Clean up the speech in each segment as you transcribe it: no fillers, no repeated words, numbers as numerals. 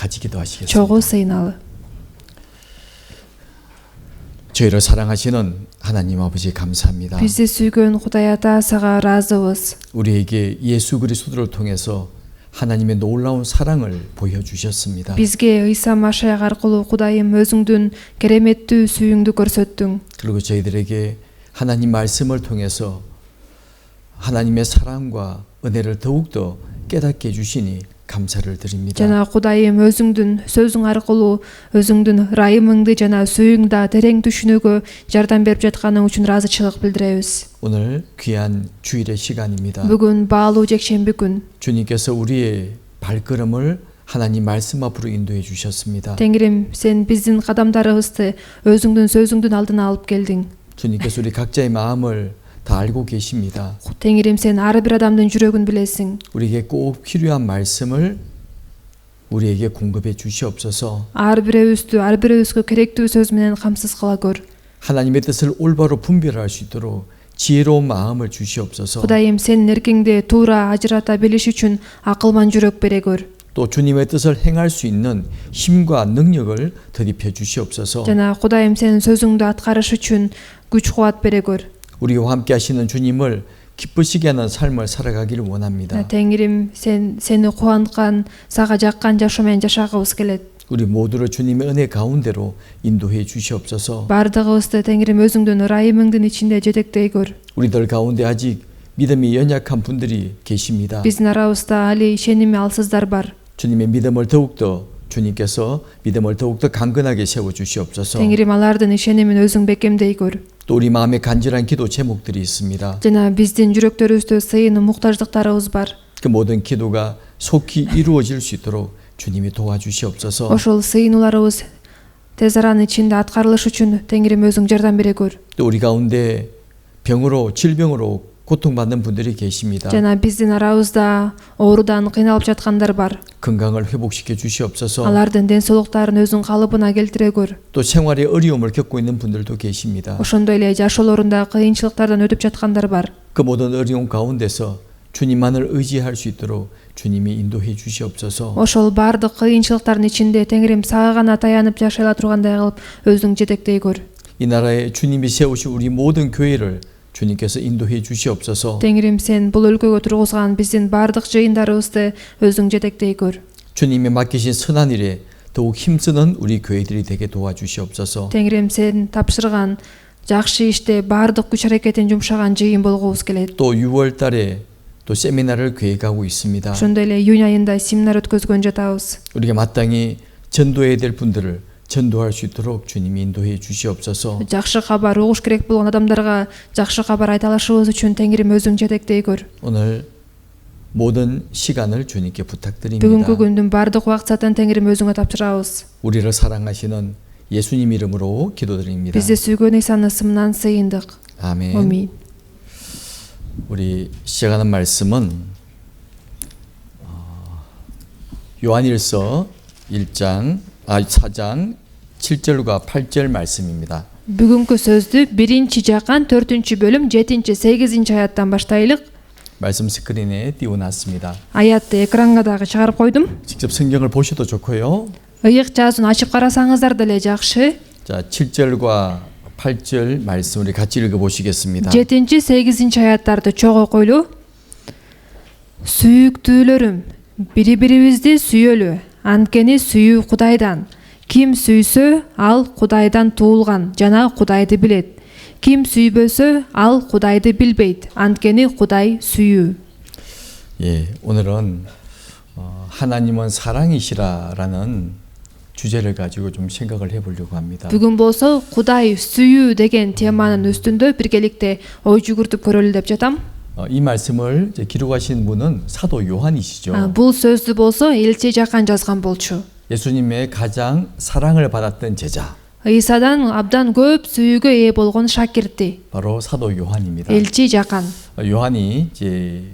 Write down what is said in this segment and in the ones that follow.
같이 기도하시겠습니다. чогуу сыйналы. 저희를 사랑하시는 하나님 아버지 감사합니다. Бизди сүйгөн Кудай Ата сага ыраазыбыз. 우리에게 예수 그리스도를 통해서 하나님의 놀라운 사랑을 보여주셨습니다. Бизге Ыйса Машаяк аркылуу Кудайым өзүңдүн кереметтүү сүйүүңдү көрсөттүң. 그리고 저희들에게 하나님 말씀을 통해서 하나님의 사랑과 은혜를 더욱더 깨닫게 해주시니 감사를 드립니다. Жана Кудайым өзүңдүн сөзүң аркылуу өзүңдүн ырайымыңды жана сүйүүңдү да терең түшүнүүгө жардам берип жатканың үчүн ыраазычылык билдиребиз. 오늘 귀한 주일의 시간입니다. Бүгүн баалуу жекшемби күн. 주님께서 우리의 발걸음을 하나님 말씀 앞으로 인도해 주셨습니다. Теңирим, сен биздин кадамдарыбызды өзүңдүн сөзүңдүн алдына алып келдиң. 주님께서 우리 각자의 마음을 다 알고 계십니다. Теңирим, сен ар бир адамдын жүрөгүн билесиң. 우리에게 꼭 필요한 말씀을 우리에게 공급해 주시옵소서. ар бирибизге керектүү сөз менен камсыз кыла көр. 하나님의 뜻을 올바로 분별할 수 있도록 지혜로운 마음을 주시옵소서. Кудайым, сенин эркиңди туура ажырата билиш үчүн акылман жүрөк бере көр. 또 주님의 뜻을 행할 수 있는 힘과 능력을 더입혀 주시옵소서. жана Кудайым, сенин сөзүңдү аткарыш үчүн күч кубат бере көр. 우리와 함께 하시는 주님을 기쁘시게 하는 삶을 살아가기를 원합니다. Теңирим, сени кубанткан, сага жаккан жашоо менен жашагыбыз келет. 우리 모두를 주님의 은혜 가운데로 인도해 주시옵소서. Бардыгыбызды Теңирим өзүңдүн ырайымыңдын ичинде жетектей көр. 우리들 가운데 아직 믿음이 연약한 분들이 계십니다. Биздин арабызда али ишеними алсыздар бар. 주님의 믿음을 더욱더 주님께서 믿음을 더욱더 강건하게 세워 주시옵소서. Теңирим, алардын ишенимин өзүң бекемдей көр. 또 우리 마음에 간절한 기도 제목들이 있습니다. жана биздин жүрөктөрүбүздө сыйын муктаждыктарыбыз бар. 그 모든 기도가 속히 이루어질 수 있도록 주님이 도와주시옵소서. Ошол сыйынууларыбыз тез аранын ичинде аткарылыш үчүн Теңирим өзүң жардам бере көр. 또 우리 가운데 병으로 질병으로 고통받는 분들이 계십니다. жана биздин арабызда оорудан кыйналып жаткандар бар. 건강을 회복시켜 주시옵소서. алардын ден соолуктарын өзүң калыбына келтире көр. 또 생활의 어려움을 겪고 있는 분들도 계십니다. ошондой эле жашоолорунда кыйынчылыктардан өтүп жаткандар бар. 그 모든 어려움 가운데서 주님만을 의지할 수 있도록 주님이 인도해 주시옵소서. ошол баардык кыйынчылыктардын ичинде Теңирим сага гана таянып жашай ала тургандай кылып өзүң жетектей көр. 이 나라에 주님이 세우신 우리 모든 교회를 주님께서 인도해 주시옵소서. Теңирим, сен бул өлкөгө тургузган биздин баардык жыйындарыбызды өзүң жетектей көр. 주님이 맡기신 선한 일에 더욱 힘쓰는 우리 교회들이 되게 도와주시옵소서. Теңирим, сен тапшырган жакшы иште баардык күч аракетин жумшаган жыйын болгубуз келет. 또 6월 달에 또 세미나를 계획하고 있습니다. ошондой эле июнь айында семинар өткөзгөн жатабыз. 우리가 마땅히 전도해야 될 분들을 전도할 수 있도록 주님이 인도해 주시옵소서. жакшы кабар угуш керек болгон адамдарга жакшы кабар айта алышыбыз үчүн Теңирим өзүң жетектей көр. 오늘 모든 시간을 주님께 부탁드립니다. бүгүнкү күндүн баардык убакытын Теңирим өзүңө тапшырабыз. 우리를 사랑하시는 예수님 이름으로 기도드립니다. бизди сүйгөн Ыйсанын ысымынан сыйындык. 아멘. амин. 우리 시작하는 말씀은 요한일서 4장 7절과 8절 말씀입니다. бүгүнкү сөздү 1-Жакан 4-бөлүм 7-8 аяттан баштайлык. 말씀 스크린에 띄워놨습니다. Аятты экранга дагы чыгарып койдум. 직접 성경을 보셔도 좋고요. ыйык жазуун ачып карасаңыздар деле жакшы. 자, 7절과 8절 말씀 우리 같이 읽어보시겠습니다. 7-8 аяттарды чогуу окойлу. Сүйүктүүлөрүм, бири-бирибизди сүйөлү. Анткени сүйүү Кудайдан. Ким сүйсө, ал Кудайдан туулган жана Кудайды билет. Ким сүйбөсө, ал Кудайды билбейт. Анткени Кудай сүйүү. 예, 오늘은 하나님은 사랑이시라라는 주제를 가지고 좀 생각을 해보려고 합니다. бүгүн болсо Кудай сүйүү деген теманын үстүндө биргеликте ой жүгүртүп көрөлү деп жатам. 이 말씀을 기록하신 분은 사도 요한이시죠. бул сөздү болсо элчи Жакан жазган болчу. 예수님의 가장 사랑을 받았던 제자. Ыйсадан абдан көп сүйүүгө ээ болгон шакирти. 바로 사도 요한입니다. элчи Жакан. 요한이 이제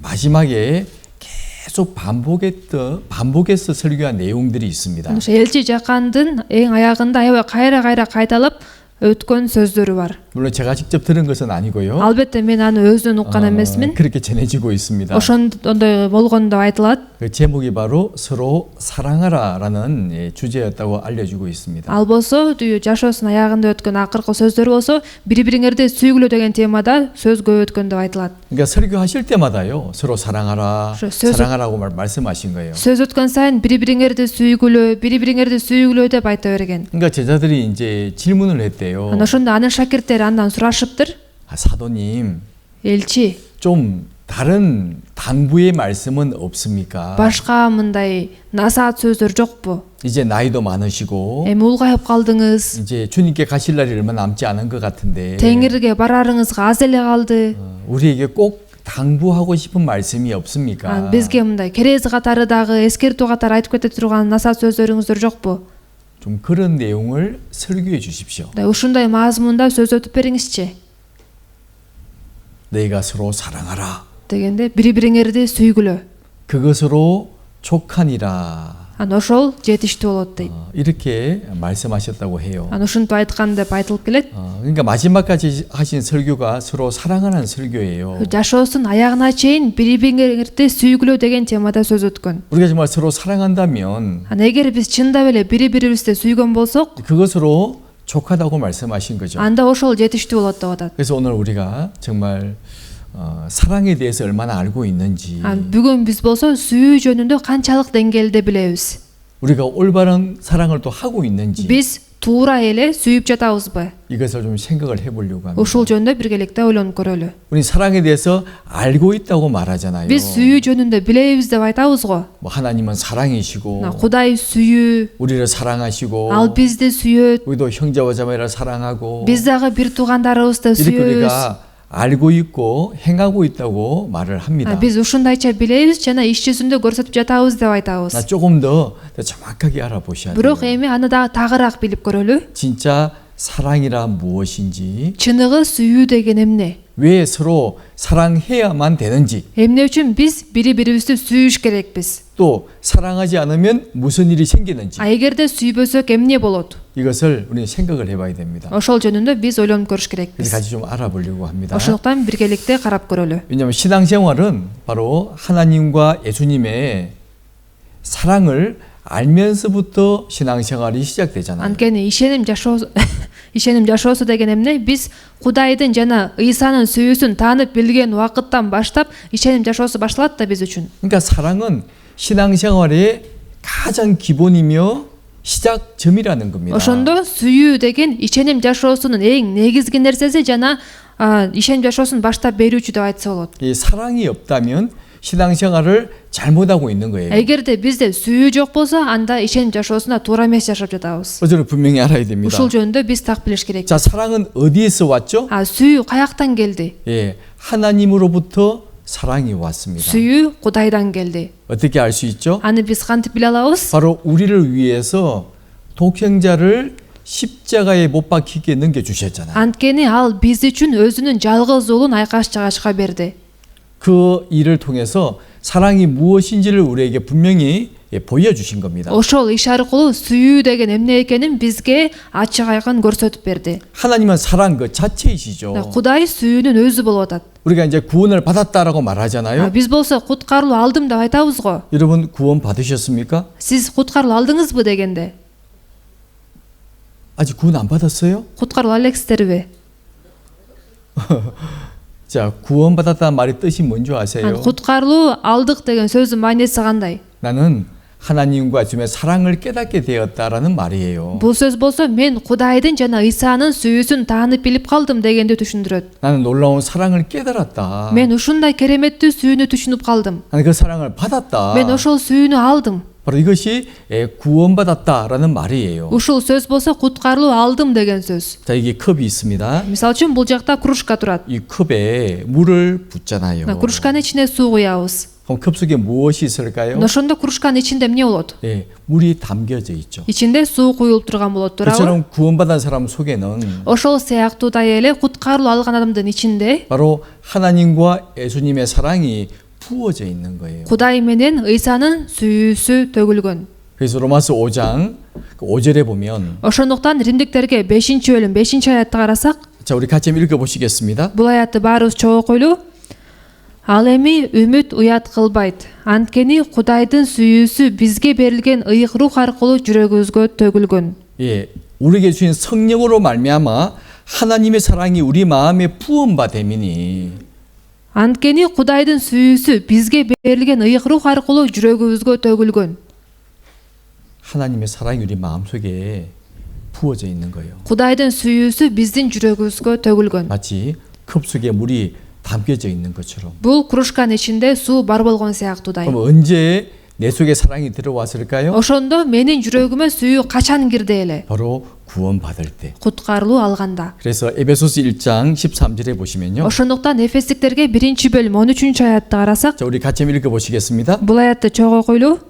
마지막에 계속 반복해서 설교한 내용들이 있습니다. элчи Жакандын эң аягында аябай кайра кайталып өткөн сөздөрү бар. 물론 제가 직접 들은 것은 아니고요. Албетте мен аны өзүнөн уккан эмесмин. 그렇게 전해지고 있습니다. ошондой болгон деп айтылат. 그 제목이 바로 서로 사랑하라라는 주제였다고 알려주고 있습니다. Ал болсо түйү жашоосунун аягында өткөн акыркы сөздөр болсо бири бириңерди сүйгүлө деген темада сөз көп өткөн деп айтылат. 그러니까 설교하실 때마다요 서로 사랑하라, 사랑하라고 말씀하신 거예요. сөз өткөн сайын бири бириңерди сүйгүлө деп айта берген. 그러니까 제자들이 이제 질문을 했대요. Ана ошондо анын шакирттери андан сурашыптыр. 사도님, Элчи, 좀 다른 당부의 말씀은 없습니까? башка мындай насаат сөздөр жокпу? 이제 나이도 많으시고 Эми улгайып калдыңыз. 이제 주님께 가실 날이 얼마 남지 않은 것 같은데 Теңирге барарыңызга аз эле калды. 우리에게 꼭 당부하고 싶은 말씀이 없습니까? Бизге мындай керези катары дагы эскертүү катары айтып кете турган насаат сөздөрүңүздөр жокпу? 좀 그런 내용을 설교해 주십시오. Ушундай мазмунда сөз өтүп бериңизчи. 너희가 서로 사랑하라. Дегенде бири бириңерди сүйгүлө. 그것으로 족하니라. Ана ошол жетиштүү болот дейт. 이렇게 말씀하셨다고 해요. Ана ушинтип айткан деп айтылып келет. 그러니까 마지막까지 하신 설교가 서로 사랑하는 설교예요. Жашоосунун аягына чейин бири бириңерди сүйгүлө деген темада сөз өткөн. 우리가 정말 서로 사랑한다면 Ана эгер биз чындап эле бири бирибизди сүйгөн болсок, 그것으로 족하다고 말씀하신 거죠. анда ошол жетиштүү болот деп атат. 그래서 오늘 우리가 정말 사랑에 대해서 얼마나 알고 있는지 Бүгүн биз болсо сүйүү жөнүндө канчалык деңгээлде билебиз? 우리가 올바른 사랑을 또 하고 있는지 Биз туура эле сүйүп жатабызбы? 이것을 좀 생각을 해보려고 합니다. Ушул жөнүндө биргеликте ойлонуп көрөлү. 우리 사랑에 대해서 알고 있다고 말하잖아요. Биз сүйүү жөнүндө билебиз деп айтабыз го. 뭐 하나님은 사랑이시고 Кудай сүйүү, 우리를 사랑하시고 ал бизди сүйөт. 우리도 형제와 자매를 사랑하고 Биз дагы бир туугандарыбызды 이렇게 сүйөбүз. 우리가 알고 있고 행하고 있다고 말을 합니다. Биз ушундайча билебиз жана иш жүзүндө көрсөтүп жатабыз деп 나 айтабыз. 조금 더 정확하게 알아보셔야 돼요. Бирок эми аны дагы тагыраак билип көрөлү. 진짜 사랑이라 무엇인지, Чыныгы сүйүү деген эмне? 왜 서로 사랑해야만 되는지, Эмне үчүн биз бири-бирибизди сүйүш керекпиз? 또 사랑하지 않으면 무슨 일이 생기는지 Эгерде сүйбөсөк эмне болот? 이것을 우리는 생각을 해봐야 됩니다. Ошол жөнүндө биз ойлонуп көрүш 그래서 керекпиз. 같이 좀 알아보려고 합니다. Ошондуктан биргеликте карап көрөлү. 왜냐하면 신앙생활은 바로 하나님과 예수님의 사랑을 알면서부터 신앙생활이 시작되잖아요. Анткени ишеним жашоосу деген эмне? Биз Кудайдын жана Ыйсанын сүйүүсүн таанып билген убакыттан баштап ишеним жашоосу башталат да биз үчүн. 그러니까 사랑은 신앙생활의 가장 기본이며 시작점이라는 겁니다. Ошондо сүйүү деген ишеним жашоосунун эң негизги нерсеси жана ишеним жашоосун баштап берүүчү деп айтса болот. 이 사랑이 없다면 신앙생활을 잘못하고 있는 거예요. Эгерде бизде сүйүү жок болсо, анда ишеним жашоосунда туура эмес жашап жатабыз. 그것을 분명히 알아야 됩니다. Ушул жөнүндө биз так билиш керек. 자, 사랑은 어디에서 왔죠? Сүйүү каяктан келди? 예, 하나님으로부터 사랑이 왔습니다. Сүйүү Кудайдан келди. 어떻게 알 수 있죠? Аны биз кантип биле алабыз? 바로 우리를 위해서 독생자를 십자가에 못 박히게 넘겨 주셨잖아요. Анткени ал биз үчүн өзүнүн жалгыз уулун айкаш жагачка берди. 그 일을 통해서 사랑이 무엇인지를 우리에게 분명히 보여주신 겁니다. Ошол иш аркылуу сүйүү деген эмне экенин бизге ачык айкын көрсөтүп берди. 하나님은 사랑 그 자체이시죠. Кудай сүйүүнүн өзү болуп атат. 우리가 이제 구원을 받았다라고 말하잖아요. Биз болсо куткарылуу алдым деп айтабыз го. 여러분 구원 받으셨습니까? Сиз куткарылуу алдыңызбы дегенде? 아직 구원 안 받았어요? Куткарылуу алексиздерби? 자, 구원 받았다는 말의 뜻이 뭔지 아세요? Куткарылуу алдык деген сөздүн маанеси кандай? 나는 하나님과 주님의 사랑을 깨닫게 되었다라는 말이에요. Бул сөз болсо мен Кудайдын жана Ыйсанын сүйүүсүн таанып билип калдым дегенди түшүндүрөт. 나는 놀라운 사랑을 깨달았다. Мен ушундай кереметтүү сүйүүнү түшүнүп калдым. 나는 그 사랑을 받았다. Мен ошол сүйүүнү алдым. 바로 이것이 구원받았다라는 말이에요. Ушул сөз болсо куткарылуу алдым деген сөз. 자, 이게 컵이 있습니다. Мисалы үчүн бул жакта кружка турат. 이 컵에 물을 붓잖아요. Кружканын ичине суу куябыз. 그럼 컵 속에 무엇이 있을까요? Ошондо кружканын ичинде эмне болот? 예, 물이 담겨져 있죠. Ичинде суу куюлуп турган болот, туурабы? 그처럼 구원받은 사람 속에는 Ошол сыяктуудай эле куткарылуу алган адамдын ичинде 바로 하나님과 예수님의 사랑이 부어져 있는 거예요. Кудай менен Ыйсанын сүйүүсү төгүлгөн. 그래서 로마서 5장 5절에 보면 Ошондуктан Римдиктерге 5-бөлүм 5-аятты карасак, 자, 우리 같이 읽어 보시겠습니다. бул аятты баарыбыз чогуу окуйлу. Ал эми үмүт уят кылбайт. Анткени Кудайдын сүйүүсү бизге берилген ыйык рух аркылуу жүрөгүбүзгө төгүлгөн. 예, 우리에게 주신 성령으로 말미암아 하나님의 사랑이 우리 마음에 부음받음이니 Анткени Кудайдын сүйүүсү бизге берилген ыйык рух аркылуу жүрөгүбүзгө төгүлгөн. 하나님의 사랑이 우리 마음속에 부어져 있는 거예요. Кудайдын сүйүүсү биздин жүрөгүбүзгө төгүлгөн. 마치 컵 속에 물이 담겨져 있는 것처럼. Бул кружканын ичинде суу бар болгон сыяктуудай. 그럼 언제 내 속에 사랑이 들어왔을까요? Ошондо менин жүрөгүмө сүйүү качан кирди эле? 바로 구원받을 때. Куткарылуу алганда. 그래서 에베소서 1장 13절에 보시면요. Ошондуктан Эфестиктерге 1-бөлүм 13-аятты карасак, 자, 우리 같이 한번 읽어보시겠습니다. бул аятты чогуу окуйлу.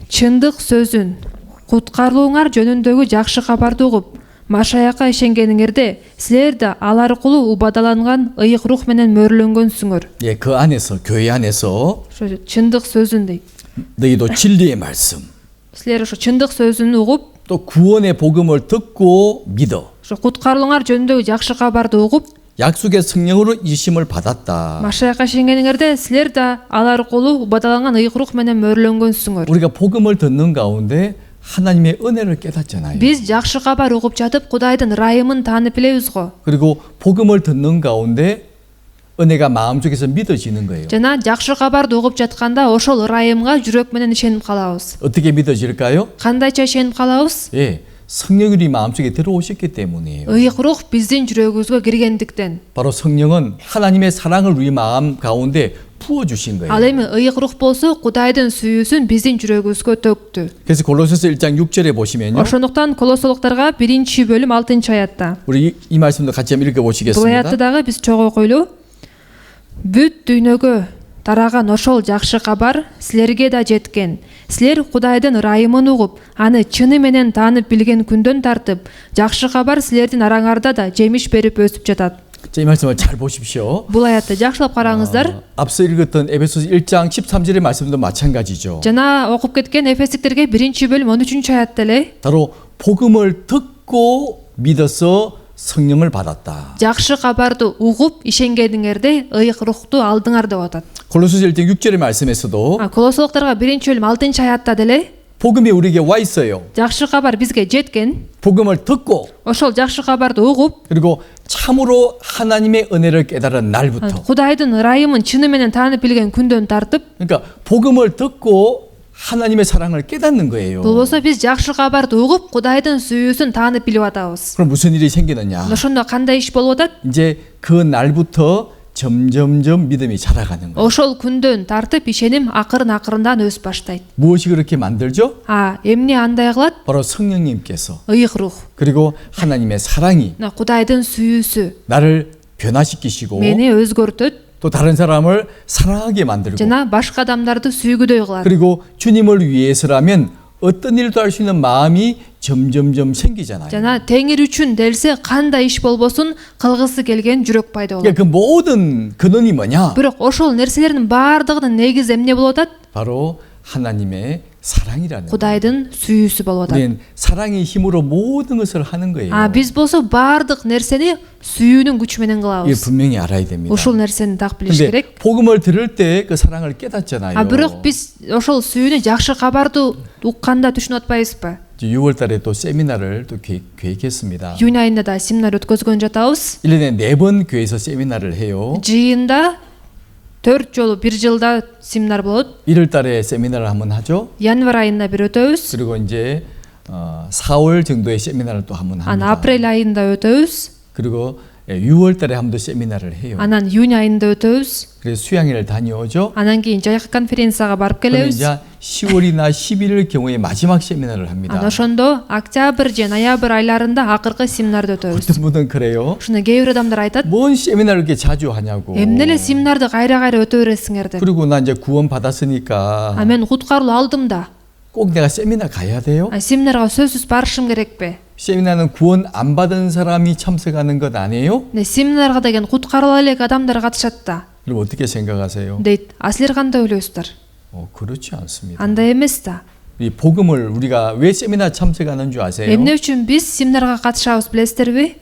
Чындык сөзүн, куткарылууңар жөнүндөгү жакшы кабарды угуп, Машаякка ишенгениңерде, силер да ал аркылуу убадаланган ыйык рух менен мөрлөнгөнсүңөр. 예, 그 안에서 교회 안에서 Ошо чындык сөзүн дейт. 너희도 진리의 말씀 Силер ошо чындык сөзүн угуп, 또 구원의 복음을 듣고 믿어 ошо куткарылууңар жөнүндөгү жакшы кабарды угуп, 약속의 성령으로 이심을 받았다. Машаякка ишенгениңерде, силер да ал аркылуу убадаланган ыйык рух менен мөрлөнгөнсүңөр. 우리가 복음을 듣는 가운데 하나님의 은혜를 깨닫잖아요. Биз жакшы кабар угуп жатып, Кудайдын ырайымын таанып билебиз го. 그리고 복음을 듣는 가운데 은혜가 마음속에서 믿어지는 거예요. Жана жакшы кабарды угуп жатканда ошол ырайымга жүрөк менен ишенип калабыз. 어떻게 믿어질까요? Кандайча ишенип калабыз? 예, 성령이 우리 마음속에 들어오셨기 때문이에요. Ыйык рух биздин жүрөгүбүзгө киргендиктен. 바로 성령은 하나님의 사랑을 우리 마음 가운데 부어주신 거예요. Ал эми ыйык рух болсо Кудайдын сүйүүсүн биздин жүрөгүбүзгө төктү. 그래서 골로새서 1장 6절에 보시면요. Ошондуктан Колосолуктарга 1-бөлүм 6-аятта. 우리 이 말씀도 같이 한번 Бул 읽어보시겠습니다. аятты дагы биз чогуу окуйлу. Бүт дүйнөгө тараган ошол жакшы кабар силерге да жеткен. Силер Кудайдын ырайымын угуп, аны чыны менен таанып билген күндөн тартып, жакшы кабар силердин араңарда да жемиш берип өсүп жатат. 자, 이 말씀을 잘 보십시오. Бул аятты жакшылап караңыздар. 앞서 읽었던 에베소서 1장 13절의 말씀도 마찬가지죠. Жана окуп кеткен Эфестиктерге 1-бөлүм 13-аятта эле 바로 복음을 듣고 믿어서 성령을 받았다. жакшы кабарды угуп ишенгениңерде ыйык рухту алдыңар деп атат. 골로새서 1장 6절의 말씀에서도 Колосолуктарга 1-бөлүм 6-аятта деле 복음이 우리에게 와 있어요. жакшы кабар бизге жеткен. 복음을 듣고 Ошол жакшы кабарды угуп, 그리고 참으로 하나님의 은혜를 깨달은 날부터 Кудайдын ырайымын чыны менен таанып билген күндөн тартып, 그러니까 복음을 듣고 하나님의 사랑을 깨닫는 거예요. болбосо биз жакшы кабарды угуп, Кудайдын сүйүүсүн таанып билип атабыз. 그럼 무슨 일이 생기느냐? Ошондо кандай иш болуп атат? 이제 그 날부터 점점점 믿음이 자라가는 거예요. Ошол күндөн тартып ишеним акырын-акырындан өсүп баштайт. 무엇이 그렇게 만들죠? Эмне андай кылат? 바로 성령님께서 ыйык рух. 그리고 하나님의 사랑이 Кудайдын сүйүүсү 나를 변화시키시고 мени өзгөртөт 또 다른 사람을 사랑하게 만들고 жана башка адамдарды сүйгүдөй кылат. 그리고 주님을 위해서라면 어떤 일도 할 수 있는 마음이 점점점 생기잖아요. жана Теңир үчүн делсе кандай иш болбосун кылгысы келген жүрөк пайда болот. 그러니까 그 모든 근원이 뭐냐? Бирок ошол нерселердин баардыгынын негизи эмне болуп атат? 바로 하나님의 사랑이라는 거예요. Кудайдын сүйүүсү болуп атат. 우리는 사랑의 힘으로 모든 것을 하는 거예요. Биз болсо баардык нерсени сүйүүнүн күчү менен 이게 кылабыз. 분명히 알아야 됩니다. Ушул нерсени так билиш 근데 керек. 복음을 들을 때 그 사랑을 깨닫잖아요. Бирок биз ошол сүйүүнү жакшы кабарды укканда түшүнүп атпайбызбы? 6월 달에 또 세미나를 또 계획했습니다. Июнь айында да семинар өткөзгөн жатабыз. 1년에 4번 교회에서 세미나를 해요. Жыйында 4 жолу 1 жылда семинар болот. 1월 달에 세미나를 한번 하죠. Январь айында бир өтөбүз. 그리고 이제 4월 정도에 세미나를 또 한번 Анан 합니다. апрель айында өтөбүз. 그리고 6월 달에 한 번 더 세미나를 해요. Анан июнь айында өтөбүз. 그래서 수양회를 다녀오죠. Анан кийин жайкы конференцияга барып 그러면 келебиз. 이제 10월이나 11월 경우에 마지막 세미나를 합니다. Анан ошондо октябрь же ноябрь айларында акыркы семинарды өтөбүз. 어떤 분은 그래요. Ушуну кээ бир адамдар айтат, 뭔 세미나를 이렇게 자주 하냐고. эмне эле семинарды кайра-кайра өтө бересиңер деп. 그리고 나 이제 구원 받았으니까 Мен куткарылуу алдым да. 꼭 내가 세미나 가야 돼요? Семинарга сөзсүз барышым керекпи? 세미나는 구원 안 받은 사람이 참석하는 것 아니에요? Семинарга деген куткарыла элек адамдар катышат да. 그럼 어떻게 생각하세요? дейт. Силер кандай ойлойсуздар? 그렇지 않습니다. Андай эмес да. 이 복음을 우리가 왜 세미나 참석하는 줄 아세요? Эмне үчүн биз семинарга катышабыз билесиздерби?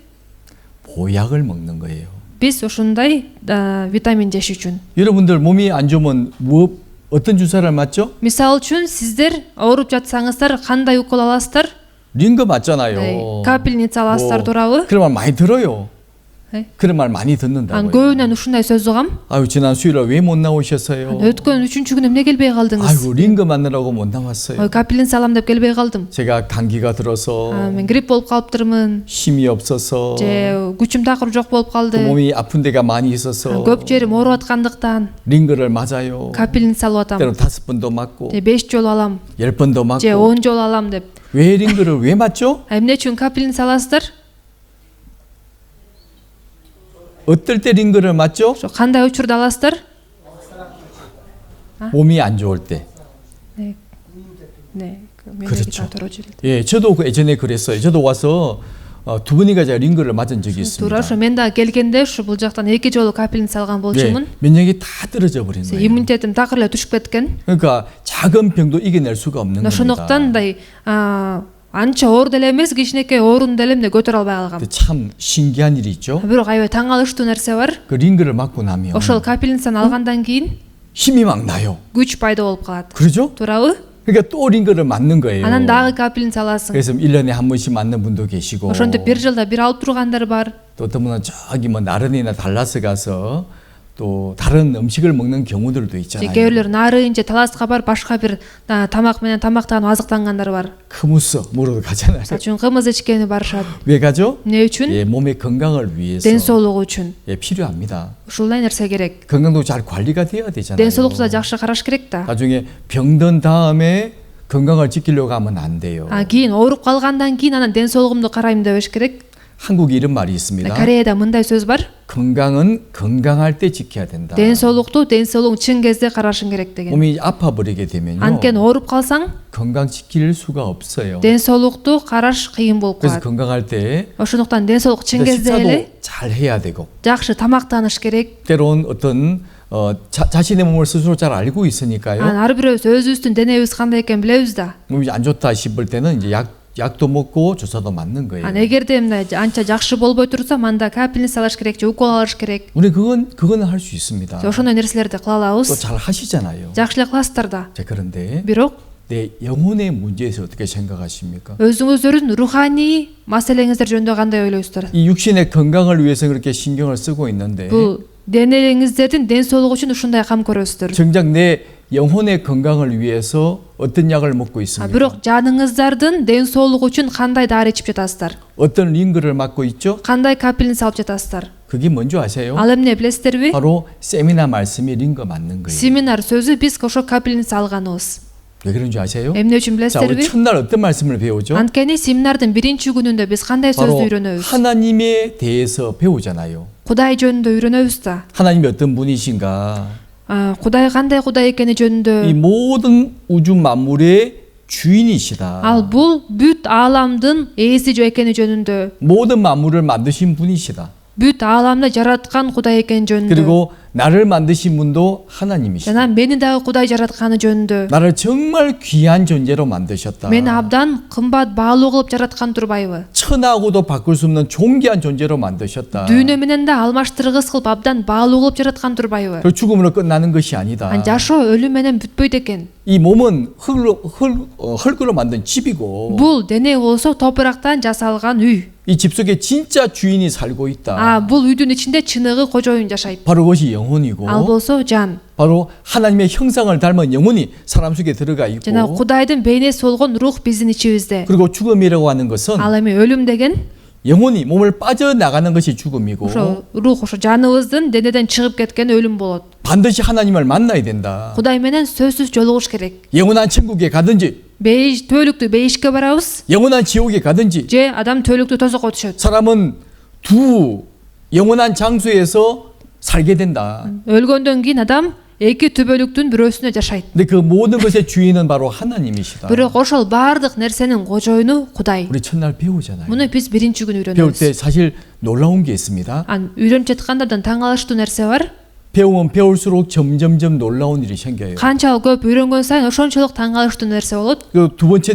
보약을 먹는 거예요. Биз ушундай витамин жеш үчүн. 여러분들 몸이 안 좋으면 어떤 주사를 맞죠? Мисалы үчүн сиздер ооруп жатсаңыздар кандай укол аласыздар? 링거 맞잖아요. Капельница аласыздар туурабы? 그런 말 많이 들어요. 네. 그런 말 많이 Ан 듣는다고요. көбүнөн ушундай сөз угам. 아유 지난 수요일에 왜 못 나오셨어요? Өткөн 3-чү күнү эмне келбей калдыңыз? 아이고 링거 맞느라고 못 나왔어요. Капельница алам деп келбей калдым. 제가 감기가 들어서 Мен грипп болуп калыптырмын. 힘이 없어서 Же күчүм такыр жок болуп 또 калды. 몸이 아픈 데가 많이 있어서 Көп жерим ооруп аткандыктан 링거를 맞아요. капельница алып атам. 때로 5번도 맞고 5 жолу алам. 10번도 Же 맞고 10 жолу алам деп. 왜 링거를 왜 맞죠? Эмне үчүн капельница аласыздар? 어떨 때 링거를 맞죠? Ошо кандай учурда аласыздар? 몸이 안 좋을 때. 네. 그렇죠. 예, 저도 예전에 그랬어요. 저도 와서 두 번이가 제가 링거를 맞은 적이 있습니다. туура ошо мен да келгенде ушу бул жактан 2 жолу капельница алган 예, болчумун. 면역이 다 떨어져 버린 거예요. иммунитетим такыр эле түшүп кеткен. 그러니까 작은 병도 이겨낼 수가 없는 겁니다. ошондуктан мындай анча оор деле эмес, кичинекей ооруну деле эмне көтөрө албай калгам. 근데 참 신기한 일이 있죠. Бирок аябай таң калыштуу нерсе бар. 그 링거를 맞고 나면 Ошол капельницаны алгандан кийин 힘이 막 나요. күч пайда болуп калат. 그러죠? туурабы? 그러니까 또 링거를 맞는 거예요. Анан дагы капельница аласың. 그래서 1년에 한 번씩 맞는 분도 계시고 ошентип бир жылда бир алып тургандар бар. 또 어떤 분은 저기 뭐 나른이나 달라스 가서 또 다른 음식을 먹는 경우들도 있잖아요. Кээ бирлер нарын же таласка барып башка бир тамак менен тамактанып азыктангандар бар. 크무스 먹으러 가잖아요. Мисалы үчүн кымыз ичкени барышат. 왜 가죠? эмне үчүн? 예, 몸의 건강을 위해서 ден соолугу үчүн. 예, 필요합니다. ушундай нерсе керек. 건강도 잘 관리가 돼야 되잖아요. ден соолукту да жакшы караш керек да. 나중에 병든 다음에 건강을 지키려고 하면 안 돼요. кийин ооруп калгандан кийин анан ден соолугумду карайм дебеш керек. 한국에 이런 말이 있습니다. Кореяда мындай сөз бар. 건강은 건강할 때 지켜야 된다. ден соолукту чын кезде карашың керек деген. 몸이 아파 버리게 되면요. анткени ооруп калсаң 건강 지킬 수가 없어요. ден соолукту караш кыйын болуп 그래서 калат. 건강할 때 ошондуктан ден соолук чын кезде эле 식사도 잘 해야 되고 жакшы тамактаныш керек. 때론 어떤 자신의 몸을 스스로 잘 알고 있으니까요. ар бирөөбүз өзүбүздүн денебиз кандай экенин билебиз да. 몸이 안 좋다 싶을 때는 이제 약도 먹고 주사도 맞는 거예요. эгерде мындай анча жакшы болбой турса, анда капельница алыш керек же укол алыш керек. 우리 그거는 할 수 있습니다. ошондой нерселерди кыла 또 алабыз. 잘 하시잖아요. жакшы эле кыласыздар да. 자, 그런데 бирок 내 영혼의 문제에서 어떻게 생각하십니까? өзүңүздөрдүн руханий маселеңиздер жөнүндө кандай ойлойсуздар? 이 육신의 건강을 위해서 그렇게 신경을 쓰고 있는데 бул денеңиздердин ден соолугу үчүн ушундай кам көрөсүздөр. 정작 내 영혼의 건강을 위해서 어떤 약을 먹고 있습니까? бирок жаныңыздардын ден соолугу үчүн кандай дары ичип жатасыздар? 어떤 링거를 맞고 있죠? кандай капельница алып жатасыздар? 그게 뭔지 아세요? ал эмне билесиздерби? 바로 세미나 말씀이 링거 맞는 거예요. семинар сөзү биз ошо капельница алганыбыз. 왜 그런지 아세요? эмне үчүн 자, 우리 билесиздерби? 첫날 어떤 말씀을 배우죠? анткени семинардын биринчи күнүндө биз кандай 바로 сөздү үйрөнөбүз? 하나님에 대해서 배우잖아요. кудай жөнүндө үйрөнөбүз да. 하나님이 어떤 분이신가? кудай кандай кудай экени 이 жөнүндө. 모든 우주 만물의 주인이시다. ал бул бүт ааламдын ээси экени жөнүндө. 모든 만물을 만드신 분이시다. бүт ааламды жараткан кудай экени жөнүндө. 그리고 나를 만드신 분도 하나님이시다. жана мени дагы кудай жаратканы жөнүндө. 나를 정말 귀한 존재로 만드셨다. мени абдан кымбат баалуу кылып жараткан турбайбы? 천하고도 바꿀 수 없는 존귀한 존재로 만드셨다. дүйнө менен да алмаштыргыс кылып абдан баалуу кылып жараткан турбайбы? 그 죽음으로 끝나는 것이 아니다. жашоо өлүм менен бүтпөйт экен. 이 몸은 흙으로 만든 집이고 бул дене болсо топурактан жасалган үй. 이 집 속에 진짜 주인이 살고 있다. бул үйдүн ичинде чыныгы кожоюн жашайт. 바로 그것이 영혼이고 ал болсо жан. 바로 하나님의 형상을 닮은 영혼이 사람 속에 들어가 있고 жана кудайдын бейнеси болгон рух биздин ичибизде. 그리고 죽음이라고 하는 것은 ал эми өлүм деген 영혼이 몸을 빠져나가는 것이 죽음이고 ошо рух ошо жаныбыздын денеден чыгып кеткен өлүм болот. 반드시 하나님을 만나야 된다. кудай менен сөзсүз жолугуш керек. 영원한 천국에 가든지 төөлүктүү бейишке барабыз 영원한 지옥에 가든지 же адам төөлүктүү тозокко түшөт. 사람은 두 영원한 장소에서 살게 된다. өлгөндөн кийин адам эки түбөлүктүн бирөөсүндө жашайт. 근데 그 모든 것의 주인은 바로 하나님이시다. бирок ошол баардык нерсенин кожоюну кудай. 우리 첫날 배우잖아요. муну биз биринчи күнү 배울 때 үйрөнөбүз. 사실 놀라운 게 있습니다. үйрөнүп жаткандардан таң калыштуу нерсе бар. 배우면 배울수록 점점점 놀라운 일이 생겨요. канчалык көп үйрөнгөн сайын ошончолук таң калыштуу нерсе болот. 그 두 번째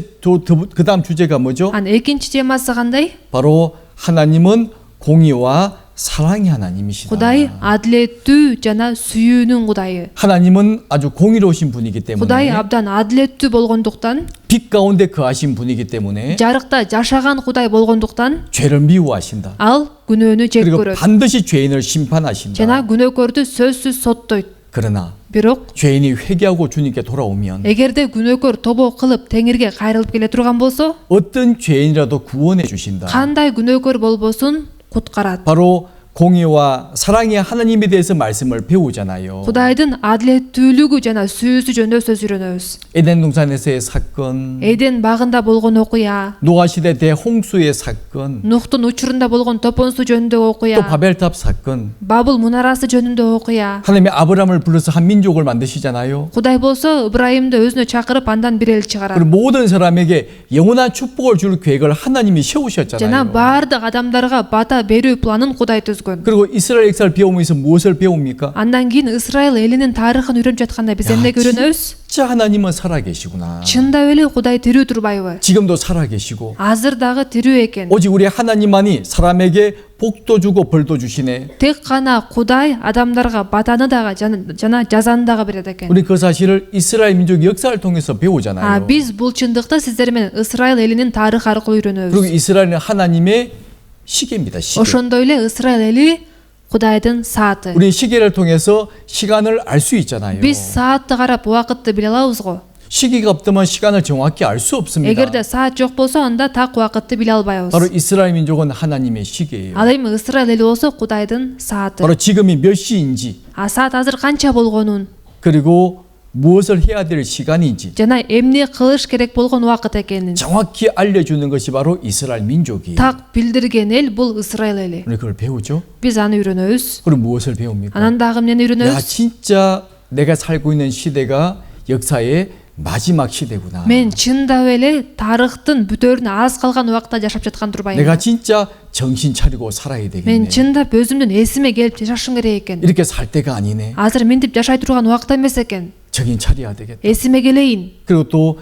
그 다음 주제가 뭐죠? экинчи темасы кандай? 바로 하나님은 공의와 사랑의 하나님이시다. Құдай әділеттүү жана сүйүүнүн Құдайы. 하나님은 아주 공의로우신 분이기 Құдай 때문에 абдан әділеттүү болгондуктан, 빛 가운데 거하신 분이기 때문에 жарыкта жашаган Құдай болгондуктан 죄를 미워하신다. ал күнөөнү жек 그리고 көрөт 반드시 죄인을 심판하신다. жана күнөөкөрдү сөзсүз соттойт. 그러나 Бирок 죄인이 회개하고 주님께 돌아오면 эгерде күнөөкөр тобо кылып теңирге кайрылып келе турган болсо, 어떤 죄인이라도 구원해 주신다. кандай күнөөкөр болбосун куткарат. 바로 공의와 사랑의 하나님에 대해서 말씀을 배우잖아요. Кудайдын адилеттүүлүгү жана сүйүүсү жөнүндө сөз үйрөнөбүз. 에덴 동산에서의 사건, Эден багында болгон окуя, 노아 시대 대홍수의 사건, Нухтун учурунда болгон топон суу жөнүндө 또 окуя, 바벨탑 사건. Бабыл мунарасы жөнүндө окуя. 하나님이 아브라함을 불러서 한 민족을 만드시잖아요. Кудай болсо Ыбрайымды өзүнө чакырып андан бир эл чыгарат. 그리고 모든 사람에게 영원한 축복을 줄 계획을 하나님이 Жана 세우셨잖아요. баардык адамдарга бата берүү планын Кудай түзгөн. 그리고 이스라엘 역사를 배우면서 무엇을 배웁니까? Андан кийин Исраил элинин тарыхын үйрөнүп жатканда биз эмне көрөнөбүз? 진짜 하나님은 살아계시구나. Чындап эле Кудай тирүү турбайбы? 지금도 살아계시고 Азыр дагы тирүү экен. 오직 우리 하나님만이 사람에게 복도 주고 벌도 주시네. Тек гана Кудай адамдарга батаны дагы жана жазаны дагы берет экен. 우리 그 사실을 이스라엘 민족 역사를 통해서 배우잖아요. Биз бул чындыкты сиздер менен Исраил элинин тарыхы аркылуу 그리고 үйрөнөбүз. 이스라엘은 하나님의 시계입니다. 시계. Ошондой эле Исраил эли Кудайдын сааты. 우리 시계를 통해서 시간을 알 수 있잖아요. Биз саатты карап убакытты биле алабыз го. 시계가 없다면 시간을 정확히 알 수 없습니다. Эгерде саат жок болсо, анда так убакытты биле албайбыз. 바로 이스라엘 민족은 하나님의 시계예요. Ал эми Исраил эли болсо Кудайдын сааты. 바로 지금이 몇 시인지 Саат азыр канча болгонун 그리고 무엇을 해야 될 시간인지 жана эмне кылыш керек болгон убакыт экенин 정확히 알려주는 것이 바로 이스라엘 민족이에요. так билдирген эл бул Исраил эли. 우리 그걸 배우죠. Биз аны үйрөнөбүз. 그럼 무엇을 배웁니까? Анан дагы эмнени 야 үйрөнөбүз? 진짜 내가 살고 있는 시대가 역사의 마지막 시대구나. Мен чындап эле тарыхтын бүтөрүнө аз калган убакта жашап жаткан турбайм. 내가 진짜 정신 차리고 살아야 되겠네. Мен чындап өзүмдүн эсиме келип жашашым керек экен. 이렇게 살 때가 아니네. Азыр мынтип жашай турган убакыт эмес экен. 정신 차려야 되겠다. Эсиме келейин. 그리고 또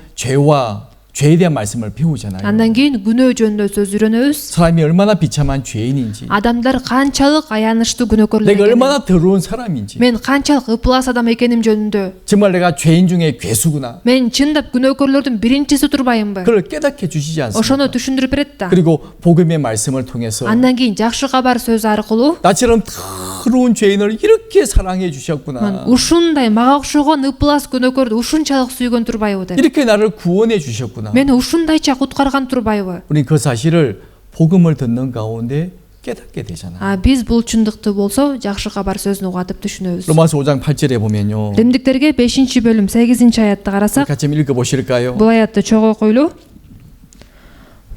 죄에 대한 말씀을 배우잖아요. Андан кийин күнөө жөнүндө сөз үйрөнөбүз. 사람이 얼마나 비참한 죄인인지, Адамдар канчалык аянычтуу күнөөкөрлөр 내가 экенин, 얼마나 더러운 사람인지, мен канчалык ыплас адам экеним жөнүндө, 정말 내가 죄인 중에 괴수구나. мен чындап күнөөкөрлөрдүн биринчиси турбайымбы? 그걸 깨닫게 주시지 않습니까? Ошону түшүндүрүп берет да. 그리고 복음의 말씀을 통해서 Андан кийин жакшы кабар сөзү аркылуу 나처럼 더러운 죄인을 이렇게 사랑해 주셨구나. ушундай мага окшогон ыплас күнөөкөрдү ушунчалык сүйгөн турбайбы деп. 이렇게 나를 구원해 주셨구나. Мени ушундайча куткарган турбайбы? 우리 그 사실을 복음을 듣는 가운데 깨닫게 되잖아. Биз бул чындыкты болсо жакшы кабар сөзүн угатып түшүнөбүз. 로마서 5장 8절에 보면요. Римдиктерге 5-бөлүм 8-аятты карасак, 같이 한번 읽어 보실까요? бул аятты чогуу окуйлу.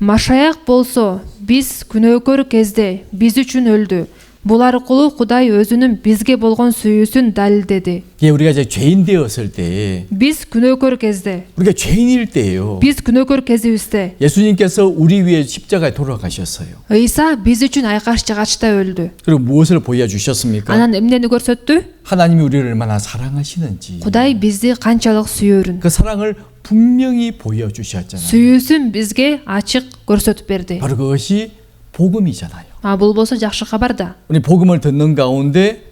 Машаяк болсо, биз күнөөкөр кезде биз үчүн өлдү. Бул аркылуу Кудай өзүнүн бизге болгон сүйүүсүн далилдеди. 예, 우리가 이제 죄인 되었을 때, Биз күнөөкөр кезде, 우리가 죄인일 때예요. биз күнөөкөр кезибизде 예수님께서 우리 위해 십자가에 돌아가셨어요. Ыйса биз үчүн айкаш жагачта өлдү. 그리고 무엇을 보여주셨습니까? Анан эмнени көрсөттү? 하나님이 우리를 얼마나 사랑하시는지 Кудай бизди канчалык сүйөөрүн, 그 사랑을 분명히 보여주셨잖아요. сүйүүсүн бизге ачык көрсөтүп берди. 바로 그것이 복음이잖아요. Бул болсо жакшы кабар да. 우리 복음을 듣는 가운데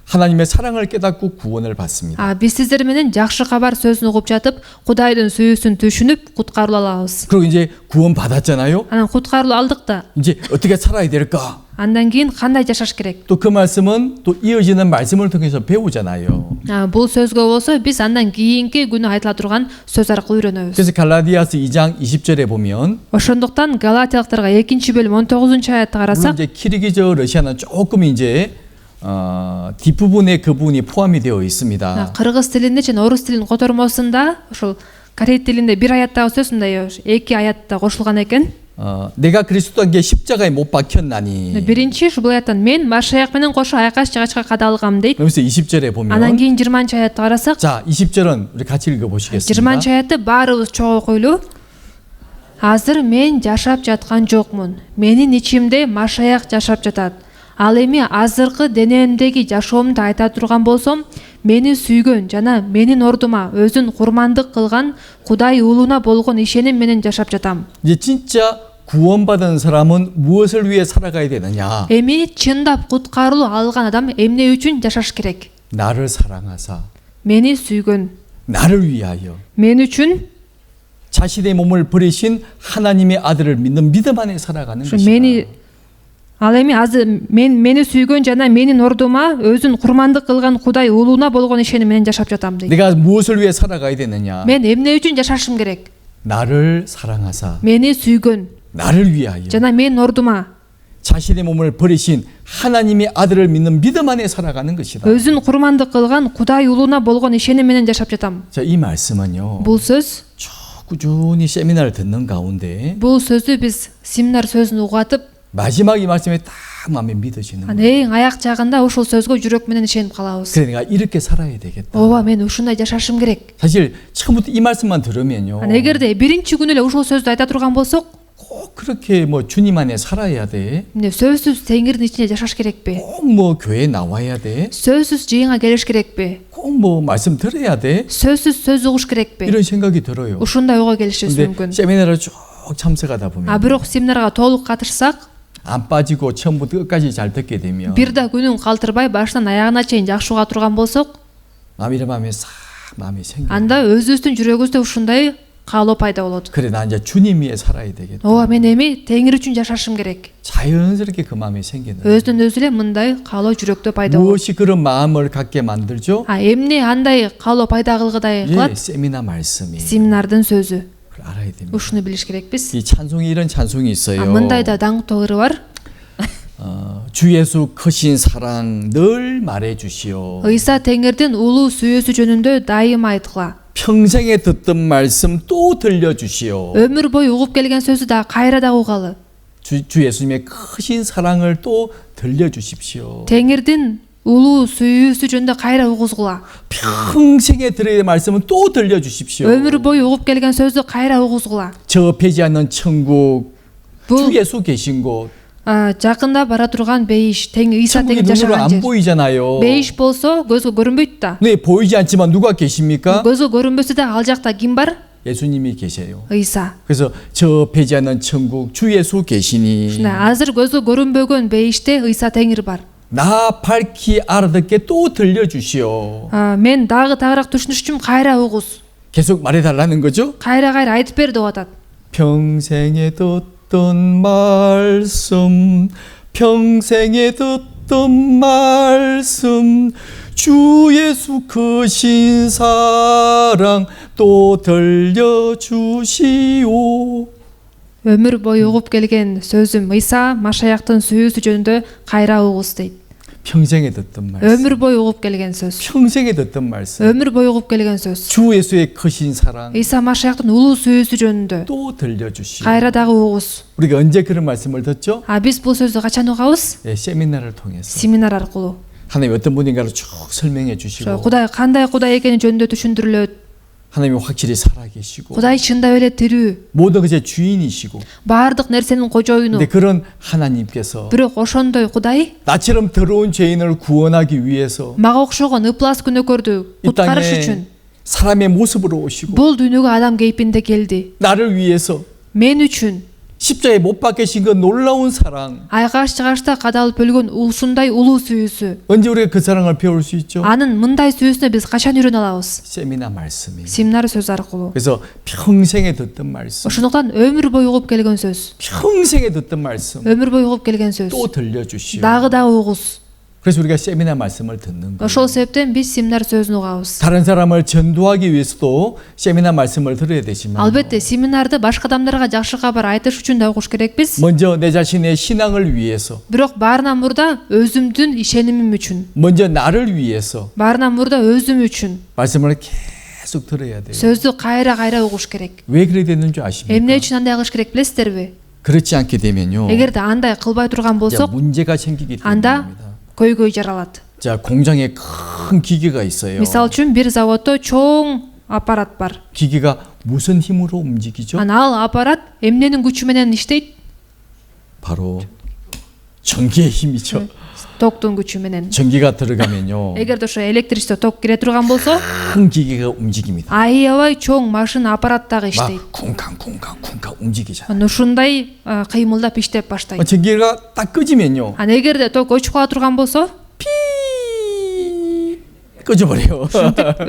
하나님의 사랑을 깨닫고 구원을 받습니다. Биз сиздер менен жакшы кабар сөзүн угуп жатып, Кудайдын сүйүүсүн түшүнүп, куткарылып алабыз. 그리고 이제 구원 받았잖아요. Анан куткарылып алдык да. 이제 어떻게 살아야 될까? Андан кийин кандай жашаш керек? 또 그 말씀은 또 이어지는 말씀을 통해서 배우잖아요. Бул сөзгө болсо биз андан кийинки күнү айтыла турган сөз аркылуу үйрөнөбүз. 그래서 갈라디아서 2장 20절에 보면 Ошондуктан Галатиялыктарга 2-бөлүм 19-аятты 물론 карасак, 이제 키르기저 러시아는 조금 이제 뒷부분에 그 부분이 포함이 되어 있습니다. кыргыз тилинде жана орус тилинин котормосунда ошол корей тилинде бир аяттагы сөз мындай 2 аятта кошулган экен. 내가 그리스도께 십자가에 못 박혔나니. Биринчи ушул аяттан мен Машаяк менен кошо айкаш жагачка кадалгам дейт. 그래서 20절에 Анан 보면 кийин 20-аятты карасак, 자, 20절은 우리 같이 읽어 보시겠습니다. 20-аятты баарыбыз чогуу окуйлу. Азыр мен жашап жаткан жокмун. Менин ичимде Машаяк жашап жатат. Ал эми азыркы денемдеги жашоомду айта турган болсом, мени сүйгөн жана менин ордума өзүн курмандык кылган Кудай уулуна болгон ишеним менен жашап жатам. 이제 진짜 구원받은 사람은 무엇을 위해 살아가야 되느냐? Эми чындап куткарылуу алган адам эмне үчүн жашаш керек? 나를 사랑하사 Мени сүйгөн. 나를 위하여 Мен үчүн 자신의 몸을 버리신 하나님의 아들을 믿는 믿음 안에 살아가는 ушу 것이다. мени ал эми азыр мени сүйгөн жана менин ордума өзүн курмандык кылган Кудай улууна болгон ишеним менен жашап жатам дейт. 내가 무엇을 위해 살아가야 되느냐? Мен эмне үчүн жашашым керек? 나를 사랑하사 Мени сүйгөн 나를 위하여 жана менин ордума 자신의 몸을 버리신 하나님의 아들을 믿는 믿음 안에 살아가는 것이다. өзүн курмандык кылган Кудай улууна болгон ишеним менен жашап жатам. 자, 이 말씀은요. Бул сөз, 쭉 꾸준히 세미나를 듣는 가운데 бул сөздү биз семинар сөзүн угатып, 마지막 이 말씀에 딱 마음에 믿어지는 анан 거예요. эң аяк жагында ушул сөзгө жүрөк менен ишенип калабыз. 그래 내가 이렇게 살아야 되겠다. ооба, мен ушундай жашашым керек. 사실 처음부터 이 말씀만 들으면요. Анан эгерде биринчи күнү эле ушул сөздү айта турган болсок, 꼭 그렇게 뭐 주님 안에 살아야 돼. эмне сөзсүз теңирдин ичинде жашаш керекпи? 꼭 뭐 교회 나와야 돼. сөзсүз жыйынга келиш керекпи? 꼭 뭐 말씀 들어야 돼. сөзсүз сөз угуш керекпи? 이런 생각이 들어요. ушундай ойго келишибиз 근데 мүмкүн. 세미나를 쭉 참석하다 보면 Бирок семинарга толук катышсак, 안 빠지고 처음부터 끝까지 잘 듣게 되면 бир да күнүн калтырбай башынан аягына чейин жакшы уга турган болсок, 이런 마음에 싹 마음이 생겨. анда өзүбүздүн жүрөгүбүздө ушундай каалоо пайда болот. 그래 나 이제 주님 위에 살아야 되겠다. ооба, мен эми теңир үчүн жашашым керек. 자연스럽게 그 마음이 생기는. өзүнөн өзү эле мындай каалоо жүрөктө пайда болот. 무엇이 그런 마음을 갖게 만들죠? эмне андай каалоо пайда кылгыдай 예, кылат? 세미나 말씀이. семинардын сөзү. 그걸 알아야 됩니다. ушуну билиш керекпиз. 이 찬송이 이런 찬송이 있어요. мындай да даңктуу ыры бар. 주 예수 크신 사랑 늘 말해 주시오. ыйса теңирдин улуу сүйүүсү жөнүндө дайым айткыла. 평생에 듣던 말씀 또 들려 주시오. өмүр бою угуп келген сөзү да кайра да угалы. 주 예수님의 크신 사랑을 또 들려 주십시오. теңирдин улуу сүйүүсү жөнүндө кайра угузгула. 평생에 들어야 될 말씀은 또 들려 주십시오. өмүр бою угуп келген сөздү кайра угузгула. 접해지 않는 천국 бул 주 예수 계신 곳. жакында бара турган бейиш, ыйса 천국이 теңир 눈으로 жашаган 안 жер. 보이잖아요. бейиш болсо көзгө көрүнбөйт да. 네, 보이지 않지만 누가 계십니까? көзгө көрүнбөсө да ал жакта ким бар? 예수님이 계세요. ыйса. 그래서 접해지 않는 천국 주 예수 계시니 азыр көзгө көрүнбөгөн бейиште ыйса теңир бар. 나 밝히 알아듣게 또 들려주시오. мен дагы тагыраак түшүнүш үчүн кайра угуз. 계속 말해달라는 거죠? кайра айтып бер деп атат. 평생에 듣던 말씀 평생에 듣던 말씀 주 예수 크신 사랑 또 들려주시오. өмүр бою угуп келген сөзүм ыйса машаяктын сүйүүсү жөнүндө кайра угуз дейт. 평생에 듣던 말씀 өмүр бою угуп келген сөз. 평생에 듣던 말씀 өмүр бою угуп келген сөз. 주 예수의 크신 사랑 ыйса машаяктын улуу сүйүүсү жөнүндө 또 들려주시오. кайра дагы угуз. 우리가 언제 그런 말씀을 듣죠? биз бул сөздү качан угабыз? 예, 세미나를 통해서 семинар аркылуу. 하나님 어떤 분인가를 쭉 설명해 주시고 Кудай кандай Кудай экени жөнүндө түшүндүрүлөт. 하나님이 확실히 살아계시고 Кудай чындап эле тирүү. 모든 것의 주인이시고 баардык нерсенин кожоюну. 근데 그런 하나님께서 Бирок ошондой Кудай 나처럼 더러운 죄인을 구원하기 위해서 мага окшогон ыплас күнөөкөрдү 이 куткарыш 땅에 үчүн 사람의 모습으로 오시고 бул дүйнөгө адам кейпинде келди. 나를 위해서 Мен үчүн 십자가에 못 박히신 그 놀라운 사랑 айгаш чыгашта кадалып өлгөн ушундай улуу сүйүүсү. 언제 우리가 그 사랑을 배울 수 있죠? Анын мындай сүйүүсүнө биз качан үйрөнө алабыз? 세미나 말씀이 Семинар сөз аркылуу. 그래서 평생에 듣던 말씀 Ошондуктан өмүр бою угуп келген сөз. 평생에 듣던 말씀 өмүр бою угуп келген сөз. 또 들려주시오. Дагы угуз. 그래서 우리가 세미나 말씀을 듣는 거예요. Ошол себептен биз семинар сөзүн угабыз. 다른 사람을 전도하기 위해서도 세미나 말씀을 들어야 되지만 Албетте семинарды башка адамдарга жакшы кабар айтыш үчүн да угуш керекпиз. 먼저 내 자신의 신앙을 위해서 Бирок баарынан мурда өзүмдүн ишенимим үчүн, 먼저 나를 위해서 баарынан мурда өзүм үчүн 말씀을 계속 들어야 돼요. сөздү кайра кылыш керек. 왜 그래야 되는 줄 아십니까? Эмне үчүн андай кылыш керек билесиздерби? 그렇지 않게 되면요. эгерде андай кылбай турган 이제 болсок, 문제가 생기기 анда 때문입니다. көйгөй жаралат. 자, 공장에 큰 기계가 있어요. Мисал үчүн бир заводдо чоң аппарат бар. 기계가 무슨 힘으로 움직이죠? Ал аппарат эмненин күчү менен иштейт? 바로 전기의 힘이죠. токтун күчү менен. 전기가 들어가면요. Эгерде ошо электричество ток кире турган болсо, 큰 기계가 움직입니다. аябай чоң машина аппарат дагы иштейт. 막 쿵쾅 움직이잖아요. Анан ушундай кыймылдап иштеп баштайт. 전기가 딱 꺼지면요. Анан эгерде ток өчүп кала турган болсо, 피 꺼져버려요.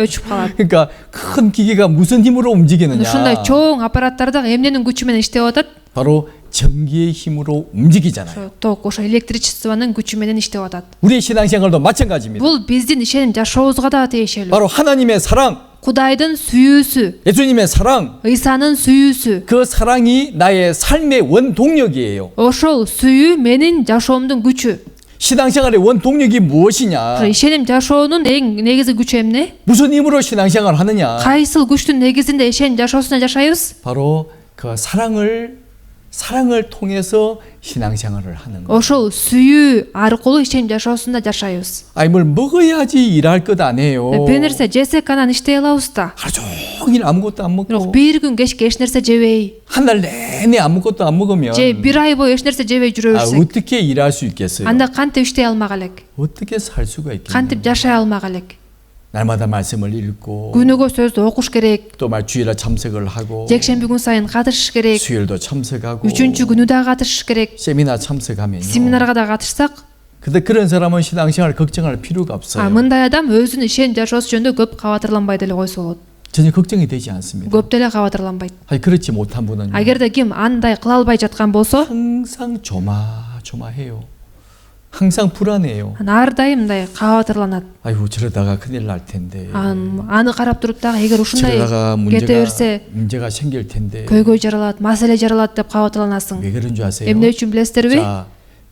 өчүп калат. 그러니까 큰 기계가 무슨 힘으로 움직이느냐? Ушундай чоң аппараттар дагы эмненин күчү менен иштеп атат? 바로 전기의 힘으로 움직이잖아요. Ток ошо электричествонун күчү менен иштеп атат. 우리의 신앙생활도 마찬가지입니다. Бул биздин ишеним жашообузга да тиешелүү. 바로 하나님의 사랑, Кудайдын сүйүүсү, 예수님의 사랑, Ыйсанын сүйүүсү. 그 사랑이 나의 삶의 원동력이에요. Ошол сүйүү менин жашоомдун күчү. 신앙생활의 원동력이 무엇이냐? Ишеним жашоонун эң негизги күчү эмне? 무슨 힘으로 신앙생활을 하느냐? Кайсыл күчтүн негизинде ишеним жашоосуна жашайбыз? 바로 그 사랑을 통해서 신앙생활을 하는 거. Ошол сүйүү аркылуу ишеним жашоосунда жашайбыз. 아니 뭘 먹어야지 일할 것 아니에요. Бир нерсе жесек анан иштей алабыз да. 하루 종일 아무것도 안 Бирок 먹고 бир күн кечке эч нерсе жебей, 한 달 내내 아무것도 안 먹으면 же бир ай бою эч нерсе жебей жүрө берсек, 어떻게 일할 수 있겠어요? анда кантип иштей алмак элек? 어떻게 살 수가 있겠어요? Кантип жашай алмак элек? 날마다 말씀을 읽고 Күнүгө сөздү окуш керек, 또 말 주일에 참석을 하고 жекшемби күн сайын катышыш керек, 수요일도 참석하고 үчүнчү күнү да катышыш керек, 세미나 참석하면요. семинарга да катышсак, 근데 그런 사람은 신앙생활 걱정할 필요가 없어요. мындай адам өзүнүн ишеним жашоосу жөнүндө көп кабатырланбай деле койсо болот. 전혀 걱정이 되지 않습니다. Көп деле кабатырланбайт. 아니 그렇지 못한 분은 Агерде ким андай кыла албай жаткан болсо, 항상 조마조마해요. 항상 불안해요. ар дайым мындай кабатырланат. 아이고 저러다가 큰일 날 텐데. Аны карап туруп дагы эгер ушундай 저러다가 кете берсе 문제가 생길 텐데. көйгөй жаралат, маселе жаралат деп кабатырланасың. 왜 그런 줄 아세요? Эмне үчүн билесиздерби? 자,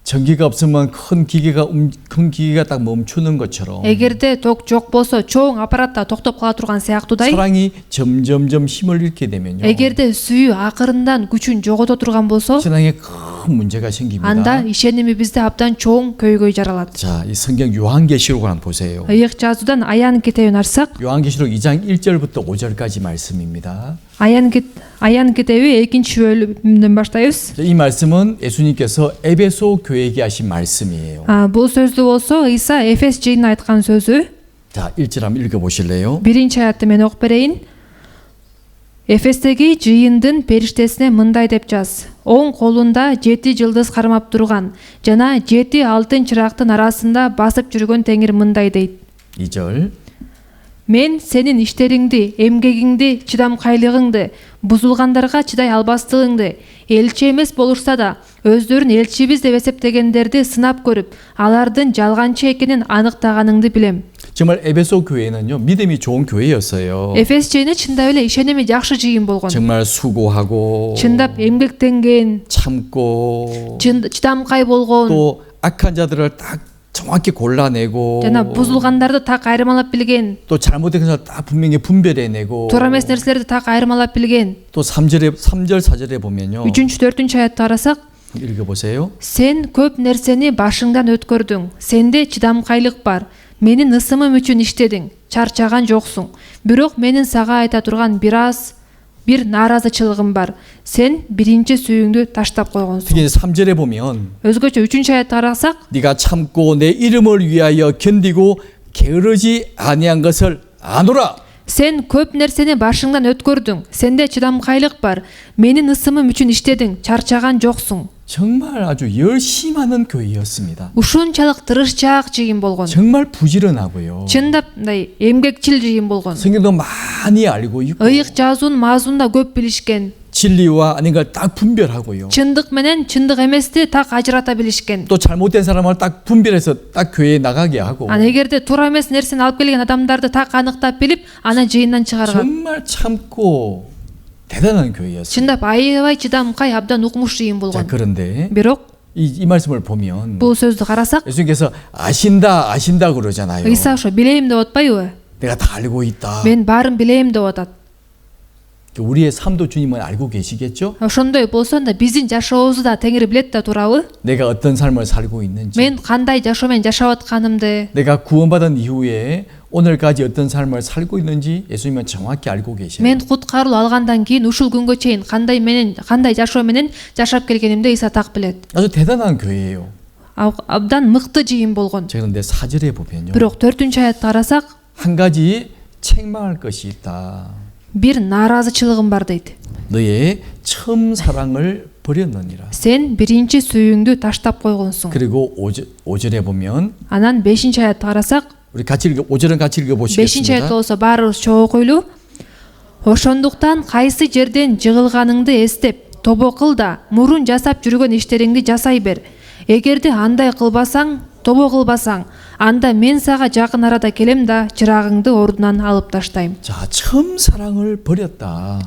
전기가 없으면 큰 기계가 딱 멈추는 것처럼 Эгерде ток жок болсо, чоң аппаратта токтоп кала турган сыяктуудай, 사랑이 점점점 힘을 잃게 되면요. эгерде сүйүү акырындан күчүн жогото турган болсо, 신앙에 큰 문제가 생깁니다. анда ишеними бизде абдан чоң көйгөй жаралат. 자, 이 성경 요한계시록을 한번 보세요. Ыйык жазуудан Аян китебин ачсак, 요한계시록 2장 1절부터 5절까지 말씀입니다. Аян китеби 2-бөлүмдөн баштайбыз. 이 말씀은 예수님께서 에베소 교회에게 하신 말씀이에요. Бул сөздү болсо Ыйса Эфес жыйынына айткан сөзү. 자, 1절 한번 읽어보실래요? Биринчи аятты мен окуп берейин. Эфестеги жыйындын периштесине мындай деп жаз: оң колунда 7 жылдыз кармап турган жана 7 алтын чырактын арасында басып жүргөн Теңир мындай дейт: 2절 Мен сенин иштериңди, эмгегиңди, чыдамкайлыгыңды, бузулгандарга чыдай албастыгыңды, элчи эмес болушса да, өздөрүн элчибиз деп эсептегендерди сынап көрүп, алардын жалганчы экенин аныктаганыңды билем. 정말 에베소 교회는요 믿음이 좋은 교회였어요. Эфес жыйыны чындап эле ишеними жакшы жыйын болгон. 정말 수고하고 Чындап эмгектенген, 참고 чыдамкай болгон, 또 악한 자들을 딱 정확히 골라내고 жана бузулгандарды так айырмалап билген, 또 잘못된 것을 딱 분명히 분별해내고 туура эмес нерселерди так айырмалап билген. 또 3절 4절에 보면요 3-4 аятты карасак, 읽어보세요. сен көп нерсени башыңдан өткөрдүң, сенде чыдамкайлык бар, менин ысымым үчүн иштедиң, чарчаган жоксуң. Бирок менин сага айта турган бир нааразычылыгым бар. Сен биринчи сүйүңдү таштап койгонсуң. 특히 3절에 보면 Өзгөчө 3-аятты карасак, 네가 참고 내 이름을 위하여 견디고 게으르지 아니한 것을 아노라. сен көп нерсени башыңдан өткөрдүң, сенде чыдамкайлык бар, менин ысымым үчүн иштедиң, чарчаган жоксуң. 정말 아주 열심히 하는 교회였습니다. Ушунчалык тырышчаак жыйын болгон. 정말 부지런하고요. Чындап мындай эмгекчил жыйын болгон. 성경도 많이 알고 있고 Ыйык жазуун мазмунда көп билишкен. 진리와 아닌 걸 딱 분별하고요. Чындык менен чындык эмести так ажырата билишкен. 또 잘못된 사람을 딱 분별해서 딱 교회에 나가게 하고 Ана эгерде туура эмес нерсени алып келген адамдарды так аныктап билип, ана жыйындан чыгарган. 정말 참고 대단한 교회였어요. Чындап аябай чыдамкай абдан укмуш жыйын 자, болгон. 그런데 Бирок 이 말씀을 보면 бул сөздү карасак, 예수님께서 아신다 그러잖아요. Ыйса ошо билейм деп атпайбы? 내가 다 알고 있다. Мен баарын билейм деп атат. 우리의 삶도 주님은 알고 계시겠죠? Ошондой болсо да биздин жашообузду да Теңир билет да туурабы? 내가 어떤 삶을 살고 있는지 Мен кандай жашоо менен жашап атканымды, 내가 구원받은 이후에 오늘까지 어떤 삶을 살고 있는지 예수님은 정확히 알고 계셔요. мен куткарылуу алгандан кийин ушул күнгө чейин кандай жашоо менен жашап келгенимди Ыйса так билет. 아주 대단한 교회예요. абдан мыкты жыйын болгон. 제가 근데 4절에 보면요. Бирок 4-ч аятты карасак, 한 가지 책망할 것이 있다. бир нааразычылыгым бар дейт. 너의 처음 사랑을 버렸느니라. Сен биринчи сүйүүңдү таштап койгонсуң. 그리고 5절에 보면 Анан 5-ч аятты карасак, 우리 같이 5절은 같이 5-ч 읽어보시겠습니다. аят болсо баарыбыз чогуу койлу. Ошондуктан кайсы жерден жыгылганыңды эстеп, тобо кыл да, мурун жасап жүргөн иштериңди жасай бер. Эгерде андай кылбасаң, тобо кылбасаң, анда мен сага жакын арада келем да чырагыңды ордунан алып таштайм. 자, 처음 사랑을 버렸다.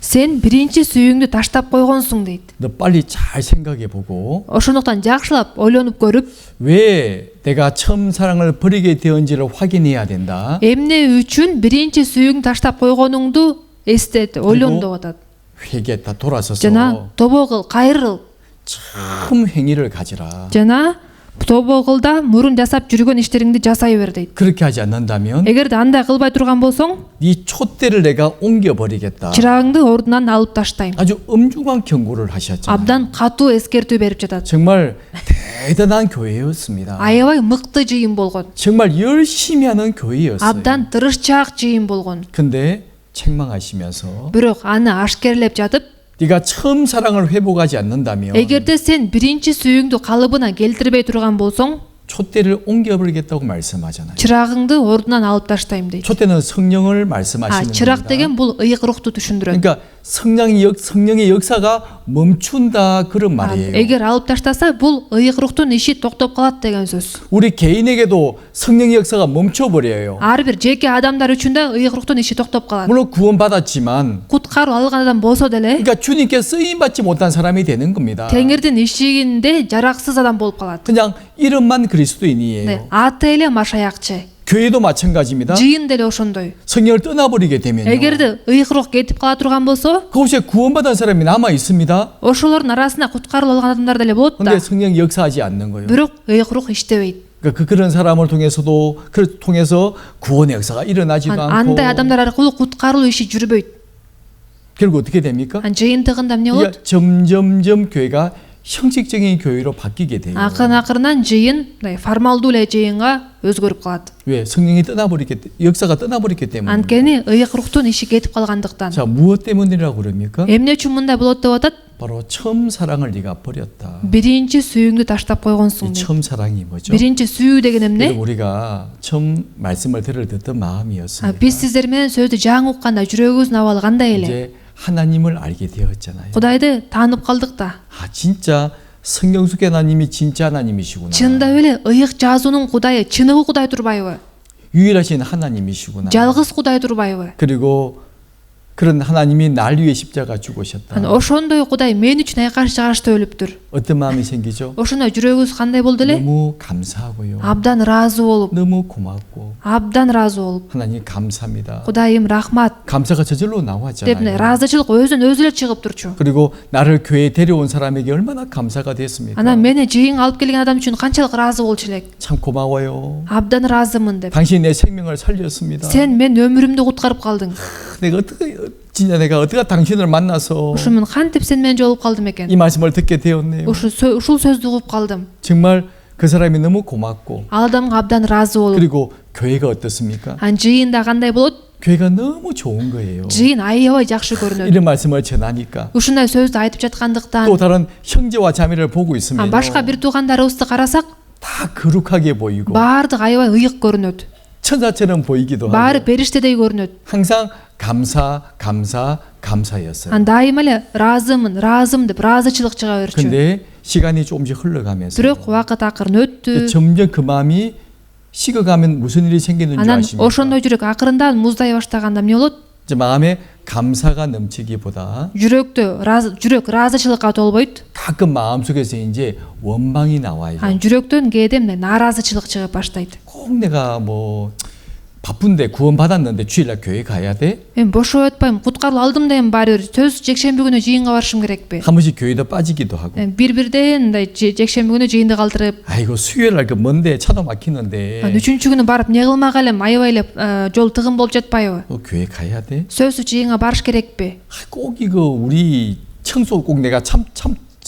Сен биринчи сүйүүңдү таштап койгонсуң дейт. 너 빨리 잘 생각해 보고 Ошондуктан жакшылап ойлонуп көрүп, 왜 내가 처음 사랑을 버리게 되었는지를 확인해야 된다. эмне үчүн биринчи сүйүүңдү таштап койгонуңду эстет, ойлон деп атат. 회개했다 돌아서서 Жана тобо кыл, кайрыл. 처음 행위를 가지라. Жана тобо кыл да мурун жасап жүргөн иштериңди жасай бер дейт. 그렇게 하지 않는다면 Эгерде андай кылбай турган болсоң, 네 촛대를 내가 옮겨버리겠다. чырагыңды ордунан алып таштайм. 아주 엄중한 경고를 하셨잖아요. Абдан катуу эскертүү берип жатат. 정말 대단한 교회였습니다. Аябай мыкты жыйын болгон. 정말 열심히 하는 교회였어요. Абдан тырышчаак жыйын болгон. 근데 책망하시면서 Бирок аны ашкерлеп жатып, 네가 처음 사랑을 회복하지 않는다면 эгерде сен биринчи сүйүүңдү калыбына келтирбей турган болсоң, 촛대를 옮겨버리겠다고 말씀하잖아요. чырагыңды ордунан алып таштайм дейт. 촛대는 성령을 말씀하시는 чырак 겁니다. деген бул ыйык рухту түшүндүрөт. 그러니까 성령의 역사가 멈춘다 그런 말이에요. Эгер алып таштаса, бул ыйык рухтун иши токтоп калат деген сөз. 우리 개인에게도 성령의 역사가 멈춰버려요. Ар бир жеке адамдар үчүн да ыйык рухтун иши токтоп калат. 물론 구원받았지만 Куткаруу алган адам болсо деле, 그러니까 주님께 쓰임받지 못한 사람이 되는 겁니다. Теңирдин ишигинде жараксыз адам болуп калат. 그냥 이름만 그리스도인이에요. Аты эле машаякчы. 교회도 마찬가지입니다. Жыйын деле ошондой. 성령을 떠나버리게 되면요. Эгерде ыйык рух кетип кала турган болсо, 그곳에 구원받은 사람이 남아 있습니다. ошолордун арасында куткаруу алган адамдар деле болот да. 근데 성령이 역사하지 않는 거예요. Бирок ыйык рух иштебейт. 그러니까 그런 사람을 통해서도 통해서 구원의 역사가 일어나지도 않고 Андай адамдар аркылуу куткаруу иши жүрбөйт. 결국 어떻게 됩니까? Жыйынтыгында эмне болот? 이게 점점점 교회가 형식적인 교회로 바뀌게 돼요. Акырын-акырынан жыйын формалдуу эле жыйынга өзгөрүп калат. 왜? 성령이 역사가 떠나버렸기 때문에. Анткени ыйык руктун иши кетип калгандыктан. 자, 무엇 때문이라고 그럽니까? Эмне үчүн мындай болот деп атат? 바로 처음 사랑을 네가 버렸다. Биринчи сүйүүңдү таштап койгонсуң 이 дейт. 처음 사랑이 뭐죠? Биринчи сүйүү деген 그래서 эмне? 우리가 처음 말씀을 듣던 마음이었습니다. Биз сиздер менен сөздү жаңы укканда жүрөгүбүздүн абалы кандай эле? 이제 하나님을 알게 되었잖아요. Кудайды таанып калдык да. 아, 진짜 성경 속의 하나님이 진짜 하나님이시구나. Чындап эле ыйык жазуунун Кудайы чыныгы Кудай турбайбы? 유일하신 하나님이시구나. Жалгыз Кудай турбайбы? 그리고 그런 하나님이 날 위해 십자가 죽으셨다. Ошондой Кудай мен үчүн айкаш жагышта өлүптүр. 어떤 마음이 생기죠? Ошондой жүрөгүбүз кандай болду эле? 너무 감사하고요. Абдан ыраазы болуп, 너무 고맙고 абдан ыраазы болуп, 하나님 감사합니다. Кудайым рахмат 감사가 저절로 деп 나왔잖아요. ыраазычылык өзүнөн өзү эле чыгып турчу. 그리고 나를 교회에 데려온 사람에게 얼마나 감사가 됐습니까? Анан мени жыйынга алып келген адам үчүн канчалык ыраазы болчу элек. 참 고마워요. Абдан ыраазымын деп. 당신이 내 생명을 살렸습니다. Сен мен өмүрүмдү куткарып калдың. 내가 어떻게 당신을 만나서 Ушумен кантип сен менен жолугуп калдым экен? 이 말씀을 듣게 되었네요. Ушул сөздү угуп калдым. 정말 그 사람이 너무 고맙고 Ал адамга абдан ыраазы болуп, 그리고 교회가 어떻습니까? ан жыйында кандай болот? 교회가 너무 좋은 거예요. Жыйын аябай жакшы көрүнөт. 이런 말씀을 전하니까 Ушундай сөздү айтып жаткандыктан, 또 다른 형제와 자매를 보고 있으면 башка бир туугандарыбызды карасак, 다 거룩하게 보이고 баардыгы аябай ыйык көрүнөт. 천사처럼 보이기도 Баары 하고 периштедей көрүнөт. 항상 감사였어요. Ан дайыма эле ыраазым деп ыраазычылык чыга берчү. 근데 시간이 조금씩 흘러가면서 Бирок убакыт акырын өттү. 점점 그 마음이 식어가면 무슨 일이 생기는 줄 Анан 아십니까? ошондой жүрөк акырындан муздай баштаганда эмне болот? 이제 마음에 감사가 넘치기보다 жүрөк ыраазычылыкка толбойт. 가끔 마음속에서 이제 원망이 나와요. Ан жүрөктөн кээде нааразычылык чыгып баштайт. 꼭 내가 뭐 바쁜데 구원받았는데 주일날 교회 가야 돼? Мен бошо өтпөйм, куткаруу алдым дейм баары бир. Сөз жекшемби күнү жыйынга барышым керекпи? 한 번씩 교회도 빠지기도 하고 Бир-бирден мындай жекшемби күнү жыйынды калтырып, 아이고 수요일날 그 먼데 차도 막히는데 ан үчүнчү күнү барып эмне кылмак элем? Аябай эле жол тыгын болуп жатпайбы? 교회 가야 돼? сөзсүз жыйынга барыш керекпи? 꼭 이거 우리 청소 꼭 내가 참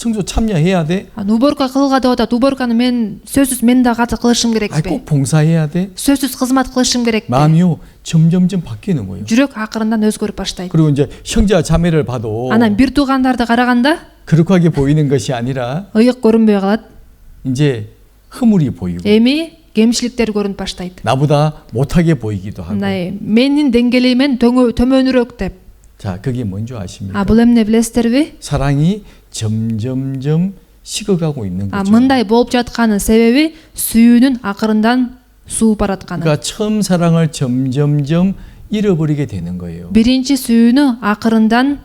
성소 참여해야 돼? уборка кылууга деп атат. уборканы мен сөзсүз мен да катı кылышым 꼭 керекпи? 봉사해야 돼? сөзсүз кызмат кылышым керекпи? 마음이요 점점점 바뀌는 거예요. жүрөк акырындан өзгөрүп баштайт. 그리고 이제 형제와 자매를 봐도 анан бир туугандарды караганда 거룩하게 보이는 것이 아니라 ыйык көрүнбөй калат. 이제 허물이 보이고 эми кемчиликтер көрүнүп баштайт. 나보다 못하게 보이기도 하고. мындай менин деңгээлимен төмөнүрөөк деп. 자, 그게 뭔지 아십니까? бул эмне билесиздерби? 사랑이 점점점 식어가고 있는 거죠. мындай болуп жатканын себеби сүйүүнүн акырындан сууп баратканы. 그러니까 처음 사랑을 점점점 잃어버리게 되는 거예요. биринчи сүйүүнү акырындан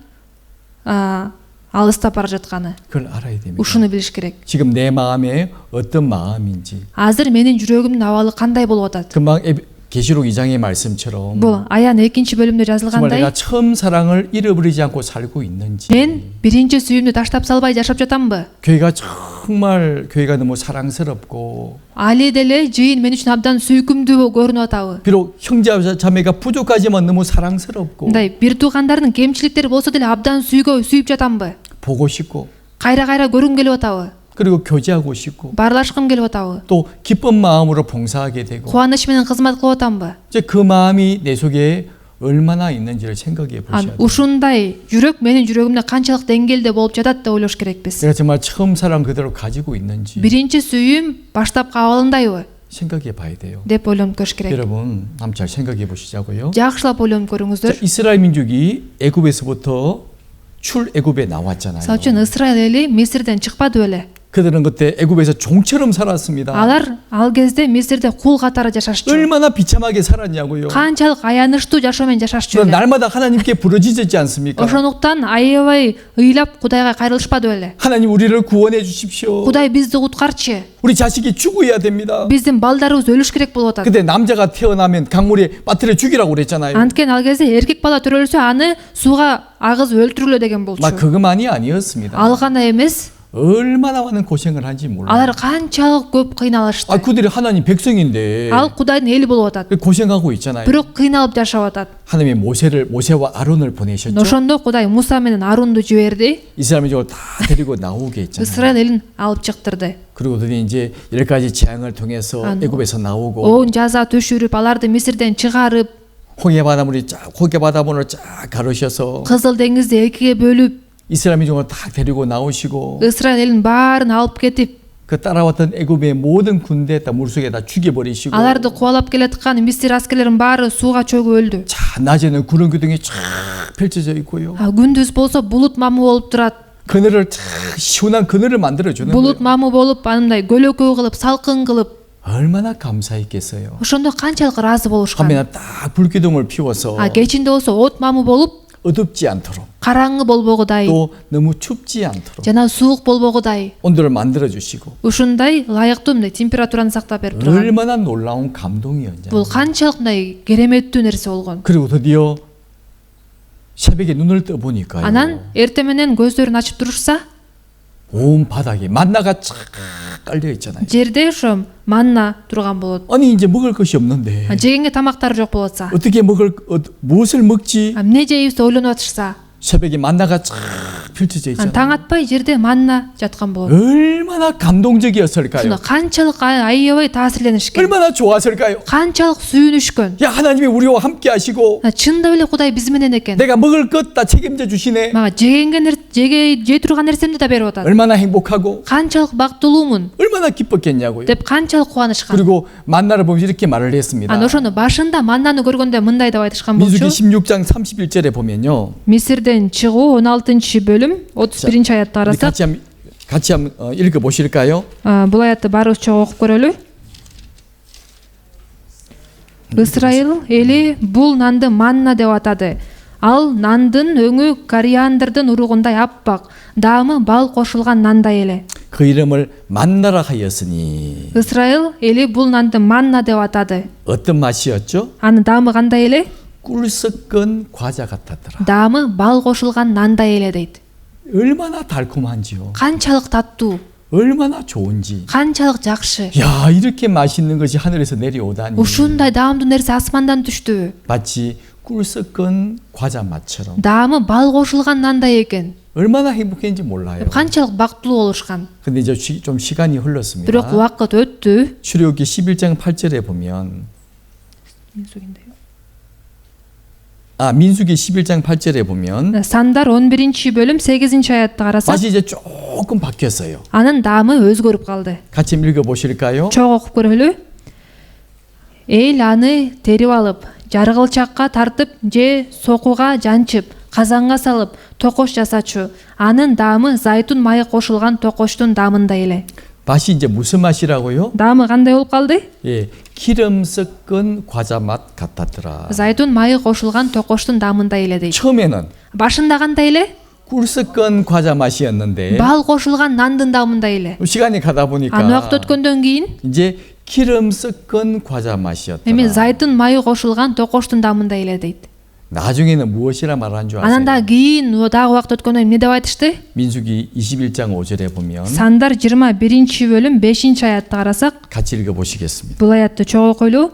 алыстап бара жатканы. 그걸 알아야 됩니다. ушуну билиш керек. 지금 내 마음에 어떤 마음인지. азыр менин жүрөгүмдүн абалы кандай болуп атат? 금방 계시록 2장의 말씀처럼 бул аян 2 бөлүмдө 정말 жазылгандай 내가 처음 사랑을 잃어버리지 않고 살고 있는지. мен биринчи сүйүүмдү таштап салбай жашап жатамбы? 교회가 정말 교회가 너무 사랑스럽고 али деле жыйын мен үчүн абдан сүйкүмдүү көрүнүп атабы? 비록 형제와 자매가 부족하지만 너무 사랑스럽고 мындай бир туугандардын кемчиликтери болсо деле абдан сүйүп жатамбы? 보고 싶고 кайра көрүм келип атабы? 그리고 교제하고 싶고 баарлашкым келип атабы? 또 기쁜 마음으로 봉사하게 되고 кубаныч менен кызмат кылып атамбы? 이제 그 마음이 내 속에 얼마나 있는지를 생각해 보셔야 돼요. ушундай жүрөк менин жүрөгүмдө канчалык деңгээлде болуп жатат деп ойлош керекпиз. 내가 정말 처음 사랑 그대로 가지고 있는지 биринчи сүйүүм баштапкы абалындайбы 생각해 봐야 돼요. деп ойлонуп көрүш керек. 여러분 한번 잘 생각해 보시자고요. жакшылап ойлонуп 자, көрүңүздөр. 이스라엘 민족이 애굽에서부터 출애굽에 나왔잖아요. мисалы үчүн ысрайыл эли мисирден чыкпады беле? 그들은 그때 애굽에서 종처럼 살았습니다. алар ал кезде мисирде кул катары жашашчу. 얼마나 비참하게 살았냐고요. канчалык аянычтуу жашоо менен жашашчу 그럼 эле. 날마다 하나님께 부르짖지 않습니까? ошондуктан аябай ыйлап кудайга кайрылышпады беле? 하나님 우리를 구원해 주십시오. кудай бизди куткарчы. 우리 자식이 죽어야 됩니다. биздин балдарыбыз өлүш керек болуп атат. 근데 남자가 태어나면 강물에 빠뜨려 죽이라고 그랬잖아요. анткени ал кезде эркек бала төрөлсө аны сууга агызып өлтүрүлө деген болчу. 막 그것만이 아니었습니다. ал гана эмес, 얼마나 많은 고생을 한지 몰라요. алар канчалык көп кыйналышты. 그들이 하나님 백성인데 ал кудайдын эли болуп атат. 고생하고 있잖아요. бирок кыйналып жашап атат. 하나님이 모세와 아론을 보내셨죠. ошондо кудай муса менен арунду жиберди. 이스라엘 민족을 다 데리고 나오게 했잖아요. ысрайыл элин алып чыктырды. 그리고 그들이 이제 10가지 재앙을 통해서 애굽에서 나오고 оон жаза түшүрүп аларды мисирден чыгарып, 홍해 바다문을 쫙 가르셔서 кызыл деңизди экиге бөлүп, 이스라엘 민족을 다 데리고 나오시고 ысрайыл элин баарын алып кетип, 그 따라왔던 애굽의 모든 군대 다 물속에 다 죽여버리시고 аларды кубалап келаткан мисир аскерлеринин баары сууга чөгүп өлдү. 자, 낮에는 구름 기둥이 쫙 펼쳐져 있고요. күндүз болсо булут мамы болуп турат. 그늘을 쫙 시원한 그늘을 만들어 주는 булут 거예요. мамы болуп, анындай көлөкөө кылып, салкын кылып, 얼마나 감사했겠어요. ошондо канчалык ыраазы болушкан. 한면은 딱 불기둥을 피워서 кечинде болсо от мамы болуп, 어둡지 않도록 караңгы болбогудай 또 너무 춥지 않도록 жана суук болбогудай 온도를 만들어 주시고 ушундай ылайыктуу мындай температураны сактап берип турган. 얼마나 놀라운 감동이었냐. бул канчалык мындай кереметтүү нерсе болгон. 그리고 드디어 새벽에 눈을 떠 보니까요. анан эртең менен көздөрүн ачып турушса, 온 바닥에 만나가 쫙 깔려 있잖아요. жерде ошо манна турган болот. 아니 이제 먹을 것이 없는데 жегенге тамактары жок болуп атса, 어떻게 무엇을 먹지? эмне жейбиз деп ойлонуп атышса, 새벽에 만나가 쫙 펼쳐져 таң 있잖아요. атпай жерде манна жаткан болот. 얼마나 감동적이었을까요? ошондо канчалык аябай таасирленишкен, 얼마나 좋았을까요? канчалык сүйүнүшкөн. 야, 하나님이 우리와 함께 하시고 чындап эле кудай биз менен экен. 내가 먹을 것 다 책임져 주시네. мага жей турган нерсемди да берип атат. 얼마나 행복하고 канчалык бактылуумун 얼마나 기뻤겠냐고요. деп канчалык кубанышкан. 그리고 만나를 보면서 이렇게 말을 했습니다. анан ошондо башында маннаны көргөндө мындай деп айтышкан 민수기 болчу. 16장 31절에 보면요. мисирден чыгуу 16-бөлүм 31 аятты 우리 карасак, 같이 한번 읽어 보실까요? бул аятты баарыбыз чогуу окуп көрөлү. ысрайыл эли бул нанды манна деп атады. ал нандын өңү кориандрдын уругундай аппак, даамы бал кошулган нандай эле. 그 이름을 만나라 하였으니 ысрайыл эли бул нанды манна деп атады. 어떤 맛이었죠? анын даамы кандай эле? 꿀 섞은 과자 같았더라. даамы бал кошулган нандай эле дейт. 얼마나 달콤한지요. канчалык таттуу, 얼마나 좋은지. канчалык жакшы. 야, 이렇게 맛있는 것이 하늘에서 내려오다니. ушундай даамдуу нерсе асмандан түштү. 마치 꿀 섞은 과자 맛처럼 даамы бал кошулган нандай экен. 얼마나 행복했는지 몰라요. канчалык бактылуу болушкан. 근데 이제 좀 시간이 흘렀습니다. Бирок убакыт өттү. 출애굽기 11장 8절에 보면 민수기 11장 8절에 보면 Сандар 11-бөлүм 8-аятты карасак, 맛이 이제 조금 바뀌었어요. анын даамы өзгөрүп калды. 같이 읽어 보실까요? Чоң окуп көрөлү. Эл аны терип алып, жаргылчакка тартып же сокуга жанчып, казанга салып, токош жасачу. Анын даамы зайтун майы кошулган токоштун даамындай эле. 맛이 이제 무슨 맛이라고요? даамы кандай болуп калды? 예, 기름 섞은 과자 맛 같았더라. Зайтун майы кошулган токоштун даамындай эле дейт. 처음에는 Башында кандай эле? 꿀 섞은 과자 맛이었는데 Бал кошулган нандын даамындай эле. 시간이 가다 보니까 Ан убакыт өткөндөн кийин 이제 기름 섞은 과자 맛이었더라. эми зайтун майы кошулган токоштун даамындай эле дейт. 나중에는 무엇이라 말한 줄 Анан 아세요? дагы кийин дагы убакыт өткөндөн кийин эмне деп айтышты? 민수기 21장 5절에 보면 Сандар 21-бөлүм 5-аятты карасак, 같이 읽어 보시겠습니다. бул аятты чогуу окуйлу.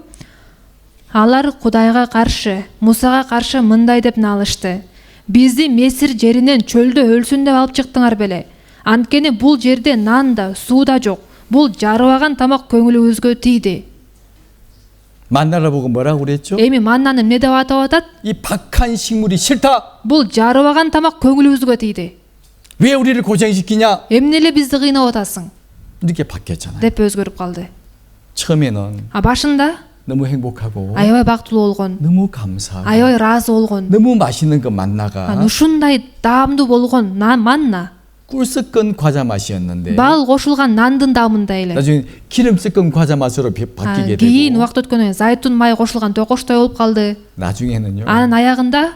Алар Кудайга каршы, Мусага каршы мындай деп налышты. Бизди Месир жеринен чөлдө өлсүн деп алып чыктыңар беле. Анткени бул жерде нан да, суу да жок. Бул жарыбаган тамак көңүлүбүзгө тийди. 만나를 보고 뭐라고 그랬죠? Эми маннаны эмне деп атап атат? 이 박한 식물이 싫다. Бул жарыбаган тамак көңүлүбүзгө тийди. 왜 우리를 고생시키냐? Эмне эле бизди кыйнап атасың? 이렇게 바뀌었잖아요. деп өзгөрүп калды. 처음에는 Башында 너무 행복하고 аябай бактылуу болгон, 너무 감사하고 аябай ыраазы болгон. 너무 맛있는 그 만나가 Ушундай даамдуу болгон манна, 꿀 섞은 과자 맛이었는데 бал кошулган нандын даамындай эле. 나중에 기름 섞은 과자 맛으로 바뀌게 Кийин 되고 убакыт өткөндөн кийин зайтун май кошулган токоштой болуп калды. 나중에는요. Анын аягында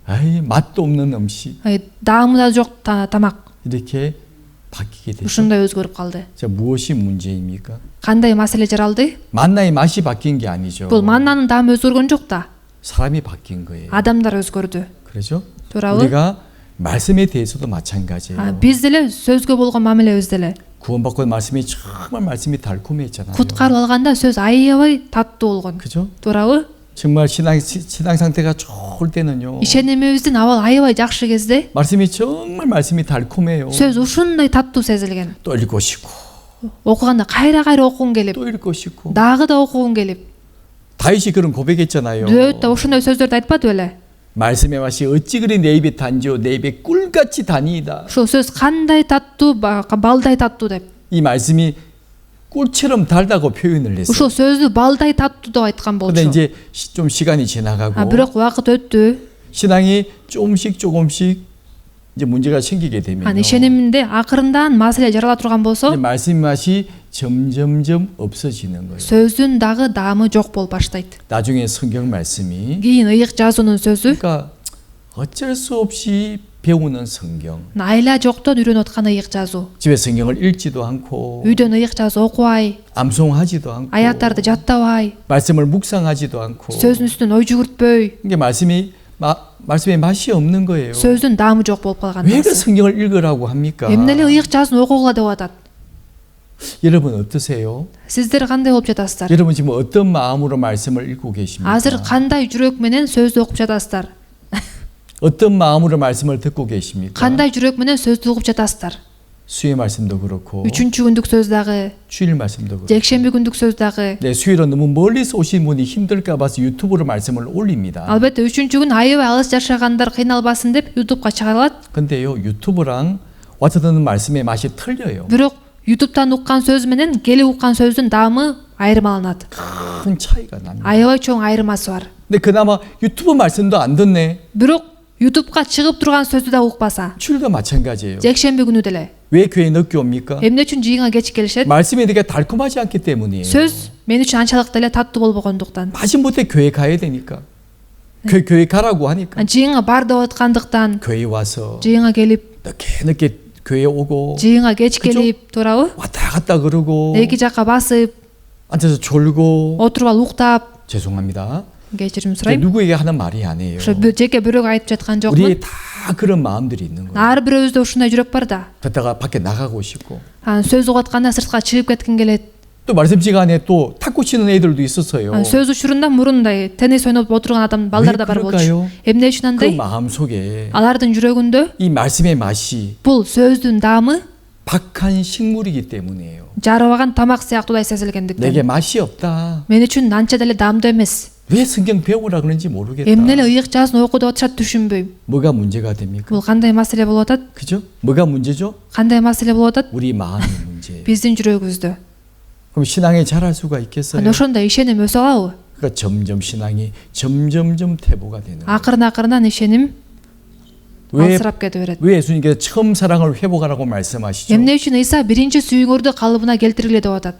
아이 맛도 없는 음식 даамы да жок тамак. 이렇게 바뀌게 되죠. Ушундай өзгөрүп калды. 자, 무엇이 문제입니까? Кандай маселе жаралды? 만나의 맛이 바뀐 게 아니죠. Бул маннанын даамы өзгөргөн жок да. 사람이 바뀐 거예요. Адамдар өзгөрдү. 그렇죠? туурабы? 우리가 말씀에 대해서도 마찬가지예요. Биз деле сөзгө болгон мамилебиз деле. 구원받고 말씀이 정말 말씀이 달콤했잖아요. Куткарып алганда сөз аябай таттуу болгон. 그죠? туурабы? 정말 신앙 상태가 좋을 때는요. ишенимибиздин абал аябай жакшы кезде 말씀이 정말 말씀이 달콤해요. сөз ушундай таттуу сезилген. 또 읽고 싶고 окуганда кайра окугун келип, 또 읽고 싶고. дагы да окугун келип. 다윗이 그런 고백했잖아요. дөөт да ушундай сөздөрдү айтпады беле? 말씀의 맛이 어찌 그리 내 입에 단지요 내 입에 꿀같이 다니이다. ушул сөз кандай таттуу, балдай таттуу деп. 이 말씀이 꿀처럼 달다고 표현을 했어요. ушул сөздү балдай таттуу деп айткан 근데 болчу. 이제 좀 시간이 지나가고 бирок убакыт өттү. 신앙이 조금씩 이제 문제가 생기게 되면 Аны ишениминде акырындан маселе жарала турган болсо, 말씀 맛이 점점점 없어지는 거예요. сөздүн дагы даамы жок болуп баштайт. 나중에 성경 말씀이 кийин ыйык жазуунун сөзү 그러니까 어쩔 수 없이 배우는 성경. айла жоктон үйрөнүп аткан ыйык жазуу. 집에 성경을 읽지도 않고 үйдөн ыйык жазуу окубай, 암송하지도 않고 аяттарды жаттабай, 말씀을 묵상하지도 않고 сөздүн үстүнөн ой жүгүртпөй, 이게 말씀의 맛이 없는 거예요. сөздүн даамы жок болуп калган. 왜 그 성경을 읽으라고 합니까? эмне эле ыйык жазууну окугула деп атат? 여러분 어떠세요? Сиздер кандай болуп жатасыздар? 여러분 지금 어떤 마음으로 말씀을 읽고 계십니까? азыр кандай жүрөк менен сөздү окуп жатасыздар? 어떤 마음으로 말씀을 듣고 계십니까? кандай жүрөк менен сөздү угуп жатасыздар? 수요 말씀도 그렇고 үчүнчү күндүк сөз дагы, 주일 말씀도 그렇고 жекшемби күндүк сөз дагы. 네, 수요일은 너무 멀리서 오신 분이 힘들까 봐서 유튜브로 말씀을 올립니다. албетте үчүнчү күн аябай алыс жашагандар кыйналбасын деп ютубка чыгарылат. 근데요 유튜브랑 와서 듣는 말씀의 맛이 틀려요. бирок ютубтан уккан сөз менен келип уккан сөздүн даамы айырмаланат. 큰 차이가 납니다. аябай чоң айырмасы бар. 근데 그나마 유튜브 말씀도 안 듣네. бирок ютубка чыгып турган сөздү да укпаса, 주일도 마찬가지예요. жекшемби күнү деле 왜 교회 늦게 옵니까? эмне үчүн жыйынга кеч келишет? 말씀이 되게 달콤하지 않기 때문이에요. сөз мен үчүн анчалык деле таттуу болбогондуктан. 마지못해 교회 가야 되니까. 교회 가라고 하니까. жыйынга бар деп аткандыктан 교회 와서 жыйынга келип, 늦게 교회 오고 жыйынга кеч 그죠? келип, туурабы? 왔다 갔다 그러고 эки жакка басып, 앉아서 졸고 отуруп алып уктап, 죄송합니다. кечирим 그게 сурайм. 누구에게 하는 말이 아니에요. ошо жеке бирөөгө айтып жаткан жокмун. 우리 다 그런 마음들이 있는 거예요. ар бирөөбүздө ушундай жүрөк бар да. 듣다가 밖에 나가고 싶고 анан сөз угуп атканда сыртка чыгып кеткин келет. 또 말씀 시간에 또 탁구 치는 애들도 있었어요. сөз учурунда мурундай теннис ойноп отурган адам балдар да бар болчу. Эмне үчүн 그 андай? 마음 속에 алардын жүрөгүндө 이 말씀의 맛이 бул сөздүн даамы 박한 식물이기 때문이에요. жарыбаган тамак сыяктуудай сезилгендиктен. 내게 맛이 없다. Мен үчүн анча деле даамдуу эмес. 왜 성경 배우라 그런지 모르겠다. Эмне эле ыйык жазын окуу деп атышат түшүнбөйм. 뭐가 문제가 됩니까? Бул кандай маселе болуп атат? 그죠? 뭐가 문제죠? Кандай маселе болуп атат? 우리 마음의 문제. Биздин жүрөгүбүздө. 그럼 신앙에 잘할 수가 있겠어요? Ана ошондо ишеним өсө алабы? 그러니까 점점 신앙이 점점점 퇴보가 되는 거예요. Акырын ишеним 왜, алсырап кете берет. 왜 예수님께서 처음 사랑을 회복하라고 말씀하시죠? Эмне үчүн Иса биринчи сүйүүңөрдү калыбына келтиргиле деп атат?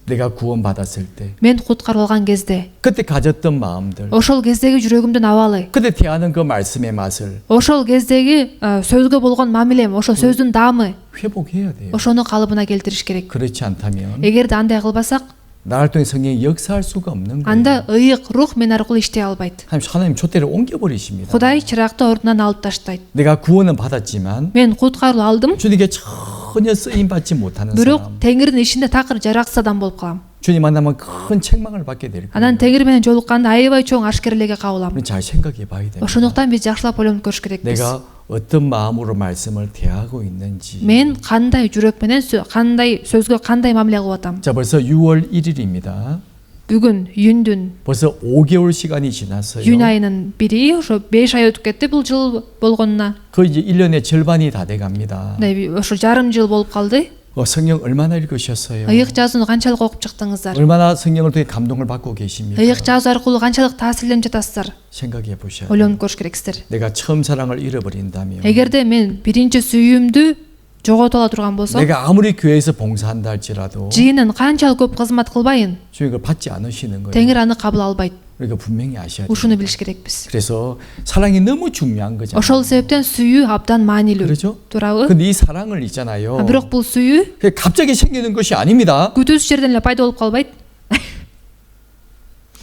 내가 구원받았을 때 Мен куткарылган кезде, 그때 가졌던 마음들 ошол кездеги жүрөгүмдүн абалы, 그때 대하는 그 말씀의 맛을 ошол кездеги сөзгө болгон мамилем, ошол сөздүн даамы, 회복해야 돼요. ошону калыбына келтириш керек. 그렇지 않다면 Эгерде андай кылбасак, 나를 통해 성령이 역사할 수가 없는 거예요. анда ыйык рух мен аркылуу иштей албайт. 하나님 촛대를 옮겨버리십니다. Кудай чыракты ордунан алып таштайт. 내가 구원은 받았지만 Мен куткаруу алдым, 주님께 전혀 쓰임받지 못하는 бирок 사람, Теңирдин ишинде такыр жараксыз адам болуп калам. 주님 만나면 큰 책망을 받게 될 거예요. Анан Теңир менен жолукканда аябай чоң ашкерелеге кабылам. 우리 잘 생각해 봐야 됩니다. Ошондуктан биз жакшылап ойлонуп көрүш керекпиз. 내가 어떤 마음으로 말씀을 대하고 있는지. Мен кандай жүрөк менен кандай сөзгө кандай мамиле кылып атам? 자, 벌써 6월 1일입니다. Бүгүн июндүн 벌써 5개월 시간이 지났어요. июнь айынын 1-и, ошо 5 ай өтүп кетти бул жыл болгонуна. 거의 이제 1년의 절반이 다 돼 갑니다. Ошо жарым жыл болуп калды. 성경 얼마나 읽으셨어요? Ыйык жазууну канчалык окуп чыктыңыздар? 얼마나 성경을 통해 감동을 받고 계십니까? Ыйык жазуу аркылуу канчалык таасирленип жатасыздар? 생각해 보셔야 돼요. ойлонуп көрүш керексиздер. 내가 처음 사랑을 잃어버린다면 Эгерде мен биринчи сүйүүмдү жогото ала турган болсом, 내가 아무리 교회에서 봉사한다 할지라도 жыйынын канчалык көп кызмат кылбайын, 주님 그걸 받지 않으시는 거예요. Теңир аны кабыл албайт. 그러니까 분명히 아셔야 돼요. Ушуну билиш керекпиз. 그래서 사랑이 너무 중요한 거잖아요. Ошол себептен сүйүү абдан маанилүү. 그렇죠? Туурабы? 근데 이 사랑을 있잖아요. Бирок бул сүйүү 그게 갑자기 생기는 것이 아닙니다. күтүүсүз жерден эле пайда болуп калбайт.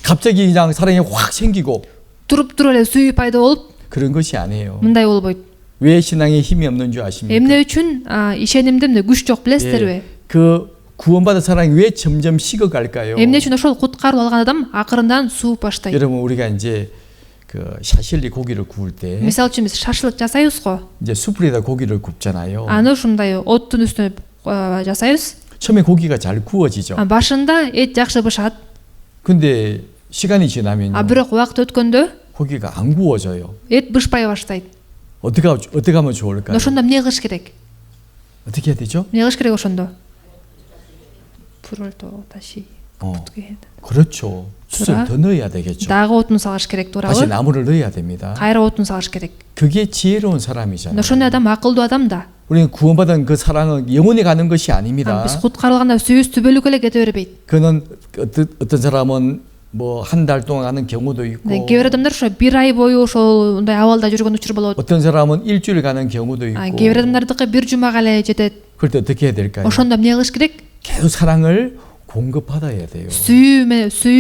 갑자기 그냥 사랑이 확 생기고 Туруп эле сүйүү пайда болуп, 그런 것이 아니에요. мындай болбойт. 왜 신앙에 힘이 없는 줄 아십니까? Эмне үчүн ишенимде эмне күч жок билесиздерби? 그 구원받은 사랑이 왜 점점 식어갈까요? Эмне үчүн ошол куткарып алган адам акырындан сууп баштайт? 여러분 우리가 이제 그 샤실리 고기를 구울 때 Мисалы үчүн биз шашлык жасайбыз го. 이제 숯불에다 고기를 굽잖아요. Аны ушундай оттун үстүнө жасайбыз. 처음에 고기가 잘 구워지죠. Башында эт жакшы бышат. 근데 시간이 지나면요. Бирок убакыт өткөндө 고기가 안 구워져요. эт бышпай баштайт. 어떻게 하면 좋을까요? Ошондо эмне кылыш керек? 어떻게 해야 되죠? эмне кылыш керек ошондо? 불을도 다시 그렇죠. 숯을 더 넣어야 되겠죠. дагы отун салыш керек, 다시 туурабы? 나무를 넣어야 됩니다. Кайра отун салыш керек. 그게 지혜로운 사람이잖아요. ошондой адам акылдуу адам да. 우리는 구원받은 그 사랑은 영원히 가는 것이 아닙니다. Биз куткарылганда сүйүүбүз түбөлүккө эле кете бербейт. 그는 어떤 사람은 뭐 한 달 동안 가는 경우도 있고 кээ бир адамдар ошо 1 ай бою ошондой абалда жүргөн учур болот. 어떤 사람은 일주일 가는 경우도 있고 кээ бир адамдардыкы 1 жумага эле жетет. 그럴 때 어떻게 해야 될까요? ошондо эмне кылыш керек? 계속 사랑을 공급받아야 돼요. сүйүү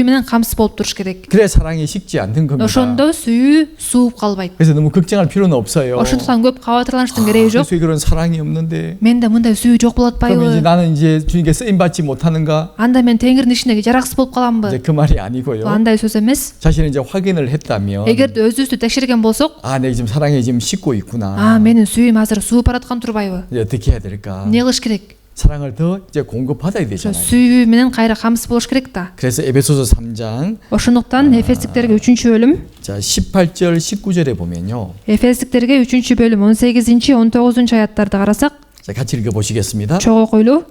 менен камсыз болуп туруш керек. 그래 사랑이 식지 않는 겁니다. ошондо сүйүү сууп калбайт. 그래서 너무 걱정할 필요는 없어요. ошондуктан көп кабатырланыштын кереги жок. 그래서 그런 사랑이 없는데 менде мындай сүйүү жок болуп 그럼 이제 атпайбы? 나는 이제 주님께 쓰임 받지 못하는가? анда мен Теңирдин ишине жараксыз болуп 이제 каламбы? 그 말이 아니고요. андай сөз эмес. 자신을 이제 확인을 했다면 эгерде өзүбүздү текшерген болсок, 아, 내가 지금 사랑에 지금 식고 있구나. менин сүйүүм азыр сууп бараткан турбайбы? 이제 어떻게 해야 될까? эмне кылыш керек? 사랑을 더 이제 공급받아야 되잖아요. сүйүү менен кайра камсыз болуш керек да. 그래서 에베소서 3장 ошондуктан Эфестиктерге 3-бөлүм, 자 18절 19절에 보면요. Эфестиктерге 3-бөлүм 18-19 аяттарды карасак, 자 같이 읽어 보시겠습니다. чогуу койлуу.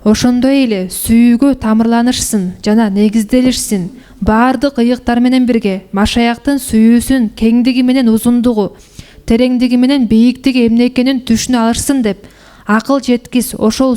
Ошондой эле сүйүүгө тамырланышсын жана негизделишсин. Баардык ыйыктар менен бирге Машаяктын сүйүүсүн кеңдиги менен узундугу, тереңдиги менен бийиктиги эмне экенин түшүнө алышсын деп акыл жеткис ошол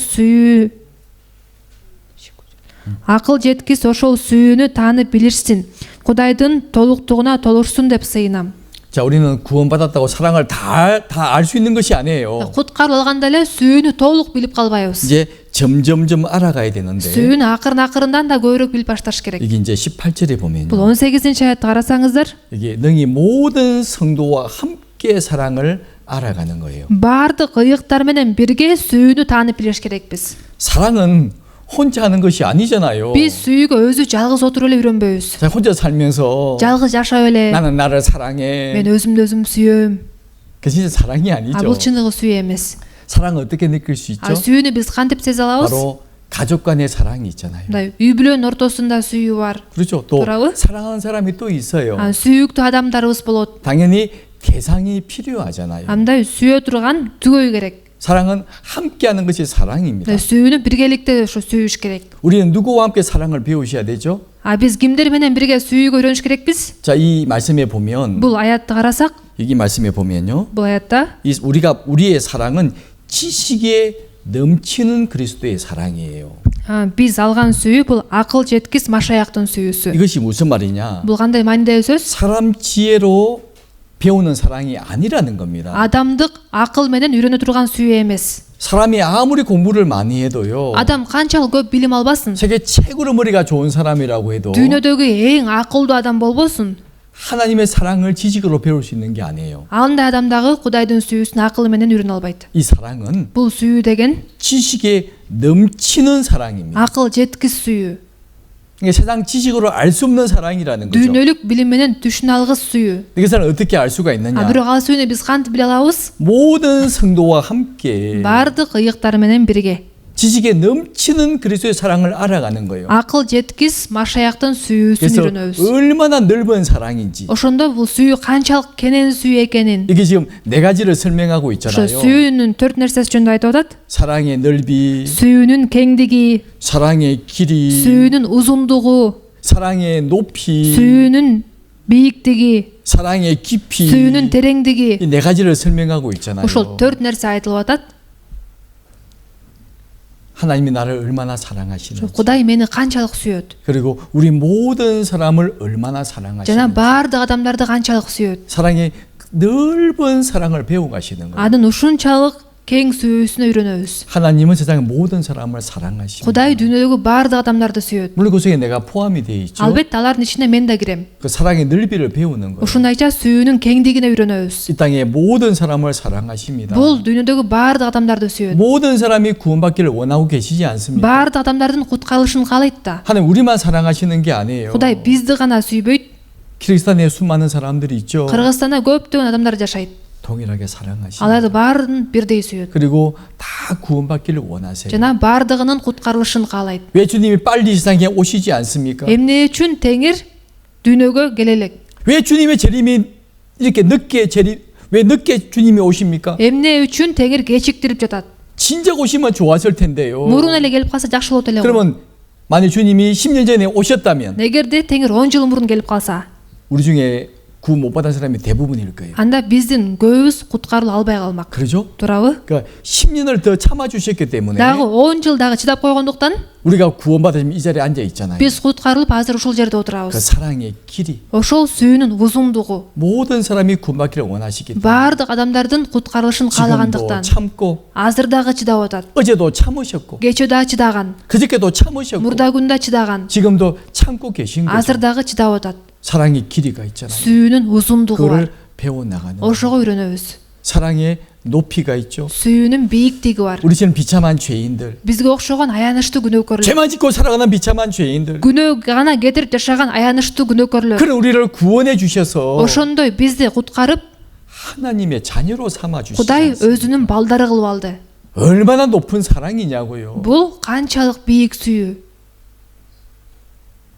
сүйүүнү таанып билишсин. Кудайдын толуктугуна толушсун деп сыйынам. 자 우리는 구원받았다고 사랑을 다 알 수 있는 것이 아니에요. Куткарып алганда эле сүйүүнү толук билип калбайбыз. 이제 점점점 알아가야 되는데 сүйүүнү акырындан да көбүрөөк билип башташ керек. 이게 이제 18절에 보면요. Бул 18-аятты карасаңыздар, 이게 능히 모든 성도와 함께 사랑을 알아가는 거예요. баардык ыйыктар менен бирге сүйүүнү таанып билиш керекпиз. 사랑은 혼자 하는 것이 아니잖아요. Биз сүйүүгө өзү жалгыз отуруп эле үйрөнбөйбүз. 자, 혼자 살면서 Жалгыз жашап эле 나는 나를 사랑해. мен өзүмдү өзүм сүйөм. 그 진짜 사랑이 А 아니죠. бул чындыгы сүйүү эмес. 사랑을 어떻게 느낄 수 А 있죠? сүйүүнү биз кантип сезе алабыз? 바로 가족 간의 사랑이 있잖아요. Мындай үй бүлөнүн ортосунда сүйүү бар. 그렇죠. 또 돌아와? 사랑하는 사람이 또 있어요. А сүйүктүү адамдарыбыз болот. 당연히 대상이 필요하잖아요. Андай сүйө турган түгөй керек. 사랑은 함께하는 것이 사랑입니다. Сүйүүнү биргеликте ошо сүйүш керек. 우리는 누구와 함께 사랑을 배우셔야 되죠? А биз кимдер менен бирге сүйүүгө үйрөнүш керекпиз? 자, 이 말씀에 보면 Бул аятты карасак, 이 말씀에 보면요. бул аятта 우리의 사랑은 지식에 넘치는 그리스도의 사랑이에요. биз алган сүйүү бул акыл жеткис Машаяктын сүйүүсү. 이것이 무슨 말이냐? Бул кандай маанидеги сөз? 사람 지혜로 배우는 사랑이 아니라는 겁니다. Адамдык акыл менен үйрөнө турган сүйүү эмес. 사람이 아무리 공부를 많이 해도요. Адам канчалык көп билим албасын, 세계 최고로 머리가 좋은 사람이라고 해도 дүйнөдөгү эң акылдуу адам болбосун, 하나님의 사랑을 지식으로 배울 수 있는 게 아니에요. андай адам дагы Кудайдын сүйүүсүн акылы менен үйрөнө албайт. 이 사랑은 Бул сүйүү деген 지식에 넘치는 사랑입니다. акыл жеткис сүйүү. 이게 세상 지식으로 알 수 없는 사랑이라는 거죠. Дүйнөлүк билим менен түшүнө алгыс сүйүү. 이 사람 어떻게 알 수가 있느냐? А бирок ал сүйүүнү биз кантип биле алабыз? 모든 성도와 함께 Бардык ыйыктар менен бирге. 지식에 넘치는 그리스도의 사랑을 알아가는 거예요. Акыл жеткис Машаяктын сүйүүсүн 그래서 үйрөнөбүз. 얼마나 넓은 사랑인지 Ошондо бул сүйүү канчалык кенен сүйүү экенин, 이게 지금 네 가지를 설명하고 ошо 있잖아요. сүйүүнүн 4 нерсеси жөнүндө айтып атат. 사랑의 넓이, Сүйүүнүн кеңдиги, 사랑의 길이, сүйүүнүн узундугу, 사랑의 높이, сүйүүнүн бийиктиги, 사랑의 깊이 сүйүүнүн тереңдиги. 이 네 가지를 설명하고 있잖아요. Ошол 4 нерсе айтылып атат. 하나님이 나를 얼마나 사랑하시는지 Кудай мени канчалык сүйөт. 그리고 우리 모든 사람을 얼마나 Жана 사랑하시는지 баардык адамдарды канчалык сүйөт. 사랑의 넓은 사랑을 배워가시는 거예요. Анын ушунчалык кең сүйүүсүнө үйрөнөбүз. 하나님은 세상의 모든 사람을 사랑하십니다. Кудай дүйнөдөгү баардык адамдарды сүйөт. 물론 그 속에 내가 포함이 되어 있죠. Албетте алардын ичине мен да кирем. 그 사랑의 넓이를 배우는 거예요. Ушундайча сүйүүнүн кеңдигине үйрөнөбүз. 이 땅의 모든 사람을 사랑하십니다. Бул дүйнөдөгү баардык адамдарды сүйөт. 모든 사람이 구원받기를 원하고 계시지 않습니까? Баардык адамдардын куткарылышын каалайт да. 하나님 우리만 사랑하시는 게 아니에요. Кудай бизди гана сүйбөйт. 키르기스탄에 수많은 사람들이 있죠. Кыргызстанда көптөгөн адамдар жашайт. 동일하게 사랑하십니다. Аларды баарын бирдей сүйөт. 그리고 다 구원받기를 원하세요. Жана баардыгынын куткарылышын каалайт. 왜 주님이 빨리 이 세상에 오시지 않습니까? Эмне үчүн Теңир дүйнөгө келе элек? 왜 주님의 재림이 이렇게 왜 늦게 주님이 오십니까? Эмне үчүн Теңир кечиктирип жатат? 진작 오시면 좋았을 텐데요. Мурун эле келип калса жакшы болот эле го. 그러면 만약 주님이 10년 전에 오셨다면 Эгерде Теңир 10 жыл мурун келип калса, 우리 중에 구원 못 받은 사람이 대부분일 거예요. анда биздин көбүбүз куткарыла албай калмак. 그러죠? Туурабы? 그러니까 10년을 더 참아 주셨기 때문에 Дагы 10 жыл дагы чыдап койгондуктан 우리가 구원받으면 이 자리에 앉아 있잖아요. биз куткарылып азыр ушул жерде 그 отурабыз. 사랑의 길이 Ошол сүйүүнүн узундугу 모든 사람이 구원받기를 원하시기 때문에 баардык адамдардын куткарылышын 지금도 каалагандыктан 참고 азыр дагы чыдап атат. 어제도 참으셨고 Кечээ да чыдаган, 그저께도 참으셨고 мурда күндө чыдаган, 지금도 참고 계신 거죠. азыр дагы чыдап атат. 사랑의 길이가 있잖아요. Сүйүүнүн узундугу бар. 그거를 배워나가는 거예요. Ошого үйрөнөбүз. 사랑의 높이가 있죠. Сүйүүнүн бийиктиги бар. 우리처럼 비참한 죄인들, Бизге окшогон аянычтуу күнөөкөрлөр, 죄만 짓고 살아가는 비참한 죄인들, күнөө гана кетирип жашаган аянычтуу күнөөкөрлөр. 그런 우리를 구원해 주셔서 Ошондой бизди куткарып, 하나님의 자녀로 삼아 Кудай 주시지 өзүнүн балдары кылып алды. 얼마나 높은 사랑이냐고요. Бул канчалык бийик сүйүү.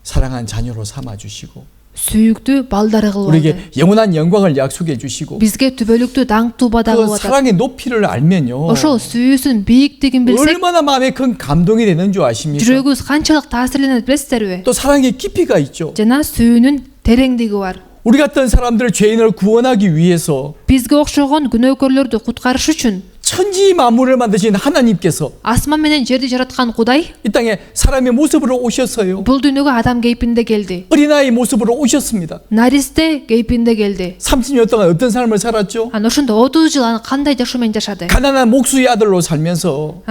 사랑한 자녀로 삼아 주시고 Сүйүктүү балдары кылып алды. 우리에게 영원한 영광을 약속해 주시고 Бизге түбөлүктүү даңктуу бада 그 кылып атат. 사랑의 높이를 알면요. Ошол сүйүүсүн бийиктигин билсек, 얼마나 마음에 큰 감동이 되는 줄 아십니까? жүрөгүбүз канчалык таасирленет билесиздерби? 또 사랑의 깊이가 있죠. Жана сүйүүнүн тереңдиги бар. 우리 같은 사람들 죄인을 구원하기 위해서 Бизге окшогон күнөөкөрлөрдү куткарыш үчүн 천지 만물을 만드신 하나님께서 асман менен жерди жараткан Кудай 이 땅에 사람의 모습으로 오셨어요. бул дүйнөгө адам кейпинде келди. 어린아이 모습으로 오셨습니다. Наристе кейпинде келди. 30년 동안 어떤 삶을 살았죠? Анан ошондо 30 жыл аны кандай жашоо менен жашады? 가난한 목수의 아들로 살면서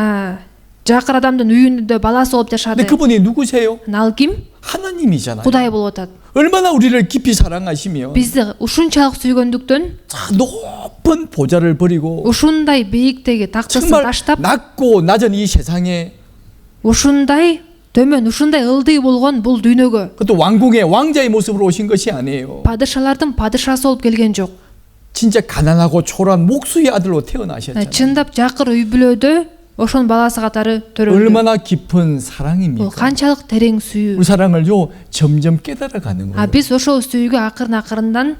Жакыр адамдын үйүндө баласы болуп жашады. 근데 그분이 누구세요? Ал ким? 하나님이잖아요. Кудай болуп атат. 얼마나 우리를 깊이 사랑하시며 Бизди ушунчалык сүйгөндүктөн 높은 보좌를 버리고 ушундай бийиктеги тактысын 정말 таштап 낮고 낮은 이 세상에 ушундай төмөн ушундай ылдый болгон бул дүйнөгө 그것도 왕궁의 왕자의 모습으로 오신 것이 아니에요. падышалардын падышасы болуп келген жок. 진짜 가난하고 초라한 목수의 아들로 태어나셨잖아요. чындап жакыр үй бүлөдө ошонун баласы катары төрөлдү. 얼마나 깊은 Бул 사랑입니까? канчалык терең сүйүү. 우리 사랑을요 점점 깨달아가는 거예요. биз ошол сүйүүгө акырын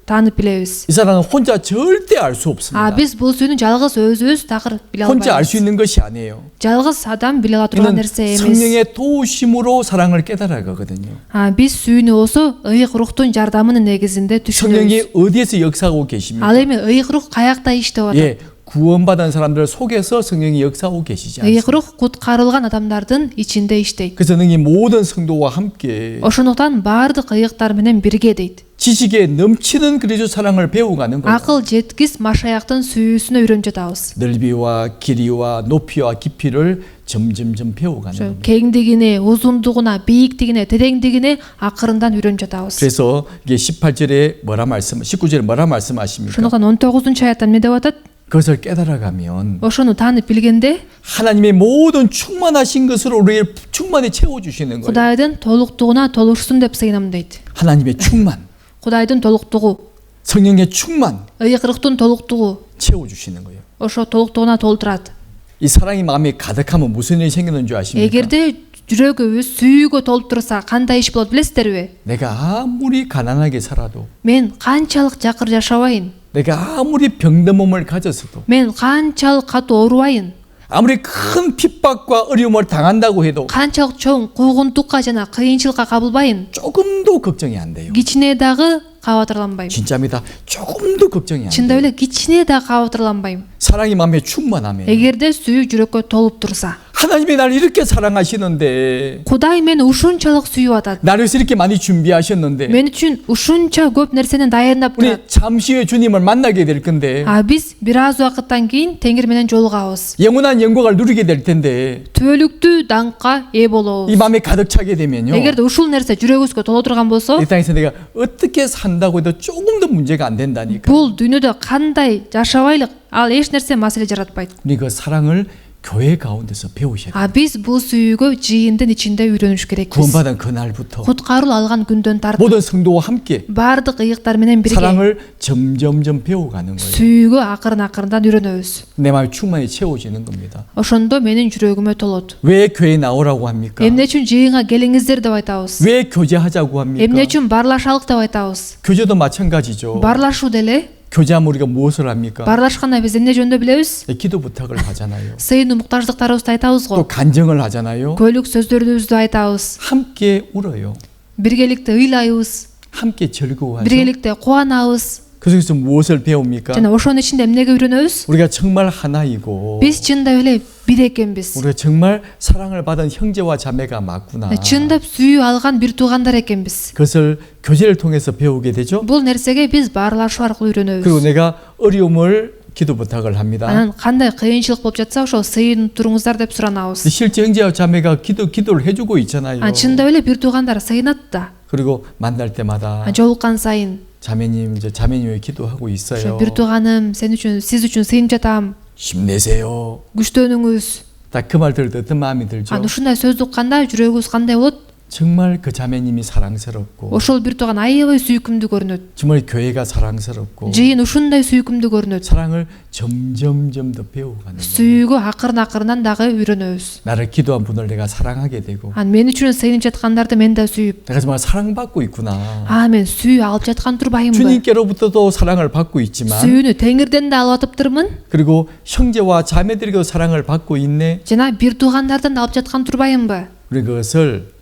таанып билебиз. 이 사랑은 혼자 절대 알 수 없습니다. биз бул сүйүүнү жалгыз өзүбүз такыр биле 혼자 알 수 албайбыз. 있는 것이 아니에요. жалгыз адам биле ала турган 이는 нерсе эмес. 성령의 도우심으로 사랑을 깨달아가거든요. биз сүйүүнү болсо ыйык руктун жардамынын негизинде түшүнөбүз. 성령이 어디에서 역사하고 계십니까? ал эми ыйык рух каякта иштеп атат? 예, 구원받은 사람들 속에서 성령이 역사하고 계시지 ыйык 않습니까? рух куткарылган адамдардын ичинде иштейт. 그래서 능히 모든 성도와 함께 ошондуктан баардык ыйыктар менен бирге дейт. 지식에 넘치는 그리스도 사랑을 배워가는 거예요. акыл жеткис машаяктын сүйүүсүнө үйрөнүп жатабыз. 넓이와 길이와 높이와 깊이를 점점점 배워가는 겁니다. кеңдигине, узундугуна, бийиктигине, тереңдигине акырындан үйрөнүп жатабыз. 그래서 이게 18절에 뭐라 말씀, 19절에 뭐라 말씀하십니까? ошондуктан 19 аятта эмне деп атат? 그것을 깨달아가면 ошону таанып билгенде 하나님의 모든 충만하신 것으로 우리를 충만히 채워주시는 거예요. кудайдын толуктугуна толушсун деп сыйынам дейт. 하나님의 충만, кудайдын толуктугу, 성령의 충만 ыйык руктун толуктугу 채워주시는 거예요. ошо толуктугуна толтурат. 이 사랑이 마음에 가득하면 무슨 일이 생기는 줄 아십니까? эгерде жүрөгүбүз сүйүүгө толтурса кандай иш болот билесиздерби? 내가 아무리 가난하게 살아도, мен канчалык жакыр жашабайын, 내가 아무리 병든 몸을 가졌어도, мен канчалык катуу оорубайын, 아무리 큰 핍박과 어려움을 당한다고 해도 канчалык чоң куугунтукка жана кыйынчылыкка кабылбайын, 조금도 걱정이 안 돼요. кичине дагы кабатырланбайм. 진짜입니다. 조금도 걱정이 안 чындап 돼요. эле кичине дагы кабатырланбайм. 사랑이 마음에 충만하면 эгерде сүйүү жүрөккө толуп турса, 하나님이 나를 이렇게 사랑하시는데, кудай мени ушунчалык сүйүп атат. 나를 위해서 이렇게 많이 준비하셨는데, мен үчүн ушунча көп нерсени даярдап турат. 우리 잠시 후에 주님을 만나게 될 건데, биз бир аз убакыттан кийин теңир менен жолугабыз. 영원한 영광을 누리게 될 텐데, түбөлүктүү даңкка ээ 이 болобуз. 마음에 가득 차게 되면요, эгерде ушул нерсе жүрөгүбүзгө толо турган болсо, 이 땅에서 내가 어떻게 산다고 해도 조금도 문제가 안 된다니까. бул дүйнөдө кандай жашабайлык ал эч нерсе маселе жаратпайт. 우리 그 사랑을 교회 가운데서 배우셔야 돼요. биз бул сүйүүгө жыйындын ичинде үйрөнүш керекпиз. 구원받은 그날부터 куткаруу алган күндөн тартып 모든 성도와 함께 баардык ыйыктар менен бирге 사랑을 점점점 배워가는 거예요. сүйүүгө акырын үйрөнөбүз. 내 마음이 충만히 채워지는 겁니다. ошондо менин жүрөгүмө толот. 왜 교회에 나오라고 합니까? эмне үчүн жыйынга келиңиздер деп айтабыз? 왜 교제하자고 합니까? эмне үчүн барлашалык деп айтабыз? 교제도 마찬가지죠. барлашуу деле. 교제하면 우리가 무엇을 합니까? барлашканда биз эмне жөнүндө билебиз? 기도 부탁을 하잖아요. сыйынуу муктаждыктарыбызды айтабыз 또 го. 간증을 하잖아요. көйлүк сөздөрүбүздү айтабыз. 함께 울어요. биргеликте ыйлайбыз. 함께 즐거워하죠. биргеликте кубанабыз. 그래서 무엇을 배웁니까? жана ошонун ичинде эмнеге үйрөнөбүз? 우리가 정말 하나이고, биз чындап эле бир экенбиз. 우리가 정말 사랑을 받은 형제와 자매가 맞구나. чындап сүйүү алган бир туугандар экенбиз. 그것을 교제를 통해서 배우게 되죠. бул нерсеге биз баарлашуу аркылуу 그리고 үйрөнөбүз. 내가 어려움을 기도 부탁을 합니다. анан кандай кыйынчылык болуп жатса ошол сыйынып туруңуздар деп суранабыз. 실제 형제와 자매가 기도를 해주고 있잖아요. чындап эле бир туугандар сыйынат да. 그리고 만날 때마다 жолуккан сайын 자매님, 이제 자매님이 기도하고 ошо 있어요. бир тууганым сен үчүн сиз үчүн сыйынып жатам. 힘내세요. күчтөнүңүз. 딱 그 말 들을 때 어떤 마음이 들죠? анан ушундай сөздү укканда жүрөгүбүз кандай болот? 정말 그 자매님이 사랑스럽고, ошол бир тууган аябай сүйкүмдүү көрүнөт. 정말 교회가 사랑스럽고, жыйын ушундай сүйкүмдүү көрүнөт. 사랑을 점점점 더 배워가는 거예요. сүйүүгө акырын дагы үйрөнөбүз. 나를 기도한 분을 내가 사랑하게 되고, анан мен үчүн сыйынып жаткандарды мен да сүйүп, 내가 정말 사랑받고 있구나. мен сүйүү алып жаткан турбайымбы? 주님께로부터도 사랑을 받고 있지만, сүйүүнү теңирден да алып атыптырмын. 그리고 형제와 자매들에게도 사랑을 받고 있네. жана бир туугандардан да алып жаткан турбайымбы? 우리 그것을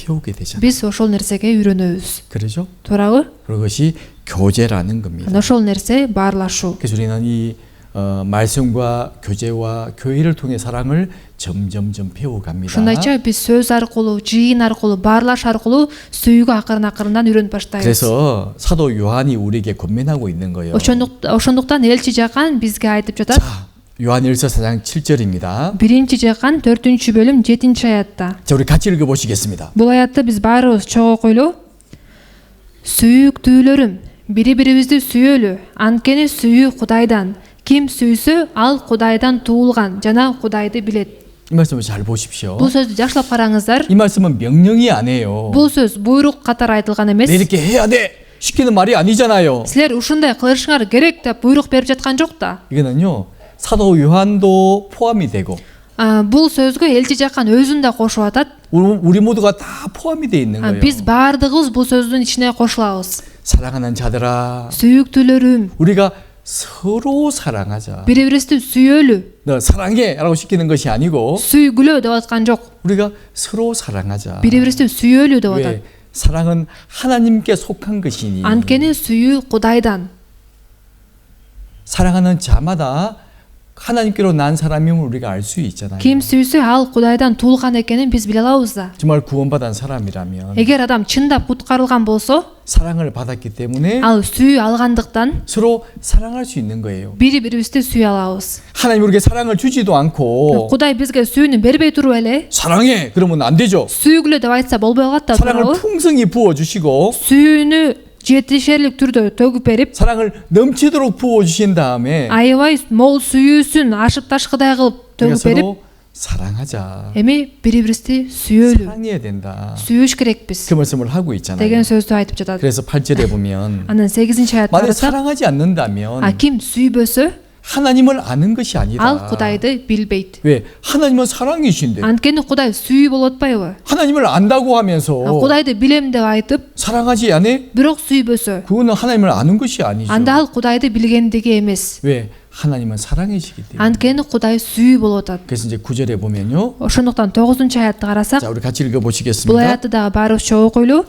배우게 되잖아요. биз ошол нерсеге үйрөнөбүз. 그러죠? туурабы? 그것이 교제라는 겁니다. анан ошол нерсе баарлашуу. 그래서 우리는 이 말씀과 교제와 교회를 통해 사랑을 점점점 배워갑니다. ушундайча биз сөз аркылуу, жыйын аркылуу, 바арлаш аркылуу сүйүүгө акырын үйрөнүп баштайбыз. 그래서 사도 요한이 우리에게 권면하고 있는 거예요. ошондуктан элчи Жакан бизге айтып жатат. 자, 요한일서 4장 7절입니다. биринчи Жакан 4-бөлүм 7-аятта. 자, 우리 같이 읽어보시겠습니다. бул аятты биз баарыбыз чогуу окуйлу. Сүйүктүүлөрүм, бири-бирибизди сүйөлү. Анткени сүйүү Кудайдан. Ким сүйсө, ал Кудайдан туулган жана Кудайды билет. 이 말씀을 잘 보십시오. Бул сөздү жакшылап караңыздар. 이 말씀은 명령이 아니에요. Бул сөз буйрук катары айтылган эмес. 내 이렇게 해야 돼 시키는 말이 아니잖아요. Силер ушундай кылышыңар керек деп буйрук берип жаткан жок да. 이거는요 사도 요한도 포함이 되고 Бул сөзгө элчи жаккан өзүн да кошуп атат. 우리 모두가 다 포함이 돼 있는 거예요. Биз баардыгыбыз бул сөздүн ичине кошулабыз. 사랑하는 자들아, Сүйүктүүлөрүм, 우리가 서로 사랑하자. бири бирибизди сүйөлү. 너 사랑해라고 시키는 것이 아니고 Сүйгүлө деп аткан жок. 우리가 서로 사랑하자. бири бирибизди сүйөлү деп атат. 왜 사랑은 하나님께 속한 것이니 Анткени сүйүү Кудайдан. 사랑하는 자마다 하나님께로 난 사람임을 우리가 알 수 있잖아요. Ким сүйсө ал Кудайдан туулган экенин биз биле алабыз да. 정말 구원받은 사람이라면 Эгер адам чындап куткарылган болсо, 사랑을 받았기 때문에 ал сүйүү алгандыктан 서로 사랑할 수 있는 거예요. бири бирибизди сүйө алабыз. 하나님 우리에게 사랑을 주지도 않고 Кудай бизге сүйүүнү бербей туруп эле 사랑해 그러면 안 되죠. сүйгүлө деп айтса болбой калат да. 사랑을 туурабы? 풍성히 부어 주시고 Сүйүүнү жетишерлик түрдө төгүп берип, 사랑을 넘치도록 부어 주신 다음에 аябай мол сүйүүсүн ашып ташкыдай кылып 우리가 төгүп берип, 서로 사랑하자. эми бири бирибизди сүйөлү, 사랑해야 된다. сүйүш керекпиз 그 말씀을 하고 деген 있잖아요. сөздү айтып жатат. 그래서 8절에 보면 Анан 8-чи аятта 만약 карасак, 사랑하지 않는다면 ким сүйбөсө 하나님을 아는 것이 ал 아니다. Кудайды билбейт. 왜? 하나님은 사랑이신데 Анткени Кудай сүйүү болуп атпайбы? 하나님을 안다고 하면서 Кудайды билем деп айтып, 사랑하지 않아? бирок сүйбөсө, 그거는 하나님을 아는 것이 아니죠. анда ал Кудайды билгендиги эмес. 왜? 하나님은 사랑이시기 때문에. Анткени Кудай сүйүү болуп атат. 그래서 이제 9절에 보면요. Ошондуктан 9-чу аятты карасак, 자, 우리 같이 읽어 бул 보시겠습니다. аятты дагы баарыбызча окуйлу.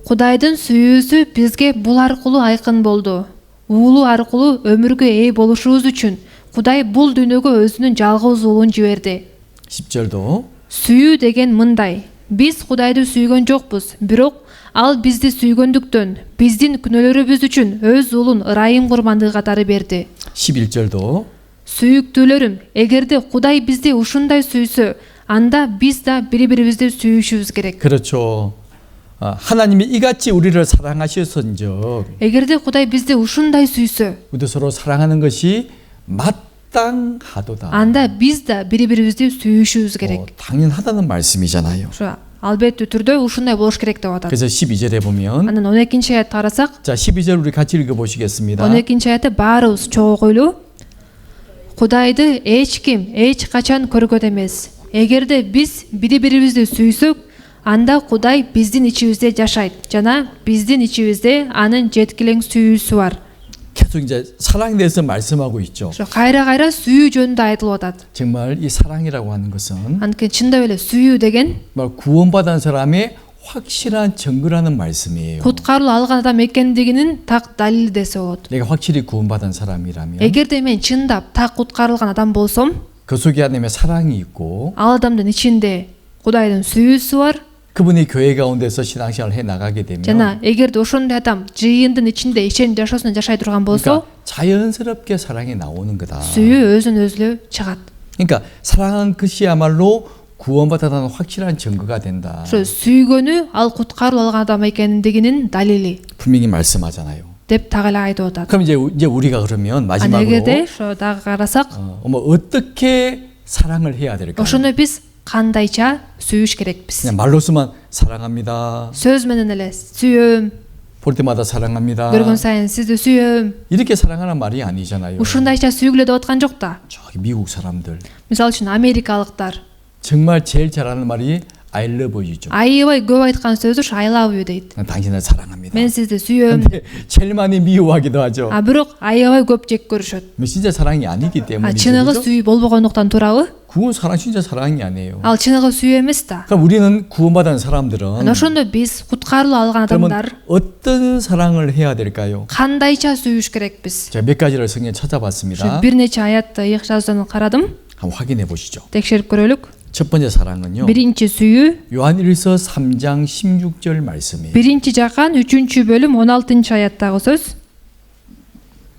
Кудайдын сүйүүсү бизге бул аркылуу айкын болду. Уулу аркылуу өмүргө ээ болушубуз үчүн Кудай бул дүйнөгө өзүнүн жалгыз уулун жиберди. 10절도 Сүйүү деген мындай. Биз Кудайды сүйгөн жокпуз, бирок ал бизди сүйгөндүктөн биздин күнөөлөрүбүз үчүн өз уулун ырайым курмандыгы катары берди. 11절도 Сүйүктүүлөрүм, эгерде Кудай бизди ушундай сүйсө, анда биз да бири-бирибизди сүйүшүбүз керек. 그렇죠. 하나님이 이같이 우리를 사랑하셨은즉 Эгерде Кудай бизди ушундай сүйсө, 우리도 서로 사랑하는 것이 마땅하도다. анда биз да бири-бирибизди сүйүшүбүз керек. 당연하다는 말씀이잖아요. Ошо албеттүү түрдө ушундай болуш керек деп атат. 그래서 12절에 보면 Анан 12-чи аятты карасак, 자 12절 우리 같이 읽어 보시겠습니다. 12-чи аятты баарыбыз чогуу окуйлу. Кудайды эч ким эч качан көргөн эмес. Эгерде биз бири-бирибизди сүйсөк, анда Кудай биздин ичибизде жашайт жана биздин ичибизде анын жеткилең сүйүүсү бар. 계속 이제 사랑에 대해서 말씀하고 있죠. Ошо кайра-кайра сүйүү жөнүндө айтылып атат. 정말 이 사랑이라고 하는 것은 Анткени чындап эле сүйүү деген 정말 구원받은 사람의 확실한 증거라는 말씀이에요. куткаруу алган адам экендигинин так далили десе болот. 내가 확실히 구원받은 사람이라면 Эгерде мен чындап так куткарылган адам болсом, 그 속에 하나님의 사랑이 있고 ал адамдын ичинде Кудайдын сүйүүсү бар. 그분이 교회 가운데서 신앙생활을 해 나가게 되면 жана эгерде ошондой адам жыйындын ичинде ишеним жашоосунан жашай турган болсо, 그러니까 자연스럽게 사랑이 나오는 거다. сүйүү өзүн өзү чыгат. 그러니까 사랑한 것이야말로 구원받았다는 확실한 증거가 된다. ошо сүйгөнү ал куткаруу алган адам экендигинин далили 분명히 말씀하잖아요. деп так эле айтып атат. 그럼 이제 우리가 그러면 Ана 마지막으로 эгерде ошо дагы карасак, 어떻게 사랑을 해야 될까요? ошону биз кандайча сүйүш керекпиз. 그냥 말로서만 사랑합니다. сөз менен эле сүйөм, 볼 때마다 사랑합니다. көргөн сайын сизди сүйөм, 이렇게 사랑하는 말이 아니잖아요. ушундайча сүйгүлө деп аткан жок да. 저기 미국 사람들 Мисалы үчүн америкалыктар 정말 제일 잘하는 말이 I love you죠. аябай көп айткан сөзү I love you дейт. 당신을 사랑합니다. Мен сизди сүйөм. 근데 제일 많이 미워하기도 하죠. Бирок аябай көп жек көрүшөт. 진짜 사랑이 아니기 때문이죠. чыныгы 그죠? сүйүү болбогондуктан туурабы? 그건 사랑 진짜 사랑이 아니에요. Ал чыныгы сүйүү эмес да. 그럼 우리는 구원받은 사람들은 Ошондо биз куткарылуу алган 그러면 адамдар 어떤 사랑을 해야 될까요? кандайча сүйүш керекпиз? 제가 몇 가지를 성경에 Ошо 찾아봤습니다. бир нече аятты ыйык жазуудан карадым. 한번 확인해 보시죠. Текшерип көрөлүк. 첫 번째 사랑은요. Биринчи сүйүү 요한일서 3장 16절 말씀이에요. биринчи жакан 3 бөлүм 16 аяттагы сөз.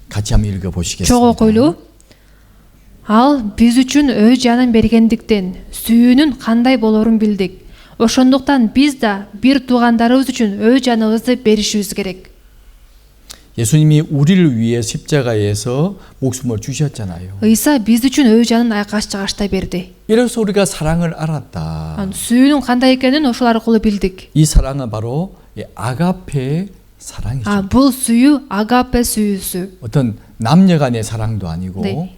같이 한번 읽어 보시겠습니다. Чогуу окуйлу. Ал биз үчүн өз жанын бергендиктен сүйүүнүн кандай болорун билдик. Ошондуктан биз да бир туугандарыбыз үчүн өз жаныбызды беришибиз керек. 예수님이 우리를 위해 십자가에서 목숨을 주셨잖아요. Ыйса биз үчүн өз жанын айкаш чыгашта берди. 이래서 우리가 사랑을 알았다. Сүйүүнүн кандай экенин ошол аркылуу билдик. 이 사랑은 바로 이 아가페의 사랑이죠. Бул сүйүү агапе сүйүүсү. 어떤 남녀 간의 사랑도 아니고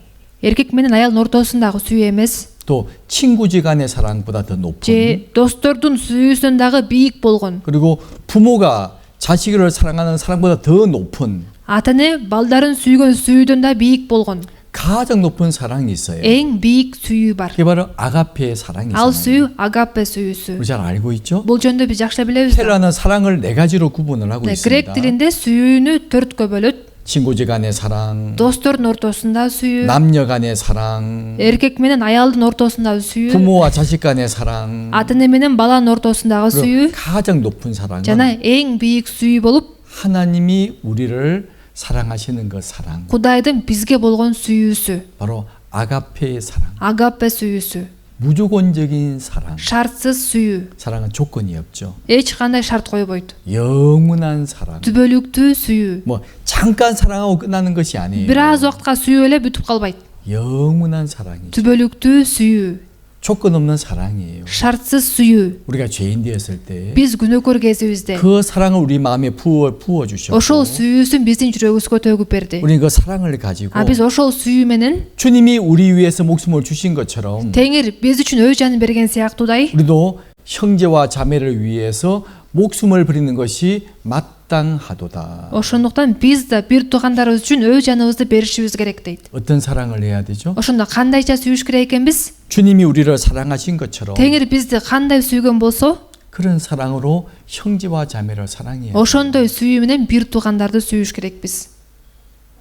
Эркек менен аялдын ортосундагы сүйүү эмес. 또 친구지 간의 사랑보다 더 높은 Же достордун сүйүүсүнөн дагы бийик болгон. 그리고 부모가 자식을 사랑하는 사랑보다 더 높은 Ата эне балдарын сүйгөн сүйүүдөн да бийик болгон. 가장 높은 사랑이 있어요. Эң бийик сүйүү бар. 그게 바로 아가페의 사랑이잖아요. Ал сүйүү агапе сүйүүсү. 우리 잘 알고 있죠? Бул жөнүндө биз жакшы билебиз. 헤라는 사랑을 네 가지로 구분을 하고 있습니다. Грек тилинде сүйүүнү 4кө бөлөт. 친구지 간의 사랑, Достордун ортосунда сүйүү, 남녀 간의 사랑, эркек менен аялдын ортосундагы сүйүү, 부모와 자식 간의 사랑, ата эне менен баланын ортосундагы 그리고 сүйүү 가장 높은 사랑은 жана эң бийик сүйүү болуп 하나님이 우리를 사랑하시는 그 사랑, Кудайдын бизге болгон сүйүүсү, 바로 아가페의 사랑, агапе сүйүүсү, 무조건적인 사랑. шартсыз сүйүү. 사랑은 조건이 없죠. Эч кандай шарт койбойт. 영원한 사랑. Түбөлүктүү сүйүү. 뭐 잠깐 사랑하고 끝나는 것이 아니에요. Бир аз убакытка сүйүп эле бүтүп калбайт. 영원한 사랑이죠. Түбөлүктүү сүйүү, 조건 없는 사랑이에요. шартсыз сүйүү. 우리가 죄인 되었을 때 그 Биз күнөөкөр кезибизде 사랑을 우리 마음에 부어 주셨고 ошол сүйүүсүн биздин жүрөгүбүзгө төгүп берди. 우리는 그 사랑을 가지고 Биз ошол сүйүү менен 주님이 우리 위해서 목숨을 주신 것처럼 Теңир биз үчүн өз жанын берген сыяктуудай 우리도 형제와 자매를 위해서 목숨을 버리는 것이 마땅하도다. ошондуктан биз да бир туугандарыбыз үчүн өз жаныбызды беришибиз керек дейт. 어떤 사랑을 해야 되죠? Ошондо кандайча сүйүш керек экенбиз? 주님이 우리를 사랑하신 것처럼 Теңир бизди кандай сүйгөн болсо, 그런 사랑으로 형제와 자매를 사랑해야 돼요. ошондой сүйүү менен бир туугандарды сүйүш керекпиз.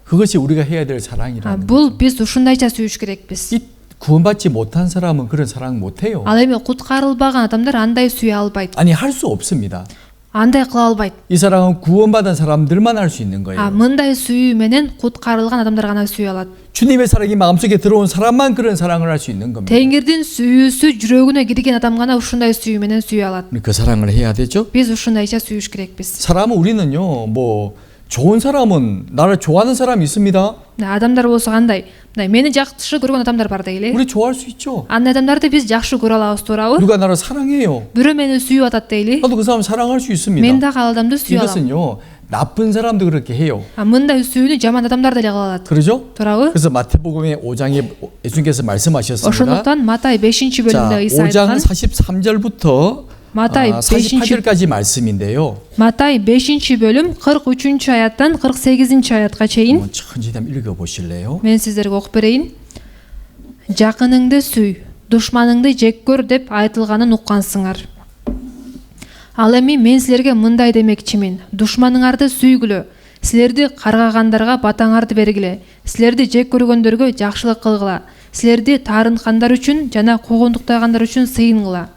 그것이 우리가 해야 될 사랑이라는 Бул биз ушундайча сүйүш керекпиз. 이 구원받지 못한 사람은 그런 사랑 못해요. Ал эми куткарылбаган адамдар андай сүйө албайт. 아니 할 수 없습니다. Андай кыла албайт. 이 사랑은 구원받은 사람들만 할 수 있는 거예요. Мындай сүйүү менен куткарылган адамдар гана сүйө алат. 주님의 사랑이 마음속에 들어온 사람만 그런 사랑을 할 수 있는 겁니다. Теңирдин сүйүүсү жүрөгүнө кирген адам гана ушундай сүйүү менен сүйө алат. 그 사랑을 해야 되죠. Биз ушундайча сүйүш керекпиз. 사람은 우리는요, 뭐 좋은 사람은 나를 좋아하는 사람이 있습니다. Адамдар болсо кандай? Мени жакшы көргөн адамдар бар дейли. 우리 좋아할 수 있죠. Андай адамдарды биз жакшы көрө алабыз, туурабы? 누가 나를 사랑해요. Бирөө мени сүйүп атат дейли. 나도 그 사람 사랑할 수 있습니다. Мен дагы ал адамды сүйө алам. 이것은요, 나쁜 사람도 그렇게 해요. Мындай сүйүүнү жаман адамдар деле кыла алат. 그러죠? Туурабы? 그래서 마태복음의 5장에 예수님께서 말씀하셨습니다. Ошондуктан Матай 5-бөлүмдө 자, Ыйса 5장 айткан 43절부터 Матай 48절까지 말씀인데요. Матай 5-бөлүм 43-аяттан 48-аятка чейин 한번 천천히 한번 읽어보실래요? мен сиздерге окуп берейин. Жакыныңды сүй, душманыңды жек көр деп айтылганын уккансыңар. Ал эми мен силерге мындай демекчимин: душманыңарды сүйгүлө, силерди каргагандарга батаңарды бергиле, силерди жек көргөндөргө жакшылык кылгыла, силерди таарынткандар үчүн жана куугунтуктагандар үчүн сыйынгыла.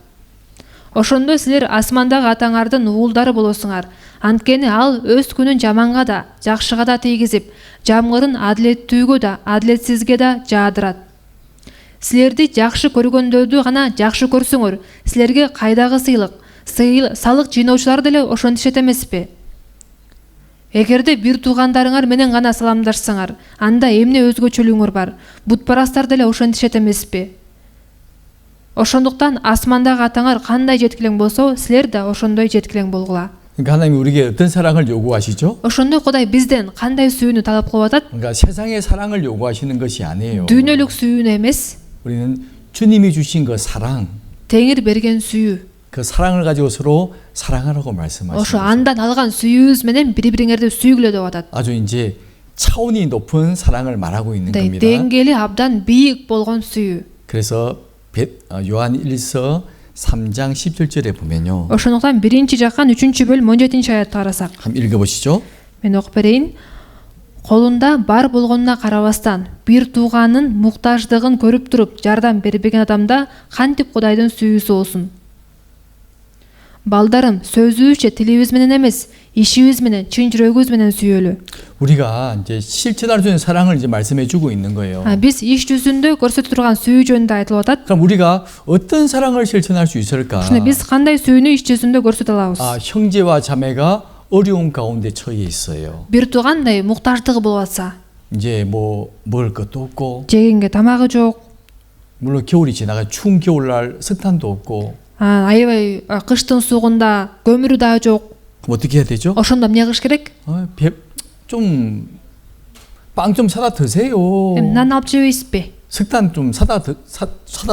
Ошондо силер асмандагы атаңардын уулдары болосуңар. Анткени ал өз күнүн жаманга да, жакшыга да тийгизип, жамгырын адилеттүүгө да, адилетсизге да жаадырат. Силерди жакшы көргөндөрдү гана жакшы көрсөңөр, силерге кайдагы салык жыйноочулар деле ошентишет эмеспи? Эгерде бир туугандарыңар менен гана саламдашсаңар, анда эмне өзгөчөлүгүңөр бар? Бутпарастар деле ошентишет эмеспи? Ошондуктан асмандагы атаңар кандай жеткилең болсо, силер да ошондой жеткилең болгула. 그러니까 하나님이 우리에게 어떤 사랑을 요구하시죠? Ошондо Кудай бизден кандай сүйүүнү талап кылып атат? 그러니까 세상의 사랑을 요구하시는 것이 아니에요. Дүйнөлүк сүйүүнү эмес, 우리는 주님이 주신 그 사랑, Теңир берген сүйүү. 그 사랑을 가지고 서로 사랑하라고 Ошо 말씀하시죠. андан алган сүйүүбүз менен бири-бириңерди сүйгүлө деп атат. 아주 이제 차원이 높은 사랑을 말하고 있는 겁니다. Деңгээли абдан бийик болгон сүйүү. 그래서 요한 1서 3장 17절에 보면요. Ошондуктан 1-жаккан 3-бөлүм 17-аятты карасак, 한번 읽어보시죠. мен окуп берейин. Колунда бар болгонуна карабастан, бир тууганын муктаждыгын көрүп туруп жардам бербеген адамда кантип Кудайдын сүйүүсү болсун? Балдарым, сөзүбүзчө тилибиз менен эмес, ишибиз менен, чын жүрөгүбүз менен сүйөлү. 우리가 이제 실천할 수 있는 사랑을 이제 말씀해 주고 있는 거예요. Биз иш жүзүндө көрсөтө турган сүйүү жөнүндө айтылып атат. 그럼 우리가 어떤 사랑을 실천할 수 있을까? Биз кандай сүйүүнү иш жүзүндө көрсөтө алабыз? 형제와 자매가 어려움 가운데 처해 있어요. бир туугандай муктаждыгы болуп атса, 이제 뭐 먹을 것도 없고, жегенге тамагы жок, 물론 겨울이 지나가 추운 겨울날 석탄도 없고, аябай кыштын суугунда көмүрү дагы жок. 그럼 어떻게 해야 되죠? ошондо эмне кылыш керек? 빵 좀 사다 드세요. Нан алып жебейсизби? 석탄 좀 사다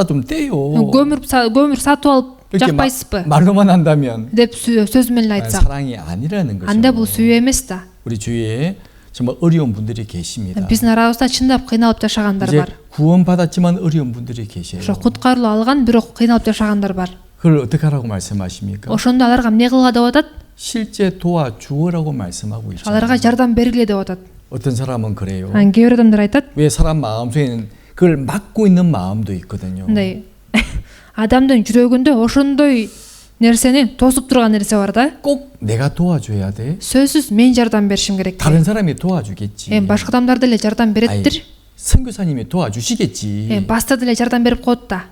좀 떼요. көмүр сатып алып 이렇게 жакпайсызбы? 말로만 한다면 деп сөз менен айтсак, 사랑이 아니라는 거죠. анда бул сүйүү эмес да. 우리 주위에 정말 어려운 분들이 계십니다. биздин арабызда чындап кыйналып жашагандар 이제 бар. 구원받았지만 어려운 분들이 계세요. ошо куткарылуу алган бирок кыйналып жашагандар бар. 그걸 어떻게 하라고 말씀하십니까? ошондо аларга эмне кылга деп атат? 실제 도와주어라고 말씀하고 있잖아요. аларга жардам бергиле деп атат. 어떤 사람은 그래요. кээ бир адамдар айтат, 왜 사람 마음속에는 그걸 막고 있는 마음도 있거든요. мындай адамдын жүрөгүндө ошондой нерсени тосуп турган нерсе бар да. 꼭 내가 도와줘야 돼. сөзсүз мен жардам беришим керек. 다른 사람이 도와주겠지. башка адамдар деле жардам береттир. 선교사님이 도와주시겠지. пастор деле жардам берип коет да.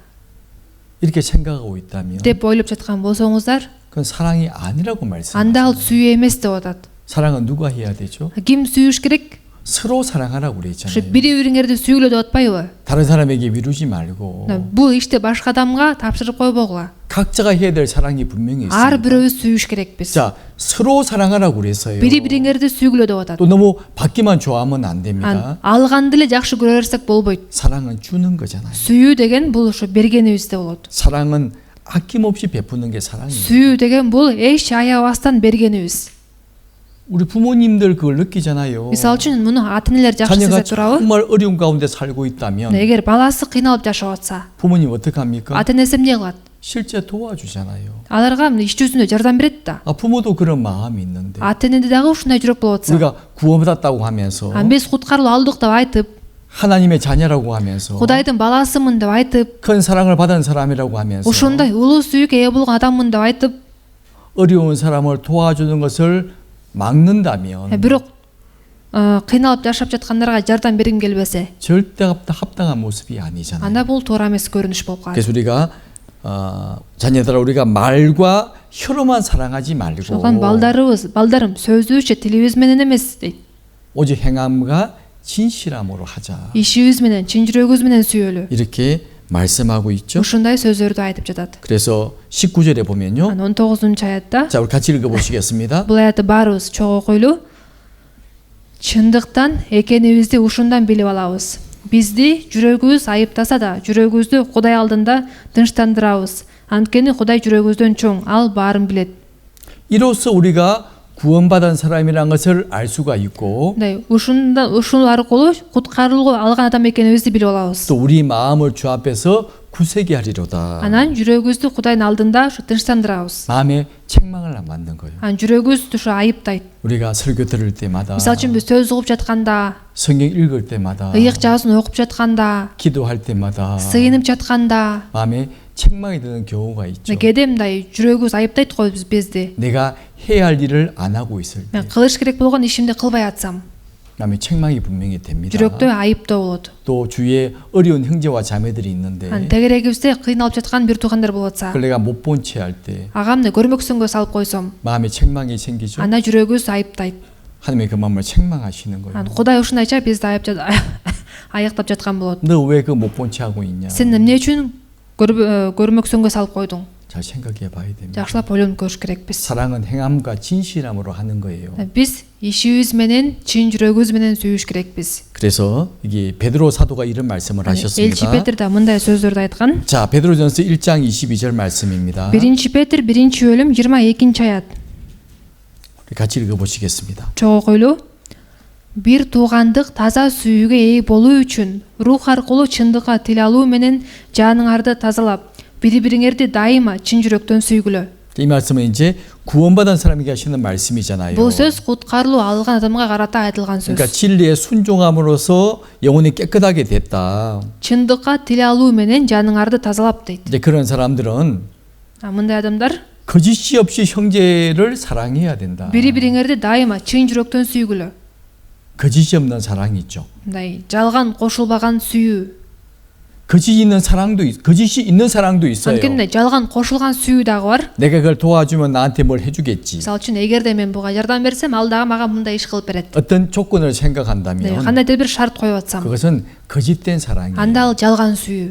이렇게 생각하고 있다면 деп ойлоп жаткан болсоңуздар, 그건 사랑이 아니라고 анда 말씀하세요. ал сүйүү эмес деп атат. 사랑은 누가 해야 되죠? ким сүйүш керек? 서로 사랑하라고 ошо 그랬잖아요. бири бириңерди сүйгүлө деп атпайбы? 다른 사람에게 미루지 말고 бул ишти башка адамга тапшырып койбогула. 각자가 해야 될 사랑이 분명히 ар 있습니다. бирөөбүз сүйүш керекпиз. 자, 서로 사랑하라고 그랬어요. бири бириңерди сүйгүлө деп атат. 또 너무 받기만 좋아하면 안 됩니다. алганды эле жакшы көрө берсек болбойт. 사랑은 주는 거잖아요. сүйүү деген бул ошо бергенибизде болот. 사랑은 아낌없이 베푸는 게 사랑이에요. сүйүү деген бул эч аябастан бергенибиз. 우리 부모님들 그걸 느끼잖아요. мисалы үчүн муну ата энелер жакшы 자녀가 сезет турабы? 정말 어려운 가운데 살고 있다면 эгер баласы кыйналып жашап атса, 부모님 어떻게 합니까? ата энеси эмне кылат? 실제 도와주잖아요. аларга иш жүзүндө жардам берет да. 부모도 그런 마음이 있는데 ата энеде дагы ушундай жүрөк болуп атса, 우리가 구원받았다고 하면서 биз куткарылуу алдык деп айтып, 하나님의 자녀라고 하면서 кудайдын баласымын деп айтып, 큰 사랑을 받은 사람이라고 하면서 ошондой улуу сүйүүгө ээ болгон адаммын деп айтып, 어려운 사람을 도와주는 것을 막는다면 бирок кыйналып жашап жаткандарга жардам бергим келбесе, 절대 합당한 모습이 아니잖아요. анда бул туура эмес көрүнүш болуп калат. 그래서 우리가 자녀들아 우리가 말과 혀로만 사랑하지 말고 ошондон балдарым сөзүбүз же тилибиз менен эмес дейт. 오직 행함과 진실함으로 하자. ишибиз менен, чын жүрөгүбүз менен сүйөлү. 이렇게 말씀하고 있죠. ушундай сөздөрдү айтып жатат. 그래서 19절에 보면요. 19 аятта 자, 우리 같이 읽어보시겠습니다. бул аятты баарыбыз чогуу окуйлу. чындыктан экенибизди ушундан билип алабыз. бизди жүрөгүбүз айыптаса да, жүрөгүбүздү Кудай алдында тынчтандырабыз. анткени Кудай жүрөгүбүздөн чоң, ал баарын билет. 이로써 우리가 구원받은 사람이라는 것을 알 수가 있고 ушул аркылуу куткарылуу алган адам экенибизди билип алабыз. 또 우리 마음을 주 앞에서 굳세게 하리로다. анан жүрөгүбүздү Кудайдын алдында ушу тынчтандырабыз. 마음에 책망을 안 만든 거예요. жүрөгүбүз ушу айыптайт. 우리가 설교 들을 때마다 мисалы үчүн биз сөз угуп жатканда, 성경 읽을 때마다 ыйык жазууну окуп жатканда, 기도할 때마다 сыйынып жатканда, 마음에 책망이 드는 경우가 있죠. кээде мындай жүрөгүбүз айыптайт го бизди. 내가 해야 할 일을 안 하고 있을 때 мен кылыш керек болгон ишимди кылбай атсам, 마음에 책망이 분명히 됩니다. жүрөктө айыптоо болот. 또 주위에 어려운 형제와 자매들이 있는데 тегерегибизде кыйналып жаткан бир туугандар болуп атса, 그걸 내가 못 본 채 할 때 ага эмне көрмөксөнгө салып койсом, 마음에 책망이 생기죠. анда жүрөгүбүз айыптайт. 하나님의 그 마음을 책망하시는 거예요. Кудай ушундайча бизди айыктап жаткан болот. 너 왜 그 못 본 채 하고 있냐? сен эмне үчүн көрмөксөнгө салып койдуң? 잘 생각해 봐야 됩니다. жакшылап ойлонуп көрүш керекпиз. 사랑은 행함과 진실함으로 하는 거예요. биз ишибиз менен, чын жүрөгүбүз менен сүйүш керекпиз. 그래서 이게 베드로 사도가 이런 말씀을 элчи 하셨습니다. Петр да мындай сөздөрдү айткан. 자, 베드로전서 1장 22절 말씀입니다. Биринчи Петр 1-бөлүм 22 аят. 우리 같이 읽어보시겠습니다. чогуу окуйлу. бир туугандык таза сүйүүгө ээ болуу үчүн рух аркылуу чындыкка тил алуу менен жаныңарды тазалап, бири-бириңерди дайыма чын жүрөктөн сүйгүлө. 이 말씀은 이제 구원받은 사람에게 하시는 말씀이잖아요. бул сөз куткарылуу алган адамга карата айтылган сөз. 그러니까 진리에 순종함으로써 영혼이 깨끗하게 됐다. чындыкка тил алуу менен жаныңарды тазалап дейт. 이제 그런 사람들은 мындай адамдар 거짓이 없이 형제를 사랑해야 된다. бири-бириңерди дайыма чын жүрөктөн сүйгүлө. 거짓이 없는 사랑이 있죠. мындай жалган кошулбаган сүйүү. 거짓이 있는 사랑도 있어요. анткени жалган кошулган сүйүү дагы бар. 내가 그걸 도와주면 나한테 뭘 해주겠지. Мисалы үчүн эгерде мен буга жардам берсем, ал дагы мага мындай иш кылып берет. 어떤 조건을 생각한다면 Кандайдыр бир шарт коюп атсам, 그것은 거짓된 사랑이에요. анда ал жалган сүйүү.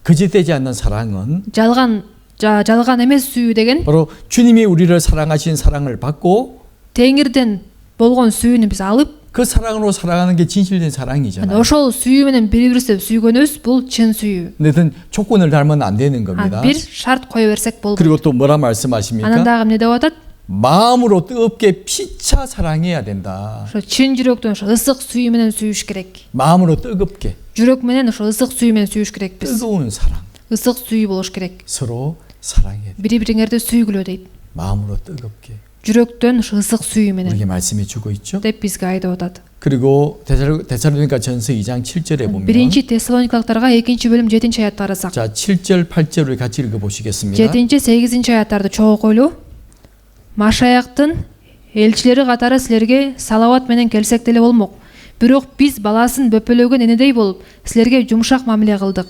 거짓되지 않는 사랑은 жалган эмес сүйүү деген 바로 주님이 우리를 사랑하신 사랑을 받고 теңирден болгон сүйүүнү биз алып, 그 사랑으로 살아가는 게 진실된 사랑이잖아요. ошол сүйүү менен бири бирибизди сүйгөнүбүз бул чын сүйүү. 근데 조건을 달면 안 되는 겁니다. бир шарт кое берсек болбойт. 그리고 또 뭐라 Анан 말씀하십니까? дагы эмне деп атат? 마음으로 뜨겁게 피차 사랑해야 된다. Ошо чын жүрөктөн ошо ысык сүйүү менен сүйүш керек. 마음으로 뜨겁게 Жүрөк менен ошо ысык сүйүү менен сүйүш керекпиз. 뜨거운 사랑. Ысык сүйүү болуш керек. 서로 사랑해야 돼. Бири бириңерди сүйгүлө дейт. 마음으로 뜨겁게. Жүрөктөн ошо ысык сүйүү менен 우리에게 말씀해 주고 있죠. деп бизге айтып атат. 그리고 데살로니가 전서 2장 7절에 보면 Биринчи Тессалоникалыктарга 2-бөлүм 7-аятты карасак. 자, 7절 8절을 같이 읽어 보시겠습니다. 7-8 аяттарды чогуу койлу. Машаяктын элчилери катары силерге салават менен келсек деле болмок. Бирок биз баласын бөпөлөгөн энедей болуп, силерге жумшак мамиле кылдык.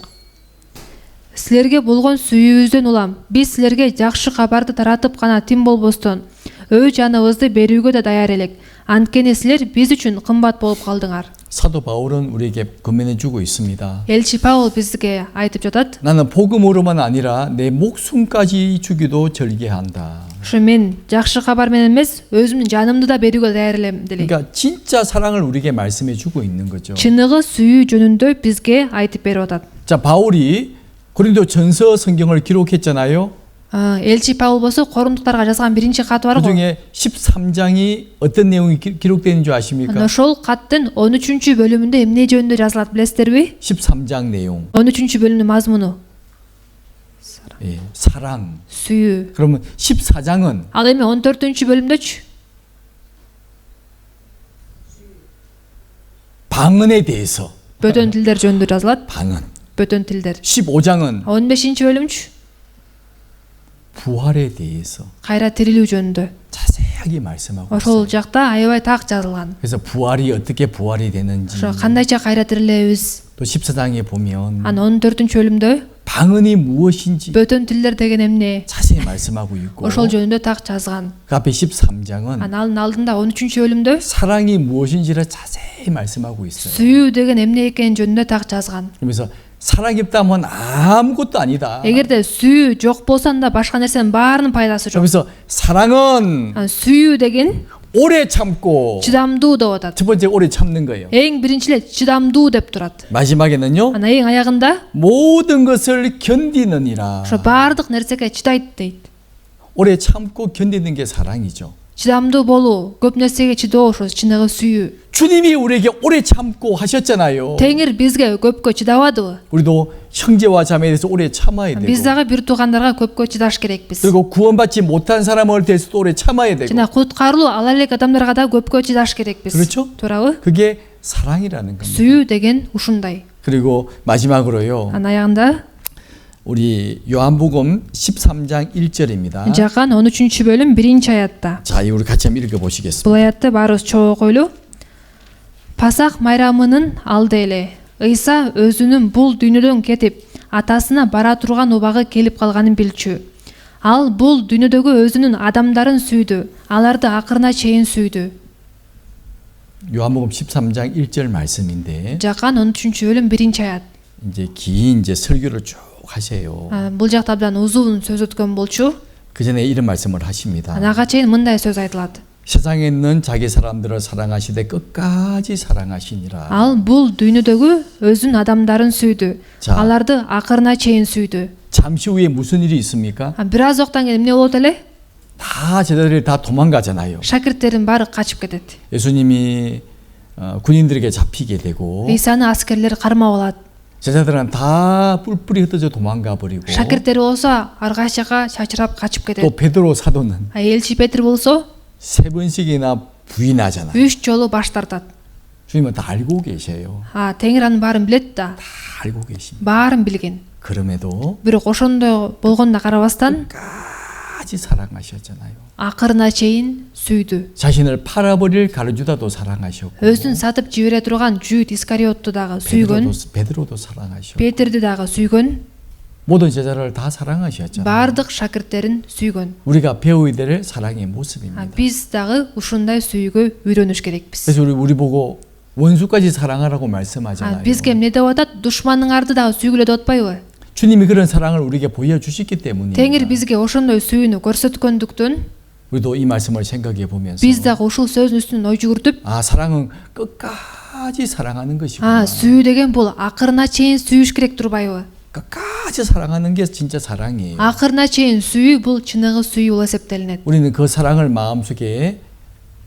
Силерге болгон сүйүүбүздөн улам, биз силерге жакшы кабарды таратып гана тим болбостон, өй жаныбызды берүүгө да даяр элек. Анткени силер биз үчүн кымбат болуп калдыңар. 사도 바울은 우리에게 권면해 주고 있습니다. Элчи Паул бизге айтып жатат. 나는 복음으로만 아니라 내 목숨까지 주기도 절개한다. Ошо мен жакшы кабар менен эмес, өзүмдүн жанымды да берүүгө даяр элем деле. 그러니까 진짜 사랑을 우리에게 말씀해 주고 있는 거죠. Чыныгы сүйүү жөнүндө бизге айтып берип атат. 자, 바울이 고린도 전서 성경을 기록했잖아요. Элчи Паул болсо Корунтуктарга жазган биринчи каты бар го. 그중에 13장이 어떤 내용이 기록되는 줄 아십니까? Ошол каттын 13-бөлүмүндө эмне жөнүндө жазылат билесиздерби? 13장 내용. 13-бөлүмдүн мазмуну 예, 사랑. сүйүү. 그러면 14장은 Ал эми 14-бөлүмдөчү 방언에 대해서. бөтөн тилдер жөнүндө жазылат. 방언. Бөтөн тилдер. 15장은 15-бөлүмчү 부활에 대해서 кайра тирилүү жөнүндө. 자세하게 말씀하고 Ошол 있어요. жакта аябай так жазылган. 그래서 부활이 어떻게 부활이 되는지 ошо кандайча кайра тирилебиз. 또 14장에 보면 Анан 14-бөлүмдө 방언이 무엇인지 бөтөн тилдер деген эмне? 자세히 말씀하고 있고 ошол жөнүндө так жазган. 그 앞에 13장은 Анын алдында 13-бөлүмдө 사랑이 무엇인지를 자세히 말씀하고 있어요. сүйүү деген эмне экенин жөнүндө так жазган. 그러면서 사랑이 없다면 아무것도 아니다. эгерде сүйүү жок болсо анда башка нерсенин баарынын пайдасы жок. 그러면서 사랑은 сүйүү деген 오래 참고 чыдамдуу деп атат. 첫 번째 오래 참는 거예요. эң биринчи эле чыдамдуу деп турат. 마지막에는요 Анан эң аягында 모든 것을 견디느니라. ошо баардык нерсеге чыдайт дейт. 오래 참고 견디는 게 사랑이죠. чыдамдуу болуу, көп нерсеге чыдоо ошо чыныгы сүйүү. 주님이 우리에게 오래 참고 하셨잖아요. Теңир бизге көпкө чыдабадыбы? 우리도 형제와 자매에 대해서 오래 참아야 되고 Биз дагы бир туугандарга көпкө чыдаш керекпиз. 그리고 구원받지 못한 사람을 대해서도 오래 참아야 되고 жана куткарылуу ала элек адамдарга да көпкө чыдаш керекпиз. 그렇죠? туурабы? 그게 사랑이라는 겁니다. сүйүү деген ушундай. 그리고 마지막으로요. Анын аягында 우리 요한복음 13장 1절입니다. Жакан 13-бөлүм 1-аятта. 자, 이 우리 같이 한번 읽어 보시겠습니다. Бул аятты баарыбыз чогуу койлу. Пасак майрамынын алды эле Ыйса өзүнүн бул дүйнөдөн кетип, атасына бара турган убагы келип калганын билчү. Ал бул дүйнөдөгү өзүнүн адамдарын сүйдү, аларды акырына чейин сүйдү. 요한복음 13장 1절 말씀인데 Жакан 13-бөлүм 1-аят. 이제 긴 이제 설교를 쭉 하세요. Бул жакта абдан узун сөз өткөн болчу. 그 전에 이런 말씀을 하십니다. Ага чейин мындай сөз айтылат. 세상에 있는 자기 사람들을 사랑하시되 끝까지 사랑하시니라. Ал бул дүйнөдөгү өзүнүн адамдарын сүйдү, 자. аларды акырына чейин сүйдү. 잠시 후에 무슨 일이 있습니까? бир аз убактан кийин эмне болот эле? 다 제자들이 다 도망가잖아요. Шакирттердин баары качып кетет. 예수님이 군인들에게 잡히게 되고 Ыйсаны аскерлер кармап алат. 제자들은 다 뿔뿔이 흩어져 도망가 버리고 Шакирттери болсо ар кайчага чачырап качып 또 кетет. 베드로 사도는 Элчи Петр болсо 3번씩이나 부인하잖아요. 3 жолу баш тартат. 주님은 다 알고 계셔요. Теңир анын баарын билет да. 다 알고 계십니다. Баарын билген. 그럼에도 Бирок ошондой болгонуна карабастан 끝까지 사랑하셨잖아요. акырына чейин сүйдү. 자신을 팔아버릴 가룟유다도 사랑하셨고 Өзүн сатып жибере турган Жүйүт Искариотту дагы сүйгөн, 베드로도 사랑하셨고 Петерди дагы сүйгөн, 모든 제자를 다 사랑하셨잖아요. бардык шакирттерин сүйгөн. 우리가 배워야 될 사랑의 모습입니다. Биз дагы ушундай сүйүүгө үйрөнүш керекпиз. 그래서 우리 보고 원수까지 사랑하라고 말씀하잖아요. Бизге эмне деп атат? Душманыңарды дагы сүйгүлө деп атпайбы? 주님이 그런 사랑을 우리에게 보여주셨기 때문입니다. Теңир бизге ошондой сүйүүнү көрсөткөндүктөн 우리도 이 말씀을 생각해 보면서 биз дагы ушул сөздүн үстүнөн ой жүгүртүп, 사랑은 끝까지 사랑하는 것이구나. сүйүү деген бул акырына чейин сүйүш керек турбайбы? 끝까지 사랑하는 게 진짜 사랑이에요. Акырына чейин сүйүү бул чыныгы сүйүү болуп эсептелинет. 우리는 그 사랑을 마음속에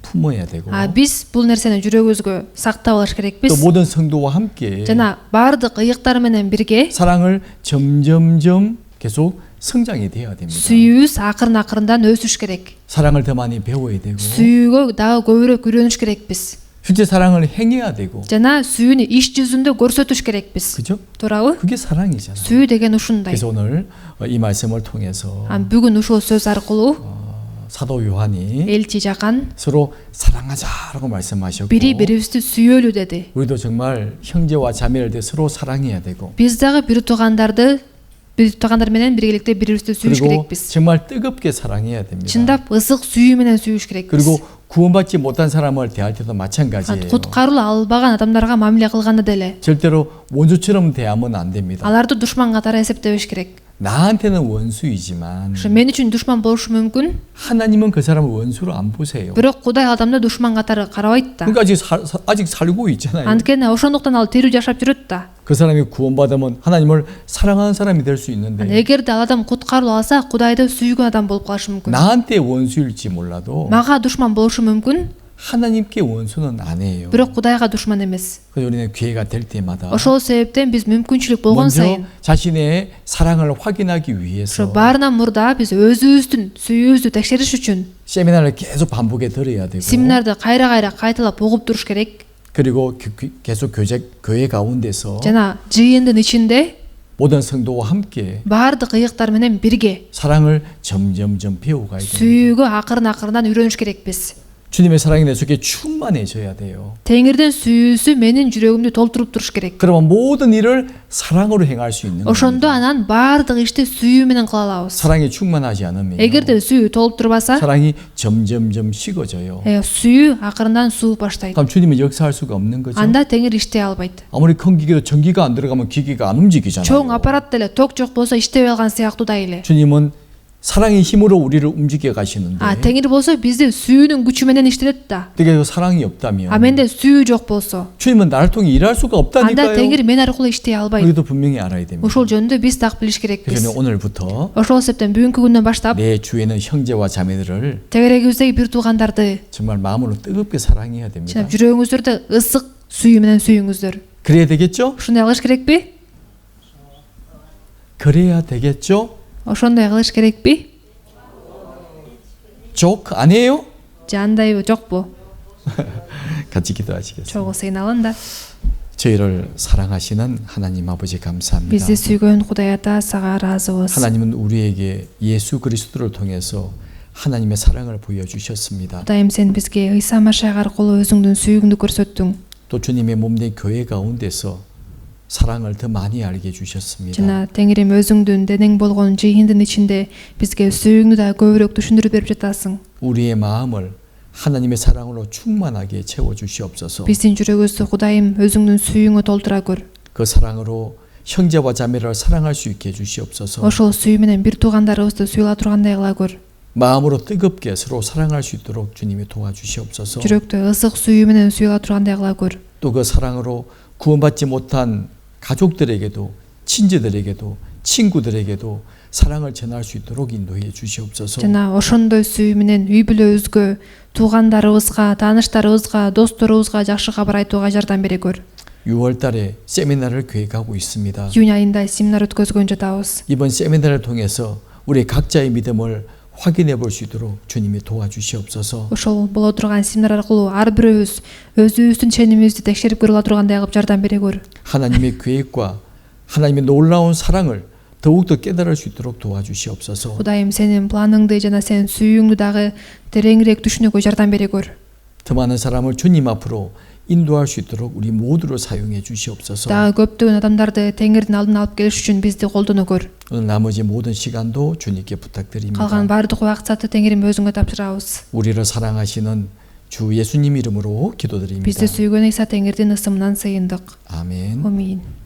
품어야 되고 Биз бул нерсени жүрөгүбүзгө сактап алыш 또 керекпиз. 모든 성도와 함께 Жана бардык ыйыктар менен бирге 사랑을 점점점 계속 성장이 돼야 됩니다. сүйүүбүз акырын-акырындан өсүш керек. 사랑을 더 많이 배워야 되고 Сүйүүгө дагы көбүрөөк үйрөнүш керекпиз. 실제 사랑을 행해야 되고 Жана сүйүүнү иш жүзүндө көрсөтүш керекпиз. 그죠? Туурабы? 그게 사랑이잖아요. Сүйүү деген ушундай. 그래서 오늘 이 말씀을 통해서 Бүгүн ушул сөз аркылуу 사도 요한이 элчи Жакан 서로 사랑하자라고 말씀하셨고 бири бирибизди сүйөлү деди. 우리도 정말 형제와 자매를 대 서로 사랑해야 되고 Биз дагы бири туугандар менен биргеликте бирибизди сүйүш 그리고 керекпиз. 정말 뜨겁게 사랑해야 됩니다. Чындап ысык сүйүү менен сүйүш керекпиз. 그리고 구원받지 못한 사람을 대할 때도 마찬가지예요. Куткарылуу албаган адамдарга мамиле кылганда деле 절대로 원수처럼 대하면 안 됩니다. аларды душман катары эсептебеш керек. 나한테는 원수이지만 Мен үчүн душман болушу мүмкүн, 하나님은 그 사람을 원수로 안 보세요. бирок Кудай адамды душман катары карабайт да. 그러니까 아직 살고 있잖아요. Анткени ошондуктан ал тирүү жашап жүрөт да. 그 사람이 구원받으면 하나님을 사랑하는 사람이 될 수 있는데 Эгерде ал адам куткарылып алса, Кудайды сүйгөн адам болуп калышы мүмкүн. 나한테 원수일지 몰라도 Мага душман болушу мүмкүн, 하나님께 원수는 아니에요. бирок Кудайга душман эмес. 그래서 우리는 기회가 될 때마다 Ошол себептен биз мүмкүнчүлүк болгон 먼저 сайын 자신의 사랑을 확인하기 ошо 위해서 баарынан мурда биз өзүбүздүн сүйүүбүздү текшериш үчүн 세미나를 계속 반복해 들어야 되고 семинарды кайра кайталап угуп туруш керек. 그리고 계속 교회 가운데서 Жана жыйындын ичинде 모든 성도와 함께 баардык ыйыктар менен бирге 사랑을 점점점 배워가야 됩니다. сүйүүгө акырын-акырындан үйрөнүш керекпиз. 주님의 사랑이 내 속에 충만해져야 돼요. Теңирдин сүйүүсү менин жүрөгүмдү толтуруп туруш керек. 그러면 모든 일을 사랑으로 행할 수 있는 Ошондо 겁니다. анан баардык ишти сүйүү менен кыла алабыз. 사랑이 충만하지 않으면 Эгерде сүйүү толуп турбаса, 사랑이 점점점 식어져요. сүйүү акырындан сууп баштайт. 그럼 주님은 역사할 수가 없는 거죠. Анда Теңир иштей албайт. 아무리 큰 기계도 전기가 안 들어가면 기계가 안 움직이잖아요. Чоң аппарат деле ток жок болсо иштебей алган сыяктуу да эле. 주님은 사랑의 힘으로 우리를 움직여 가시는데 Теңир болсо бизди сүйүүнүн күчү менен иштетет да. 되게 사랑이 없다면 Менде сүйүү жок болсо, 주님은 나를 통해 일할 수가 анда 없다니까요. Теңир мен аркылуу иштей албайт. 우리도 분명히 알아야 됩니다. Ошол жөнүндө биз так билиш керекпиз. 그래서 오늘부터 Ошол себептен бүгүнкү күндөн баштап 내 주위에는 형제와 자매들을 тегерегибиздеги бир туугандарды 정말 마음으로 뜨겁게 사랑해야 됩니다. жана жүрөгүңүздөрдө ысык сүйүү менен сүйүңүздөр. 그래야 되겠죠? Ушундай кылыш керекпи? 그래야 되겠죠? Ошондой кылыш керекпи? 족 아니에요? Же андайбы, жокпу? 같이 기도하시겠습니다. Чогуу сыйналын да. 저희를 사랑하시는 하나님 아버지 감사합니다. Бизди сүйгөн Кудай Ата, сага ыраазыбыз. 하나님은 우리에게 예수 그리스도를 통해서 하나님의 사랑을 보여주셨습니다. Кудайым, сен бизге Ыйса Машайх аркылуу өзүңдүн сүйүүңдү көрсөттүң. 또 주님의 몸 된 교회 가운데서 사랑을 더 많이 알게 해주셨습니다. Жана Теңирим өзүңдүн денең болгон жыйындын ичинде бизге сүйүүңдү да көбүрөөк түшүндүрүп берип жатасың. 우리의 마음을 하나님의 사랑으로 충만하게 채워주시옵소서. Биздин жүрөгүбүздү Кудайым өзүңдүн сүйүүңө толтура көр. 그 사랑으로 형제와 자매를 사랑할 수 있게 해주시옵소서. Ошол сүйүү менен бир туугандарыбызды сүйла тургандай кыла көр. 마음으로 뜨겁게 서로 사랑할 수 있도록 주님이 도와주시옵소서. жүрөктө ысык сүйүү менен сүйла тургандай кыла көр. 또 그 사랑으로 구원받지 못한 가족들에게도 친지들에게도 친구들에게도 사랑을 전할 수 있도록 인도해 주시옵소서. жана ошондой сүйүү менен үй бүлөбүзгө, туугандарыбызга, тааныштарыбызга, досторубузга жакшы кабар айтууга жардам бере көр. 6월 달에 세미나를 계획하고 있습니다. июнь айында семинар өткөзгөн жатабыз. 이번 세미나를 통해서 우리 각자의 믿음을 확인해 볼 수 있도록 주님이 도와주시옵소서. Ошол боло турган семинар аркылуу ар бирөөбүз өзүбүздүн ченимибизди текшерип көрө ала тургандай кылып жардам бере көр. 하나님의 계획과 하나님의 놀라운 사랑을 더욱더 깨달을 수 있도록 도와주시옵소서. Кудайым, сенин планыңды жана сенин сүйүүңдү дагы тереңирээк түшүнүүгө жардам бере көр. 더 많은 사람을 주님 앞으로 인도할 수 있도록 우리 모두를 사용해 주시옵소서. Дагы көптөгөн адамдарды Теңирдин алдына алып келиш үчүн бизди колдоно көр. 오늘 나머지 모든 시간도 주님께 부탁드립니다. Калган баардык убакытты Теңирим өзүңө тапшырабыз. 우리를 사랑하시는 주 예수님 이름으로 기도드립니다. Бизди сүйгөн Иса Теңирдин ысымынан сыйындык. 아멘. Амин.